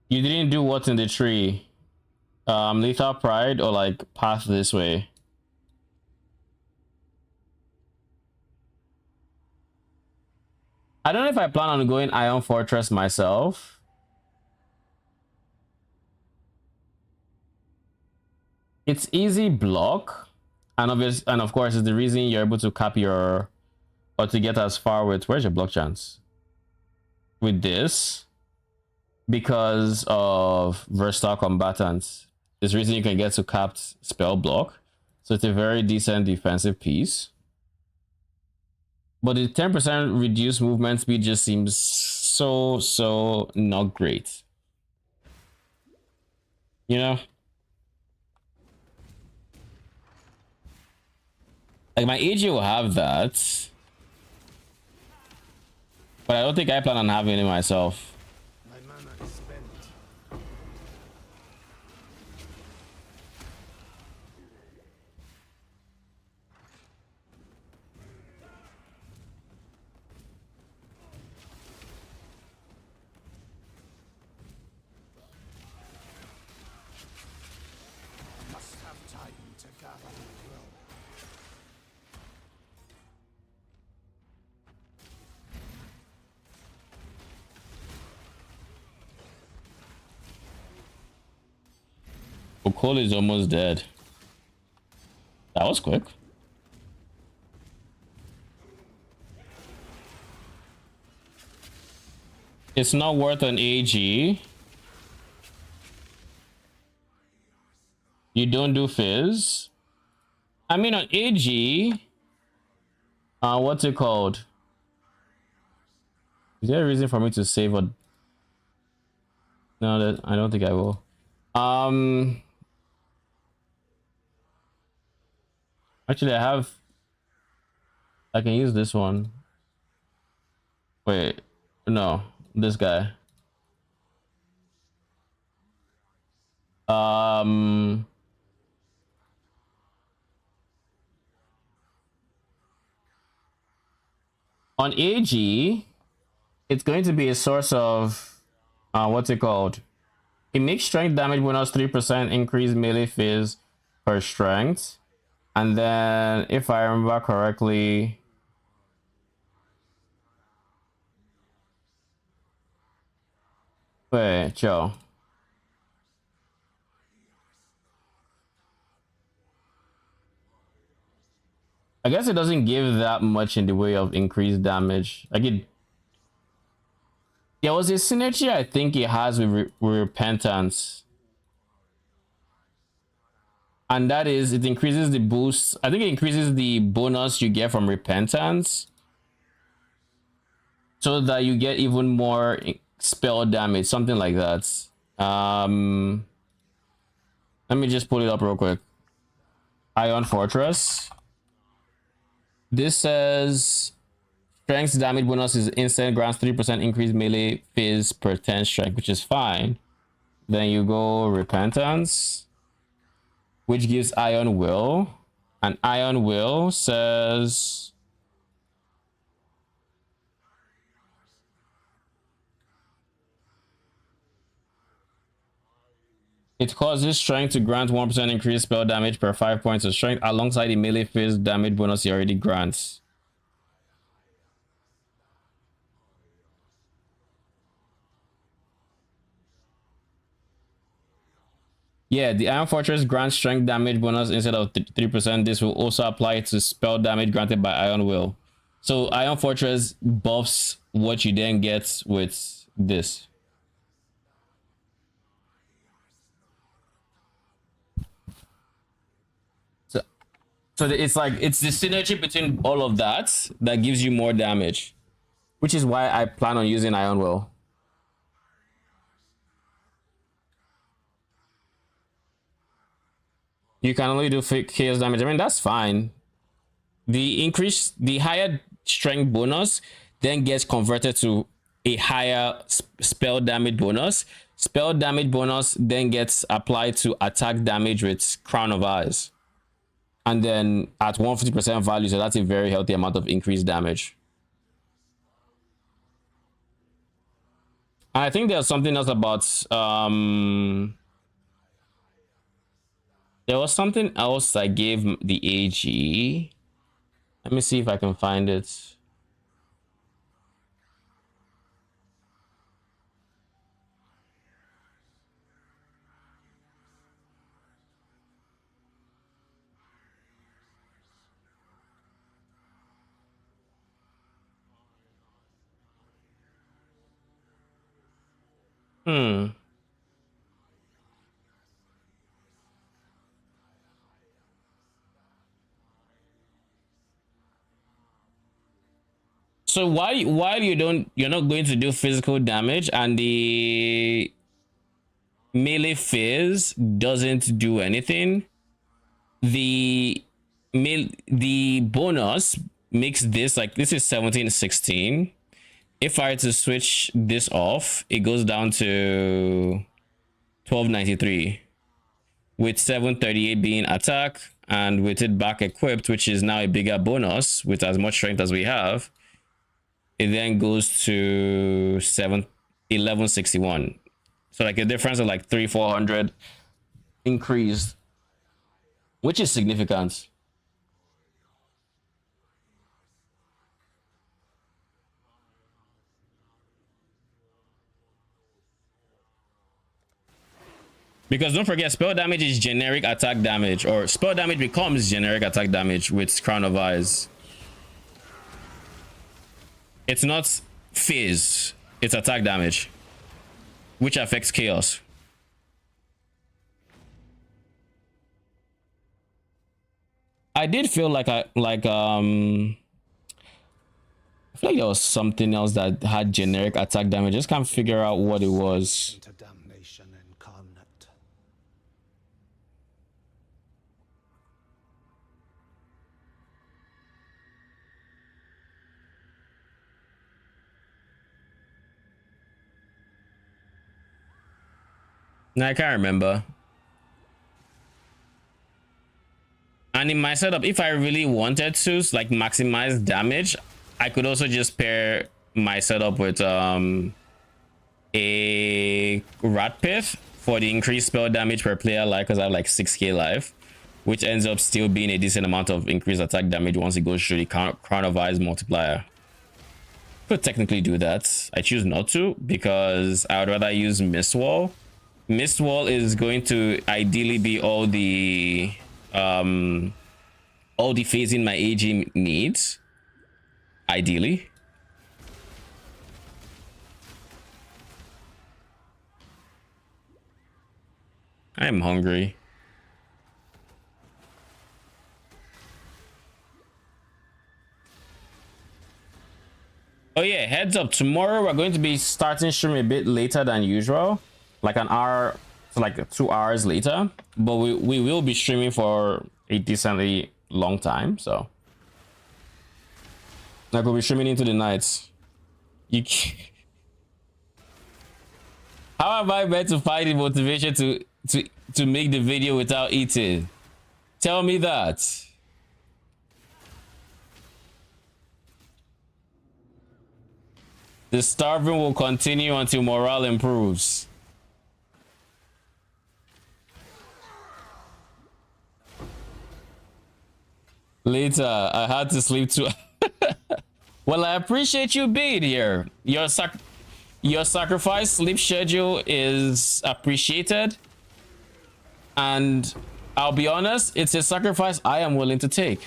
You didn't do what's in the tree. Lethal Pride or like path this way. I don't know if I plan on going Iron Fortress myself. It's easy block, and of course, it's the reason you're able to cap your or to get as far with where's your block chance with this because of versatile combatants. This reason you can get to capped spell block, so it's a very decent defensive piece. But the 10% reduced movement speed just seems so not great. You know? Like my AG will have that. But I don't think I plan on having it myself. My mana is spent. Must have time to gather my will. Okoli is almost dead. That was quick. It's not worth an AG. You don't do fizz. I mean, on AG, what's it called? Is there a reason for me to save a? No, that I don't think I will. Actually, I can use this one. Wait, no, this guy. On AG, it's going to be a source of what's it called? It makes strength damage bonus 3% increase melee phase per strength. And then if I remember correctly, wait, Joe. I guess it doesn't give that much in the way of increased damage. Like it, there was a synergy I think it has with Repentance. And that is, it increases the boost. I think it increases the bonus you get from Repentance, so that you get even more spell damage, something like that. Let me just pull it up real quick. Iron Fortress. This says strength damage bonus is instant, grants 3% increased melee phase per 10 strength, which is fine. Then you go Repentance, which gives Iron Will. And Iron Will says it causes strength to grant 1% increased spell damage per 5 points of strength alongside the melee phase damage bonus it already grants. Yeah, the Iron Fortress grants strength damage bonus instead of 3%. This will also apply to spell damage granted by Iron Will. So Iron Fortress buffs what you then get with this. So it's like, it's the synergy between all of that that gives you more damage, which is why I plan on using Iron Will. You can only do chaos damage. I mean, that's fine. The higher strength bonus then gets converted to a higher spell damage bonus. Spell damage bonus then gets applied to attack damage with Crown of Eyes. And then at 150% value, so that's a very healthy amount of increased damage. And I think there's something else about there was something else I gave the AG. Let me see if I can find it. Hmm. So while you're not going to do physical damage and the melee phase doesn't do anything, the the bonus makes this like this is 1716. If I were to switch this off, it goes down to 1293 with 738 being attack, and with it back equipped, which is now a bigger bonus with as much strength as we have, it then goes to 1161. So like a difference of like 300-400 increased, which is significant. Because don't forget, spell damage is generic attack damage, or spell damage becomes generic attack damage with Crown of Eyes. It's not phase, it's attack damage, which affects chaos. I did feel like I feel like there was something else that had generic attack damage. Just can't figure out what it was. Into damnation incarnate. No, I can't remember. And in my setup, if I really wanted to like maximize damage, I could also just pair my setup with a rat pith for the increased spell damage per player life, because I have like 6k life, which ends up still being a decent amount of increased attack damage once it goes through the Crown of Eyes multiplier. Could technically do that. I choose not to because I would rather use Mistwall. Mistwall is going to ideally be all the phasing my AG needs, ideally. I am hungry. Oh yeah, heads up, tomorrow we're going to be starting stream a bit later than usual, like an hour, like 2 hours later, but we will be streaming for a decently long time, so like we'll be streaming into the nights. How am I meant to find the motivation to make the video without eating? Tell me that. The starving will continue until morale improves. Later, I had to sleep too. Well, I appreciate you being here. Your sacrifice sleep schedule is appreciated. And I'll be honest, it's a sacrifice I am willing to take.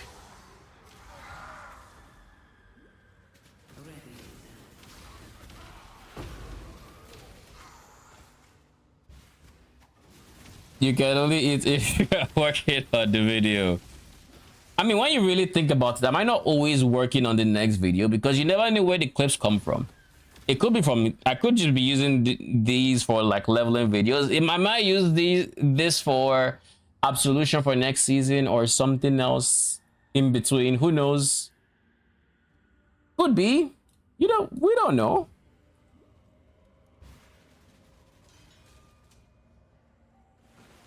You can only eat if you're working on the video. I mean, when you really think about it, am I not always working on the next video? Because you never know where the clips come from. It could be from, I could just be using these for like leveling videos. I might use this for absolution for next season or something else in between. Who knows? Could be. You know, we don't know.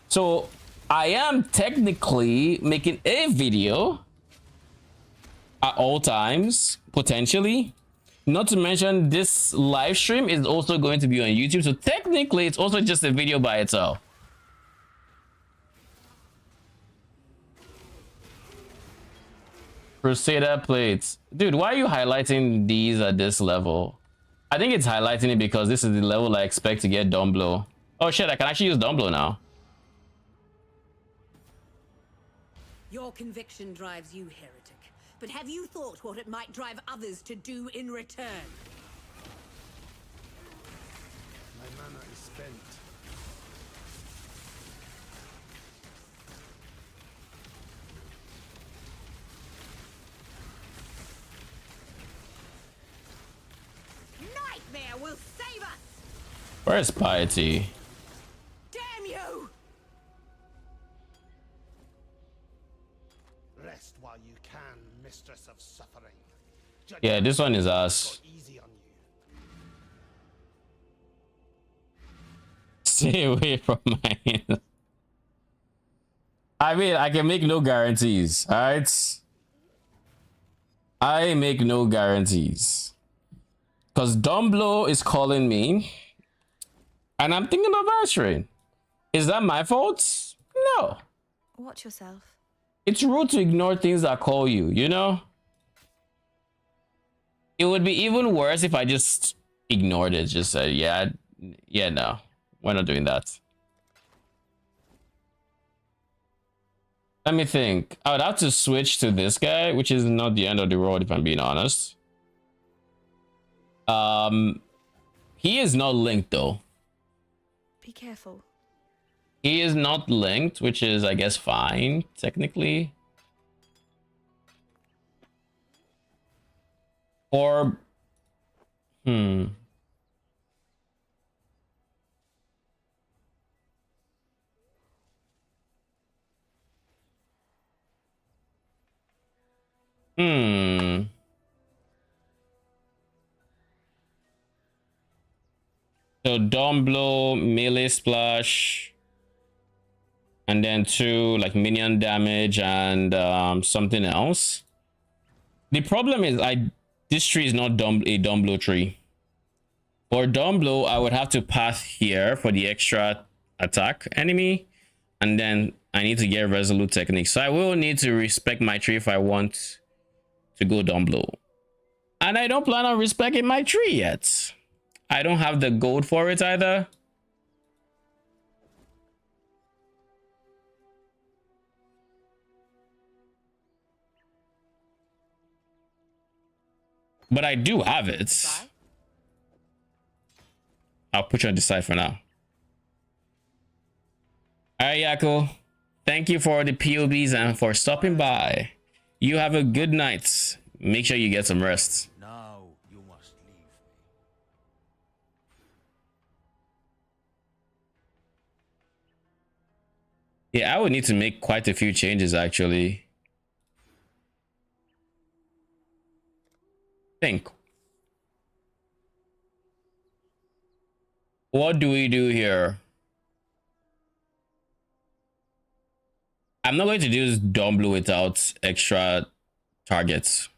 So I am technically making a video at all times, potentially. Not to mention this live stream is also going to be on YouTube. So technically it's also just a video by itself. Crusader plates. Dude, why are you highlighting these at this level? I think it's highlighting it because this is the level I expect to get Dumblow. Oh shit, I can actually use Dumblow now. Your conviction drives you, heretic. But have you thought what it might drive others to do in return? My mana is spent. Nightmare will save us! Where's Piety? Damn you! Rest while you can, mistress of suffering. Judge Yeah, this one is go us. easy on you. Stay away from mine. I mean, I can make no guarantees, alright? I make no guarantees. Because Dumblo is calling me. And I'm thinking of answering. Is that my fault? No. Watch yourself. It's rude to ignore things that call you, you know? It would be even worse if I just ignored it. Just said, yeah, no. We're not doing that. Let me think. I would have to switch to this guy, which is not the end of the road, if I'm being honest. He is not linked, though. Be careful. He is not linked, which is, I guess, fine, technically. Or... So Dawn Blow, melee splash, and then 2 like minion damage and something else. The problem is this tree is not a Dawn Blow tree. For Dawn Blow, I would have to path here for the extra attack enemy, and then I need to get Resolute Technique. So I will need to respect my tree if I want to go Dawn Blow. And I don't plan on respecting my tree yet. I don't have the gold for it either. But I do have it. I'll put you on the side for now. Alright, Yako. Thank you for the POBs and for stopping by. You have a good night. Make sure you get some rest. Now you must leave me. Yeah, I would need to make quite a few changes actually. Think. What do we do here? I'm not going to do this Dawn Blue without extra targets.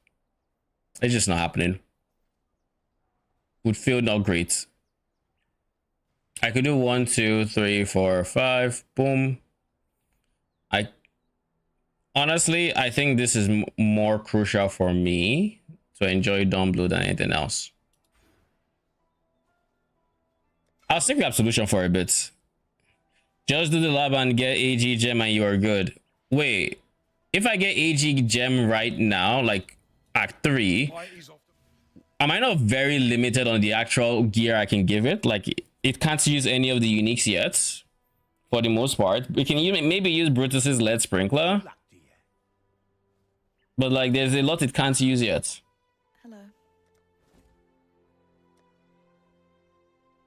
It's just not happening. Would feel not great. I could do 1, 2, 3, 4, 5. Boom. Honestly, I think this is more crucial for me to enjoy Dawn Blue than anything else. I'll stick with Absolution for a bit. Just do the lab and get AG gem and you are good. Wait, if I get AG gem right now, like Act 3, am I not very limited on the actual gear I can give it? Like, it can't use any of the uniques yet, for the most part. We can maybe use Brutus's Lead Sprinkler. But like, there's a lot it can't use yet. Hello.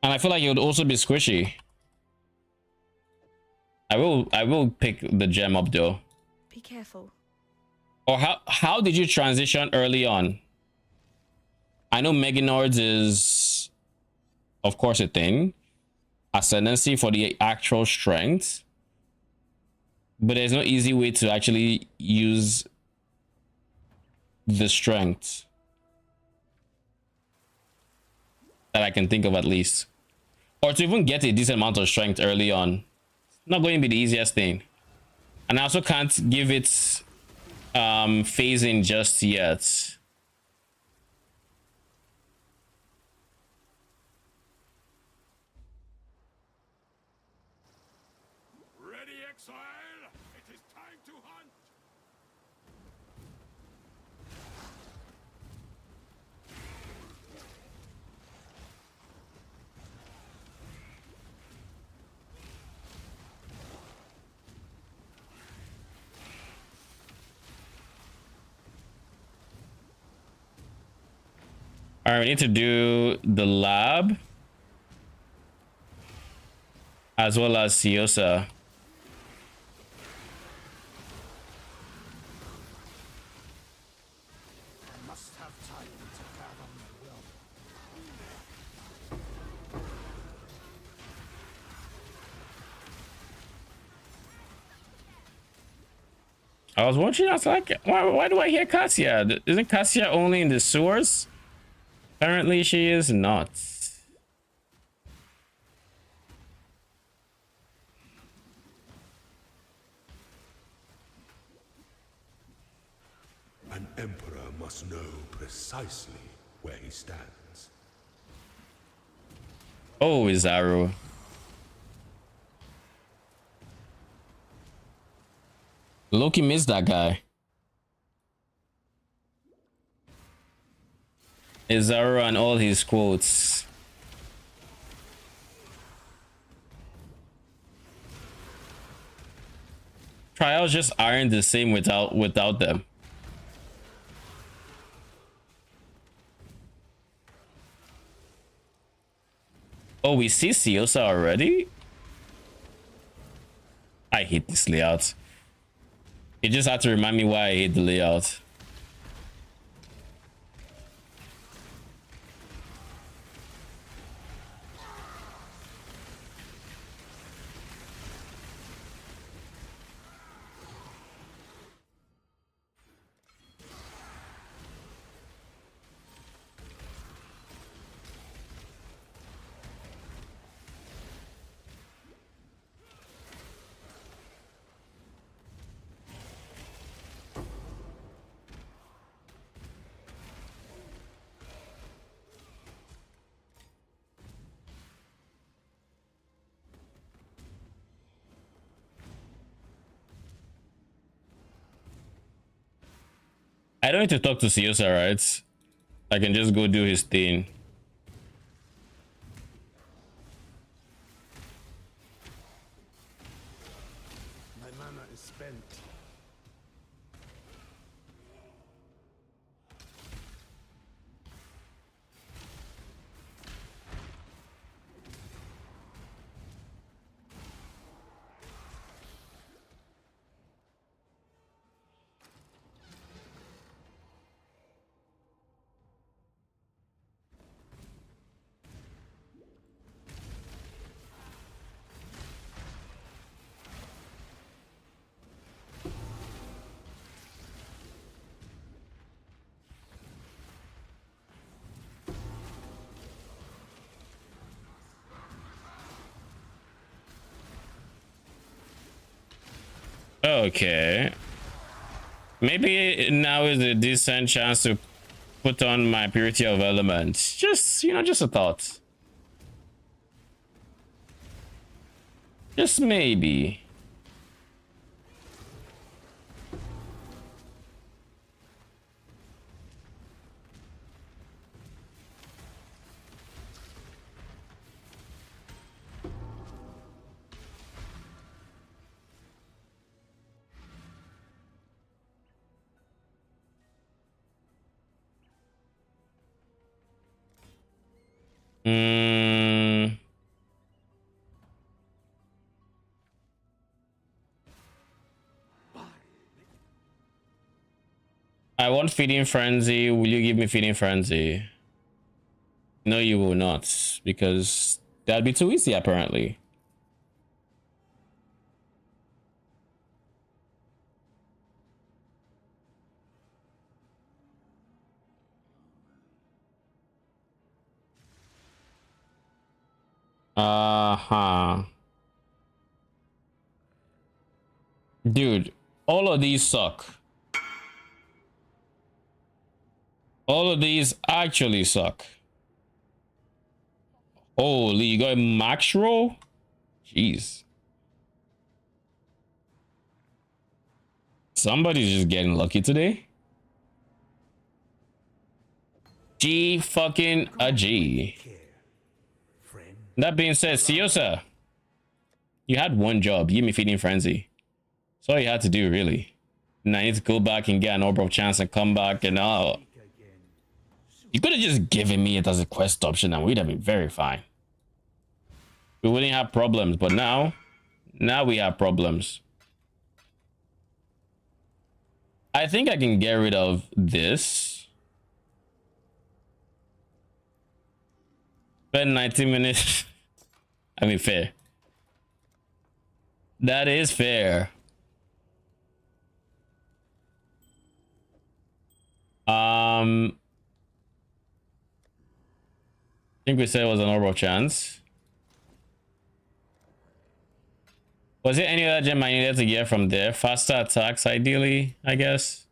And I feel like it would also be squishy. I will pick the gem up though. Be careful. Or how did you transition early on? I know Meganords is of course a thing. Ascendancy for the actual strength. But there's no easy way to actually use the strength that I can think of, at least. Or to even get a decent amount of strength early on. Not going to be the easiest thing. And I also can't give it phasing just yet. Ready, Exile? It is time to hunt! All right, we need to do the lab as well as Siosa. I must have time to gather my will. I was watching. I was like, why do I hear Cassia? Isn't Cassia only in the sewers? Apparently, she is not. An emperor must know precisely where he stands. Oh, Izaru. Loki missed that guy. Izaru and all his quotes. Trials just aren't the same without them. Oh, we see Siosa already? I hate this layout. It just had to remind me why I hate the layout. I don't need to talk to Siosa, right? I can just go do his thing. My mana is spent. Okay. Maybe now is a decent chance to put on my Purity of Elements. Just, you know, just a thought. Just maybe. I want Feeding Frenzy. Will you give me Feeding Frenzy? No, you will not, because that'd be too easy, apparently. Uh-huh. Dude, all of these suck. All of these actually suck. Holy, you got a max roll? Jeez. Somebody's just getting lucky today. G fucking a G. That being said, Siosa, you had one job. Give me Feeding Frenzy. That's all you had to do, really. And I need to go back and get an Orb of Chance and come back and all. You could have just given me it as a quest option and we'd have been very fine. We wouldn't have problems, but now we have problems. I think I can get rid of this. Spend 90 minutes. I mean, fair. That is fair. I think we said it was an honorable chance. Was there any other gem I needed to get from there? Faster attacks, ideally, I guess.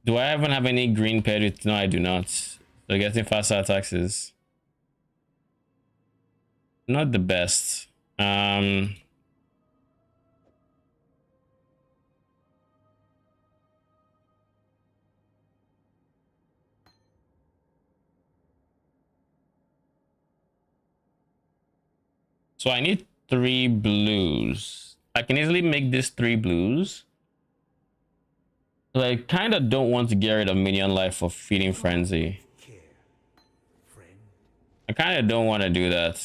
Do I even have any green paired? No, I do not. So getting faster attacks is not the best. So I need 3 blues. I can easily make this 3 blues. But I kind of don't want to get rid of minion life for feeding frenzy. I kind of don't want to do that.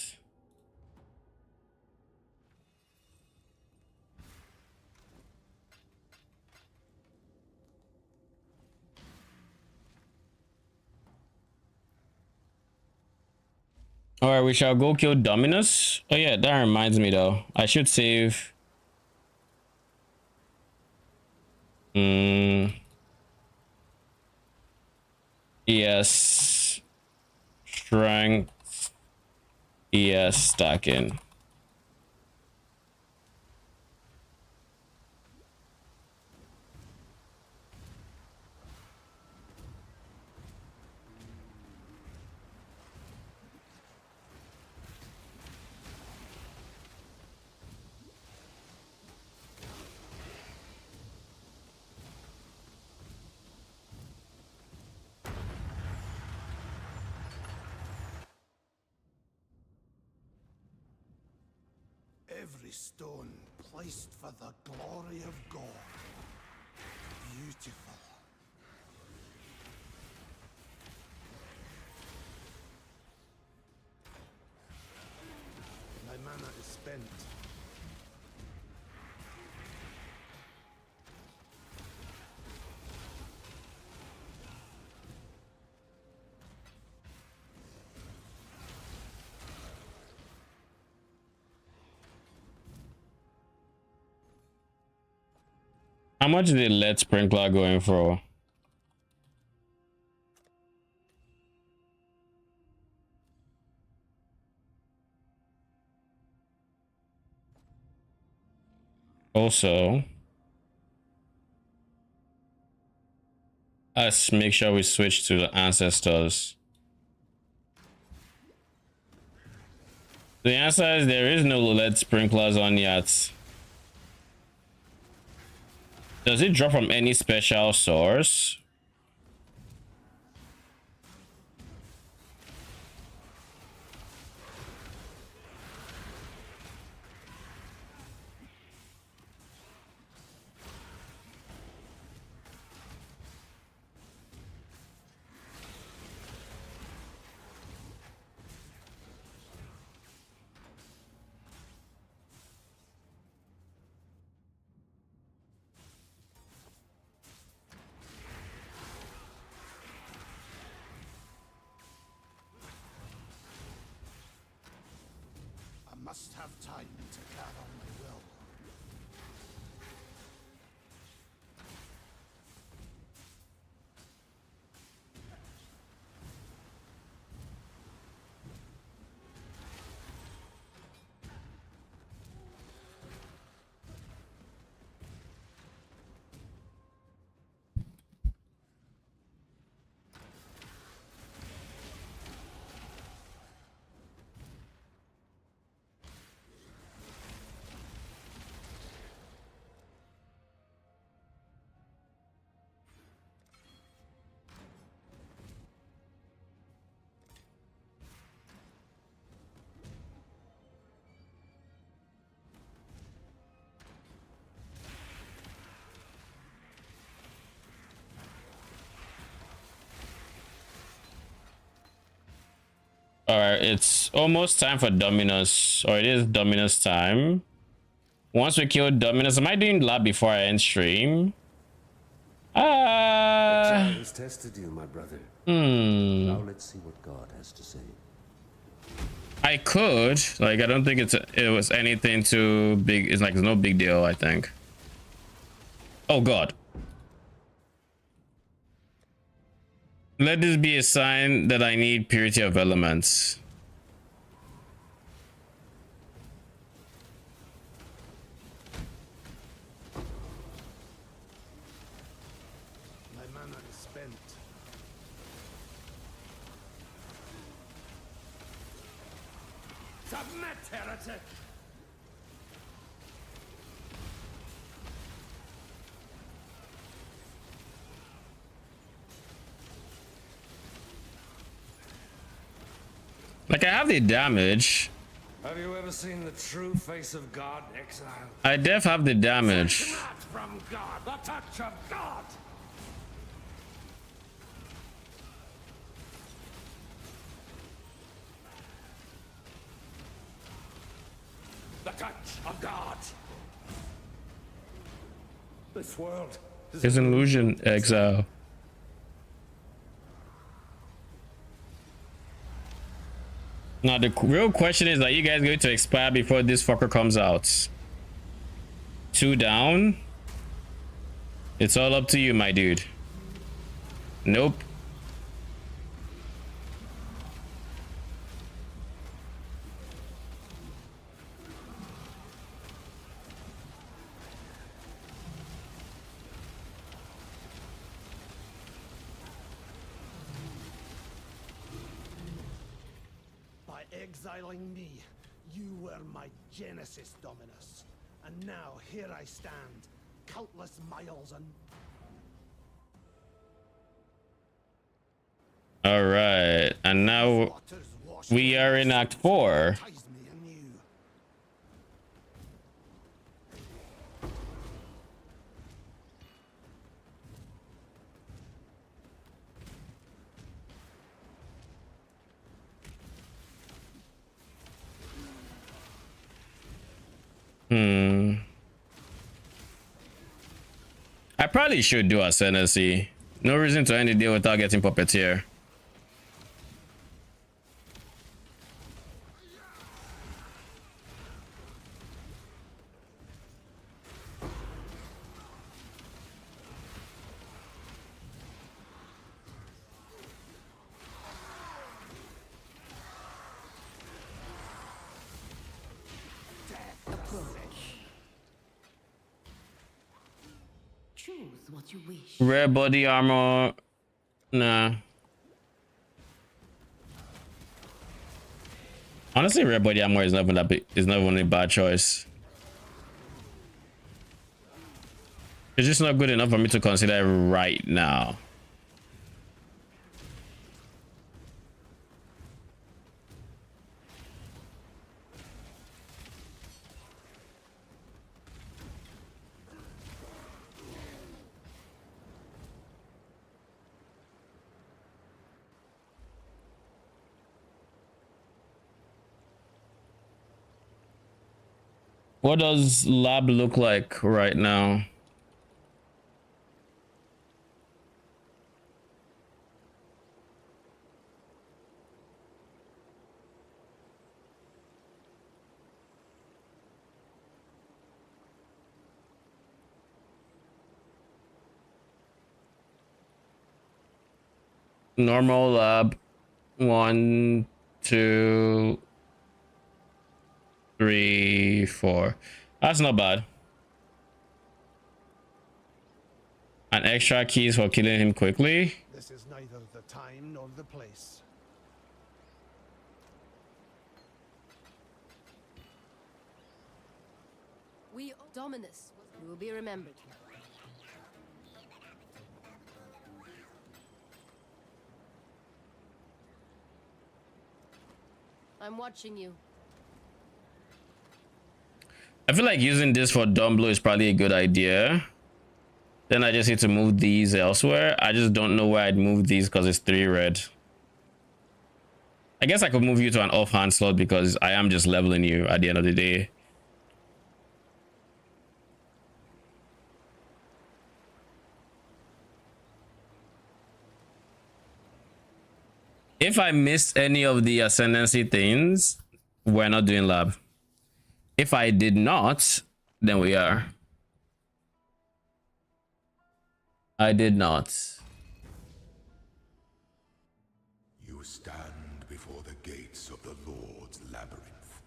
All right, we shall go kill Dominus. Oh yeah, that reminds me though. I should save. Yes. Strength. Yes, stacking. Every stone placed for the glory of God. Beautiful. My mana is spent. How much did Let Sprinkler going for? Also, let's make sure we switch to the ancestors. The answer is there is no LED sprinklers on yet. Does it drop from any special source? I must have time to gather my will. All right, it's almost time for Dominus, or it is Dominus time. Once we kill Dominus, am I doing lab before I end stream? Exile has tested you, my brother. Now let's see what God has to say. I could, like, I don't think it was anything too big. It's like, it's no big deal, I think. Oh God. Let this be a sign that I need purity of elements. My mana is spent. Submit, heretic! Like, I have the damage. Have you ever seen the true face of God, Exile? I def have the damage. Not from God, the touch of God! The touch of God! This world It's an illusion, Exile. Now the real question is, are you guys going to expire before this fucker comes out? 2 down? It's all up to you, my dude. Nope. By exiling me, you were my Genesis, Dominus. And now here I stand, countless miles and... All right, and now we are in Act 4. I probably should do Ascendancy. No reason to end the deal without getting Puppeteer. Choose what you wish. Rare body armor. Nah. Honestly, rare body armor is not that big. Is not even a bad choice. It's just not good enough for me to consider it right now. What does lab look like right now? Normal lab. 1, 2, 3, 4. That's not bad. And extra keys for killing him quickly. This is neither the time nor the place. We Dominus will be remembered. I'm watching you. I feel like using this for dumb blow is probably a good idea. Then I just need to move these elsewhere. I just don't know where I'd move these because it's 3 red. I guess I could move you to an offhand slot because I am just leveling you at the end of the day. If I missed any of the ascendancy things, we're not doing lab. If I did not, then we are. I did not. You stand before the gates of the Lord's labyrinth.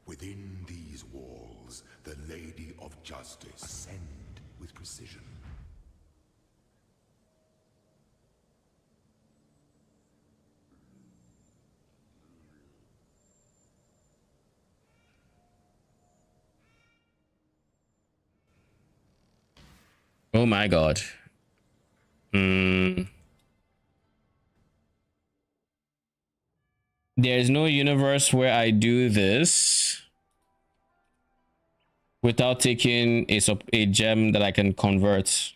Within these walls, the Lady of Justice ascend with precision. Oh my god. There's no universe where I do this without taking a gem that I can convert.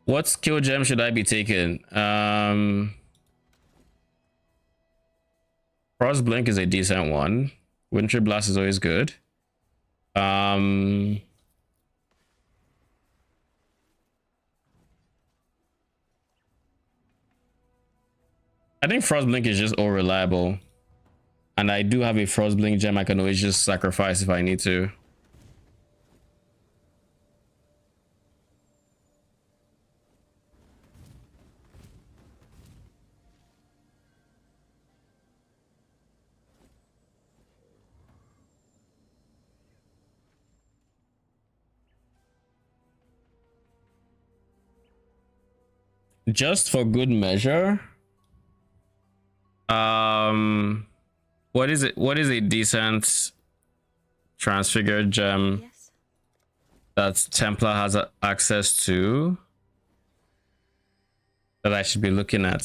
What skill gem should I be taking? Frost Blink is a decent one. Wintry Blast is always good. I think Frost Blink is just all reliable. And I do have a Frost Blink gem I can always just sacrifice if I need to. Just for good measure, what is it? What is a decent transfigured gem that Templar has access to that I should be looking at?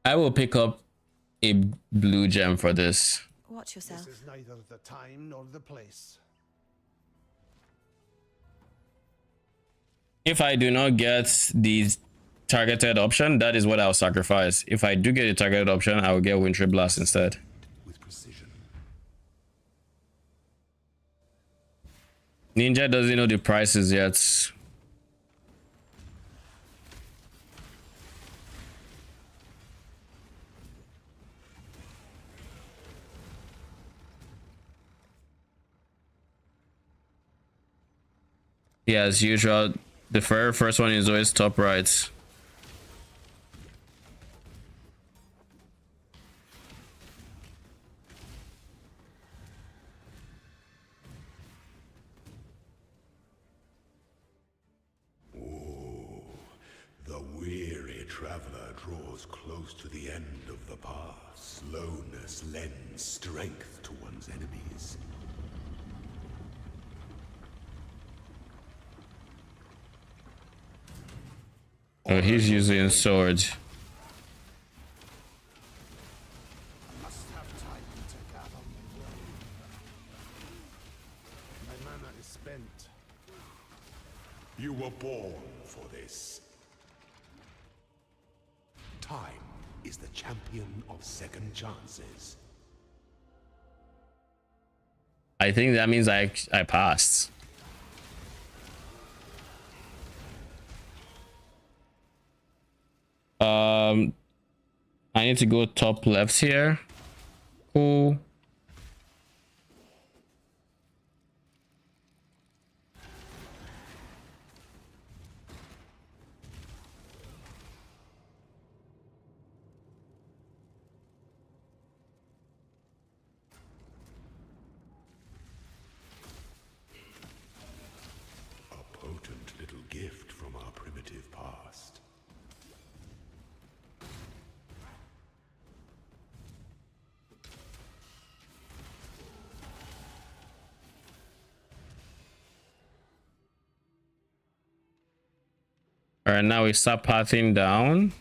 I will pick up a blue gem for this. Watch yourself. This is neither the time nor the place. If I do not get the targeted option, that is what I'll sacrifice. If I do get a targeted option, I will get Wintry Blast instead. With precision. Ninja doesn't know the prices yet. Yeah, as usual, the very first one is always top right. The weary traveler draws close to the end of the path. Slowness lends strength to one's enemies. Oh, he's using sword. Must have time to gather my mana is spent. You were born for this. Time is the champion of second chances. I think that means I passed. I need to go top left here. Cool. All right, now we start pathing down.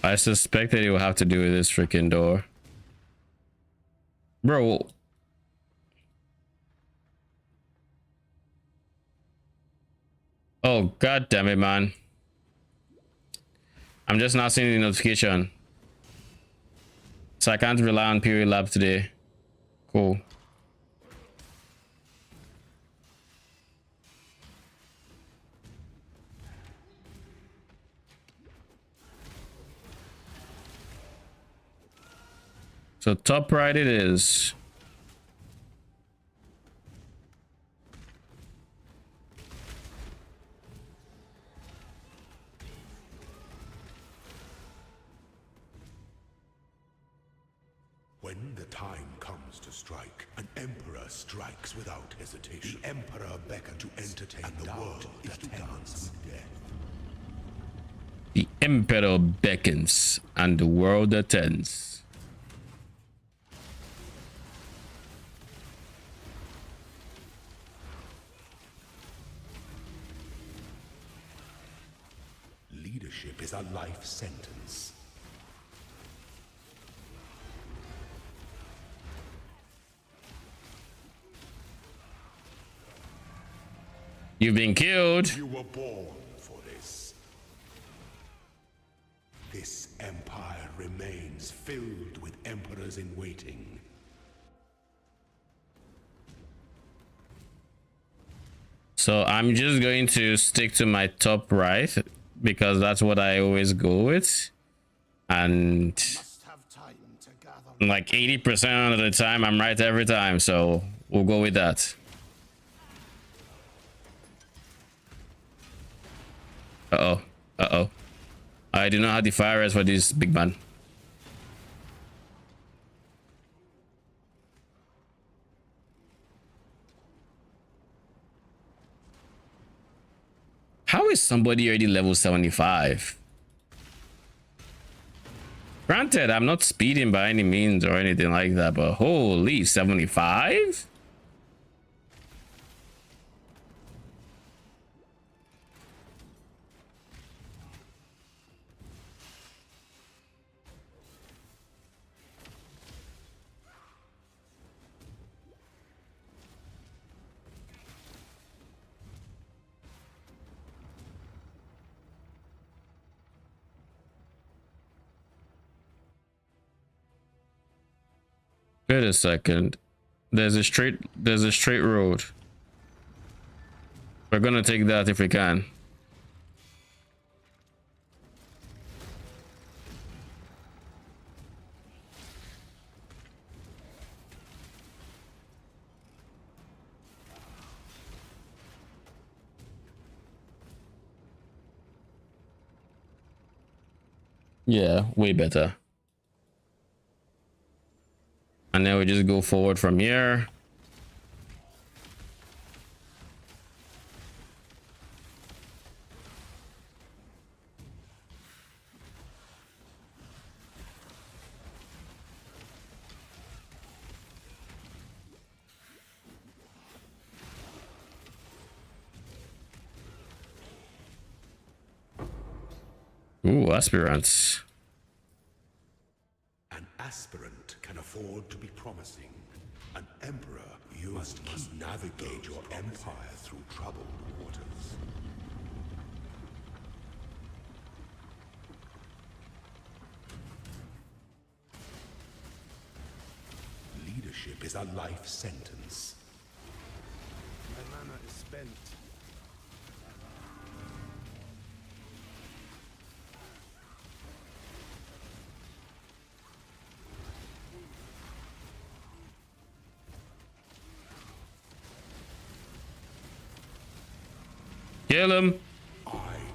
I suspect that it will have to do with this freaking door. Bro. Oh, god damn it, man. I'm just not seeing the notification. So I can't rely on period lab today. Cool. So top right it is. When the time comes to strike, an emperor strikes without hesitation. The emperor beckons to entertain, and the world is to dance with death. The emperor beckons and the world attends. Leadership is a life sentence. You've been killed. You were born for this. This empire remains filled with emperors in waiting. So I'm just going to stick to my top right because that's what I always go with. And like 80% of the time I'm right every time, so we'll go with that. Uh-oh. Uh-oh. I do not have the fire res for this big man. How is somebody already level 75? Granted, I'm not speeding by any means or anything like that, but holy, 75? Wait a second. There's a straight road. We're gonna take that if we can. Yeah, way better. And then we just go forward from here. Ooh, aspirants. An aspirant can afford to be promising. An emperor, you must navigate your empire through troubled waters. Leadership is a life sentence. My mana is spent. Kill him. I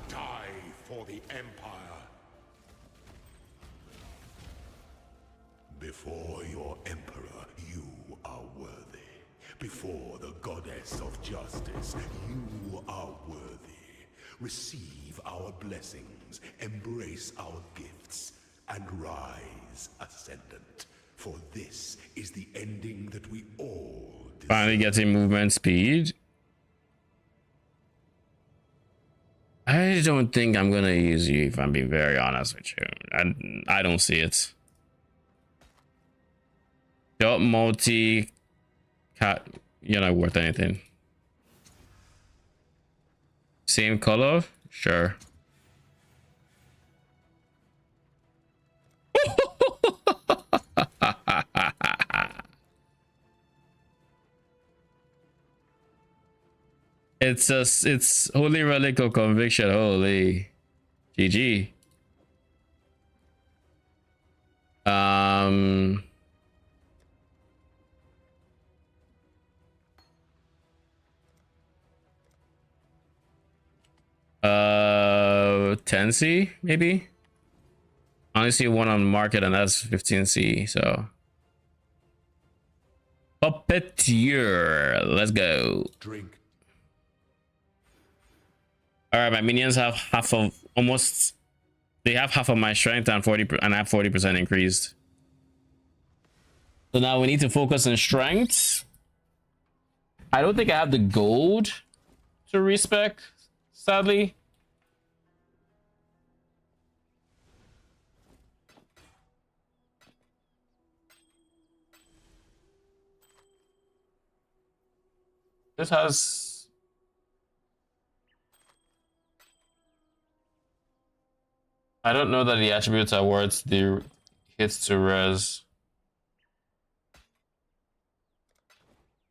die for the empire. Before your emperor Before the goddess of justice, you are worthy. Receive our blessings, embrace our gifts, and rise, Ascendant. For this is the ending that we all deserve. Finally getting movement speed. I don't think I'm gonna use you, if I'm being very honest with you. I don't see it. Dot multi cat, you're not worth anything. Same color? Sure. It's Holy Relic of Conviction. Holy GG. $10C maybe. I only see one on the market, and that's 15C. So Puppeteer, let's go. Drink. All right, my minions have half of almost. They have half of my strength and 40, and I have 40% increased. So now we need to focus on strength. I don't think I have the gold to respec, sadly. This has... I don't know that the attributes are worth the hits to res.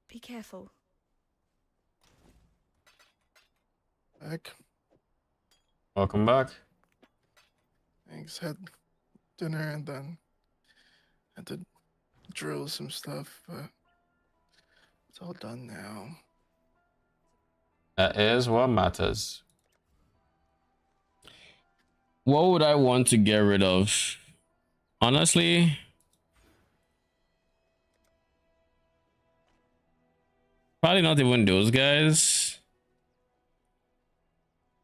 Be careful. Back. Welcome back. Thanks. Had dinner and then had to drill some stuff, but it's all done now. That is what matters. What would I want to get rid of? Honestly, probably not even those guys.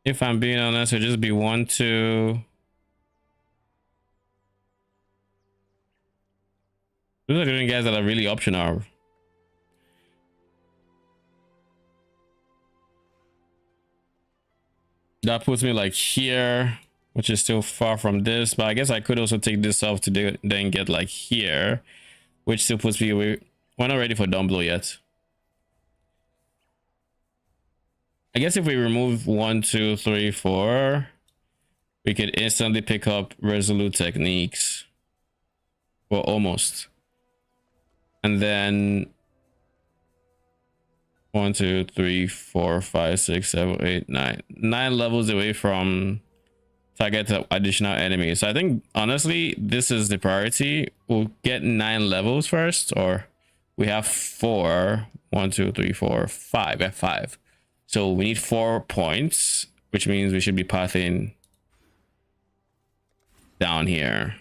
If I'm being honest, it'd just be 1, 2. Those are the only guys that are really optional. That puts me like here, which is still far from this, but I guess I could also take this off to do, then get like here, which still puts me away. We're not ready for dumb blow yet. I guess if we remove 1, 2, 3, 4, we could instantly pick up resolute techniques. Well, almost. And then 1, 2, 3, 4, 5, 6, 7, 8, 9. 9 levels away from target additional enemies. So I think honestly, this is the priority. We'll get 9 levels first, or we have 4. 1, 2, 3, 4, 5. At 5. So we need 4 points, which means we should be pathing down here.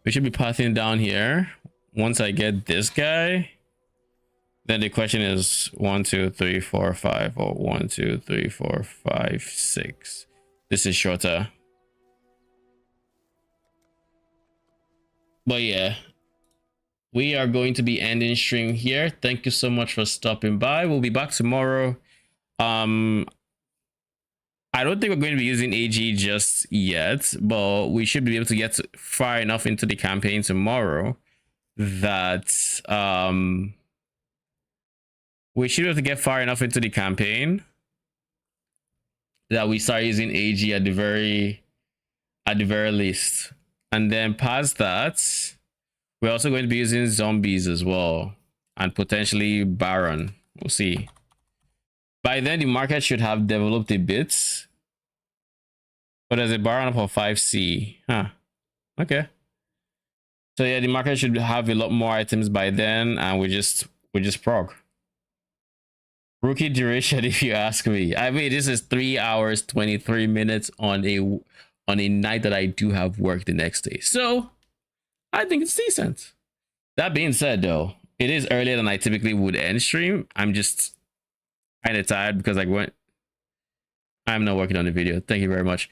We should be pathing down here. Once I get this guy, then the question is 1, 2, 3, 4, 5, or 1, 2, 3, 4, 5, 6. This is shorter. But yeah, we are going to be ending stream here. Thank you so much for stopping by. We'll be back tomorrow. I don't think we're going to be using AG just yet, but we should be able to get far enough into the campaign tomorrow that we should be able to get far enough into the campaign that we start using AG at the very least. And then past that, we're also going to be using zombies as well, and potentially Baron. We'll see. By then, the market should have developed a bit. But there's a Baron for 5C. Huh. Okay. So yeah, the market should have a lot more items by then, and we just prog. Rookie duration, if you ask me. I mean, this is 3 hours 23 minutes on a night that I do have work the next day. So I think it's decent. That being said, though, it is earlier than I typically would end stream. I'm just kind of tired because I'm not working on the video. Thank you very much.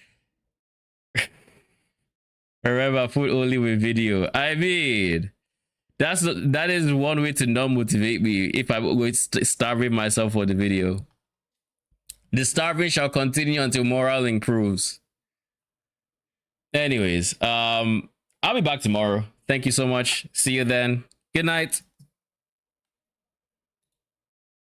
Remember, food only with video. I mean, that is one way to not motivate me if I'm going to starving myself for the video. The starving shall continue until morale improves. Anyways, I'll be back tomorrow. Thank you so much. See you then. Good night.